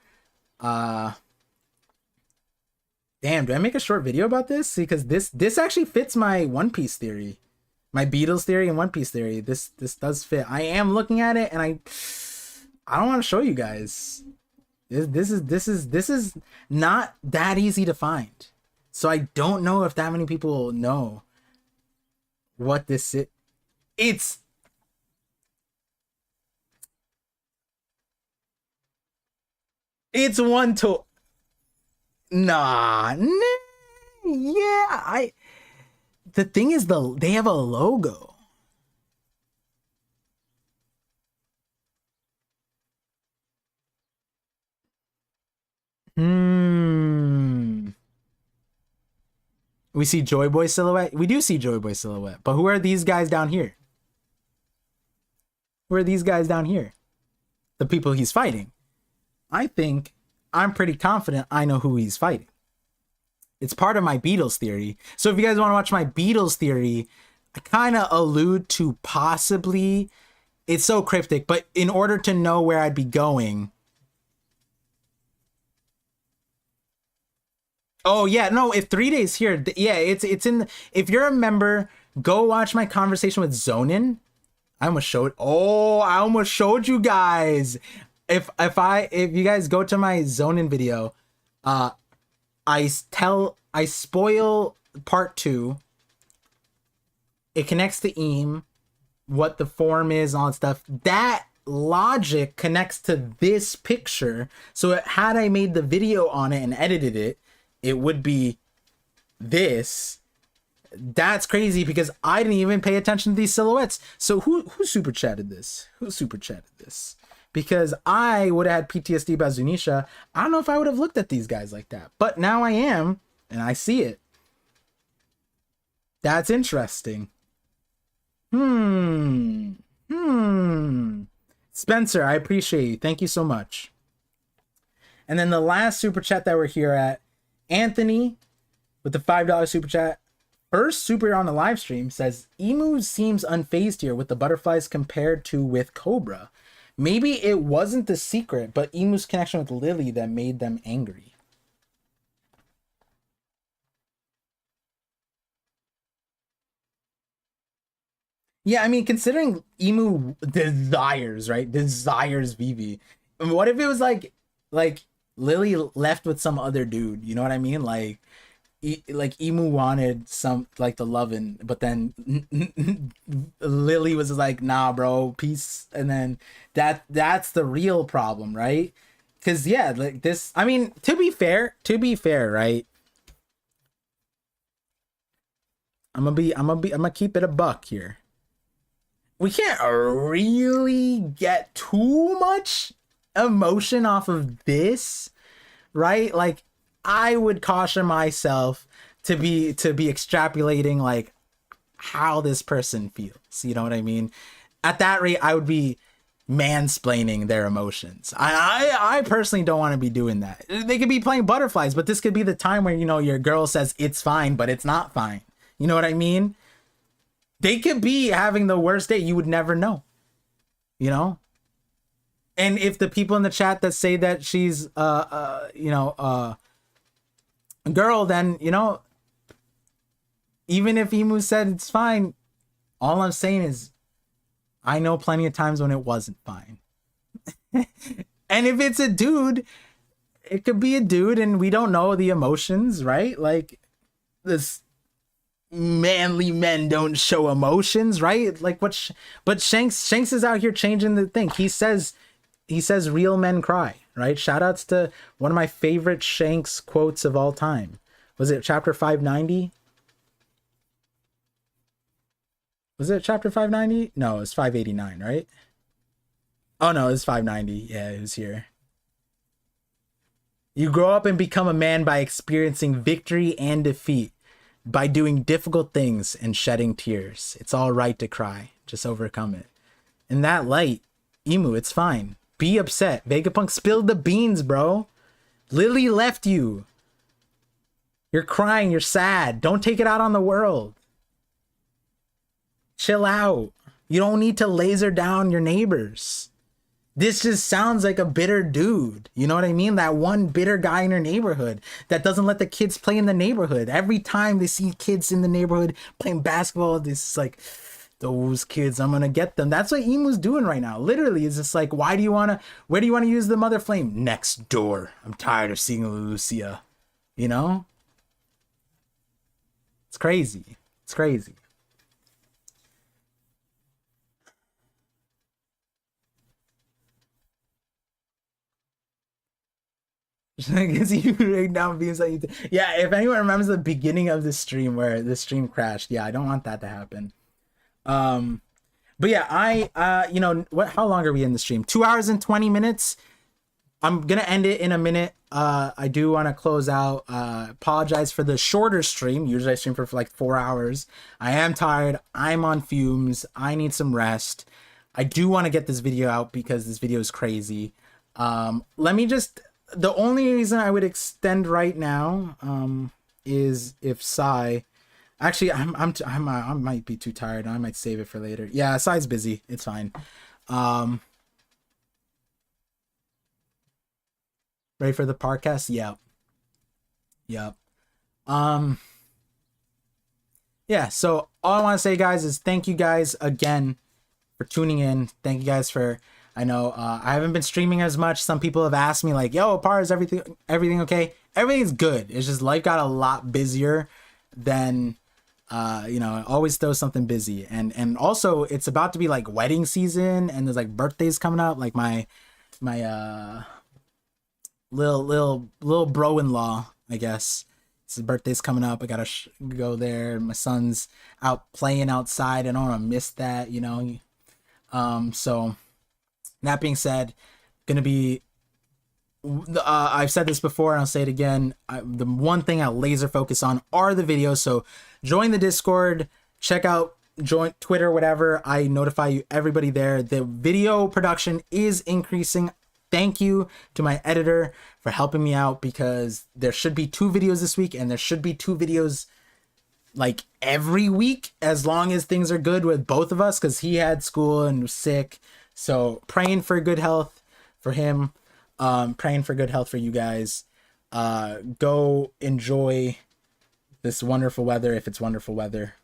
Damn, do I make a short video about this? Because this actually fits my One Piece theory. My Beatles theory and One Piece theory. This does fit. I am looking at it and I don't want to show you guys. This is not that easy to find. So I don't know if that many people know what this is. It's one to nah. Yeah, the thing is they have a logo. We see Joy Boy silhouette. We do see Joy Boy silhouette. But who are these guys down here? Who are these guys down here? The people he's fighting. I'm pretty confident I know who he's fighting. It's part of my Beatles theory. So if you guys want to watch my Beatles theory, I kind of allude to possibly, it's so cryptic, but in order to know where I'd be going. Oh yeah, no, if 3 days here, yeah, it's in, if you're a member, go watch my conversation with Zonin. I almost showed you guys. If you guys go to my Zonin video, I spoil part 2. It connects to Eam, what the form is, all that stuff. That logic connects to this picture. So had I made the video on it and edited it, it would be this. That's crazy because I didn't even pay attention to these silhouettes. So who super chatted this? Who super chatted this? Because I would have had PTSD about Zunisha. I don't know if I would have looked at these guys like that. But now I am, and I see it. That's interesting. Spencer, I appreciate you. Thank you so much. And then the last super chat that we're here at, Anthony with the $5 super chat. First super on the live stream says, Emu seems unfazed here with the butterflies compared to with Cobra. Maybe it wasn't the secret, but Emu's connection with Lily that made them angry. Yeah, I mean, considering Emu desires, right? Desires Vivi. I mean, what if it was like Lily left with some other dude? You know what I mean? Like Emu wanted some, like, the lovin', but then Lily was like, nah, bro, peace. And then that's the real problem, right? Because yeah, like this, I mean, to be fair, right? I'm gonna keep it a buck here. We can't really get too much emotion off of this, right? Like, I would caution myself to be extrapolating like how this person feels. You know what I mean? At that rate, I would be mansplaining their emotions. I personally don't want to be doing that. They could be playing butterflies, but this could be the time where, you know, your girl says it's fine, but it's not fine. You know what I mean? They could be having the worst day. You would never know. You know? And if the people in the chat that say that she's a girl, then even if Emu said it's fine, all I'm saying is I know plenty of times when it wasn't fine. And if it's a dude, it could be a dude and we don't know the emotions, right? Like, this manly men don't show emotions, right? Like, but Shanks is out here changing the thing. He says real men cry, right? Shout outs to one of my favorite Shanks quotes of all time. Was it chapter 590? Was it chapter 590? No, it was 589, right? Oh no, it was 590. Yeah, it was here. You grow up and become a man by experiencing victory and defeat, by doing difficult things and shedding tears. It's all right to cry. Just overcome it. In that light, Emu, it's fine. Be upset. Vegapunk spilled the beans, bro. Lily left you. You're crying. You're sad. Don't take it out on the world. Chill out. You don't need to laser down your neighbors. This just sounds like a bitter dude. You know what I mean? That one bitter guy in your neighborhood that doesn't let the kids play in the neighborhood. Every time they see kids in the neighborhood playing basketball, this is like, those kids, I'm gonna get them. That's what Emu's doing right now. Literally, it's just like, where do you want to use the mother flame? Next door. I'm tired of seeing Lucia. You know? It's crazy. It's crazy. Because you right now being like, yeah, if anyone remembers the beginning of the stream where the stream crashed, yeah, I don't want that to happen. But yeah, how long are we in the stream? 2 hours and 20 minutes. I'm gonna end it in a minute. I do want to close out. Apologize for the shorter stream. Usually I stream for like 4 hours. I am tired. I'm on fumes. I need some rest. I do want to get this video out because this video is crazy. The only reason I would extend right now is if Sai. Actually, I might be too tired. I might save it for later. Yeah, Sai's busy. It's fine. Ready for the podcast? Yep. Yeah, so all I want to say, guys, is thank you guys again for tuning in. Thank you guys for, I know I haven't been streaming as much. Some people have asked me like, yo, Par, is everything okay? Everything's good. It's just life got a lot busier than it always throws something busy. And also it's about to be like wedding season and there's like birthdays coming up. Like my little bro-in-law, I guess. His birthday's coming up. I gotta go there. My son's out playing outside. I don't want to miss that, So that being said, gonna be I've said this before and I'll say it again. The one thing I laser focus on are the videos. So join the Discord, check out, join Twitter, whatever. I notify you, everybody there. The video production is increasing. Thank you to my editor for helping me out, because there should be 2 videos this week and there should be 2 videos like every week, as long as things are good with both of us, because he had school and was sick. So praying for good health for him, praying for good health for you guys. Go enjoy this wonderful weather if it's wonderful weather.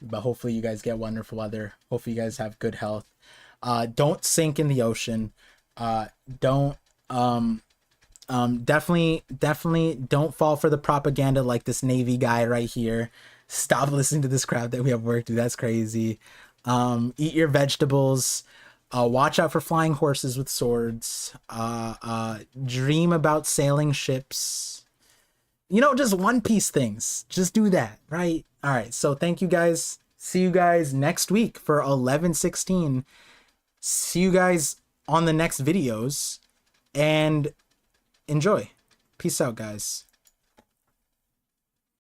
But hopefully you guys get wonderful weather. Hopefully you guys have good health. Don't sink in the ocean. Definitely don't fall for the propaganda like this Navy guy right here. Stop listening to this crap that we have work to. That's crazy. Eat your vegetables. Watch out for flying horses with swords. Dream about sailing ships. Just One Piece things. Just do that, right? All right. So thank you guys. See you guys next week for 11/16. See you guys on the next videos and enjoy. Peace out, guys.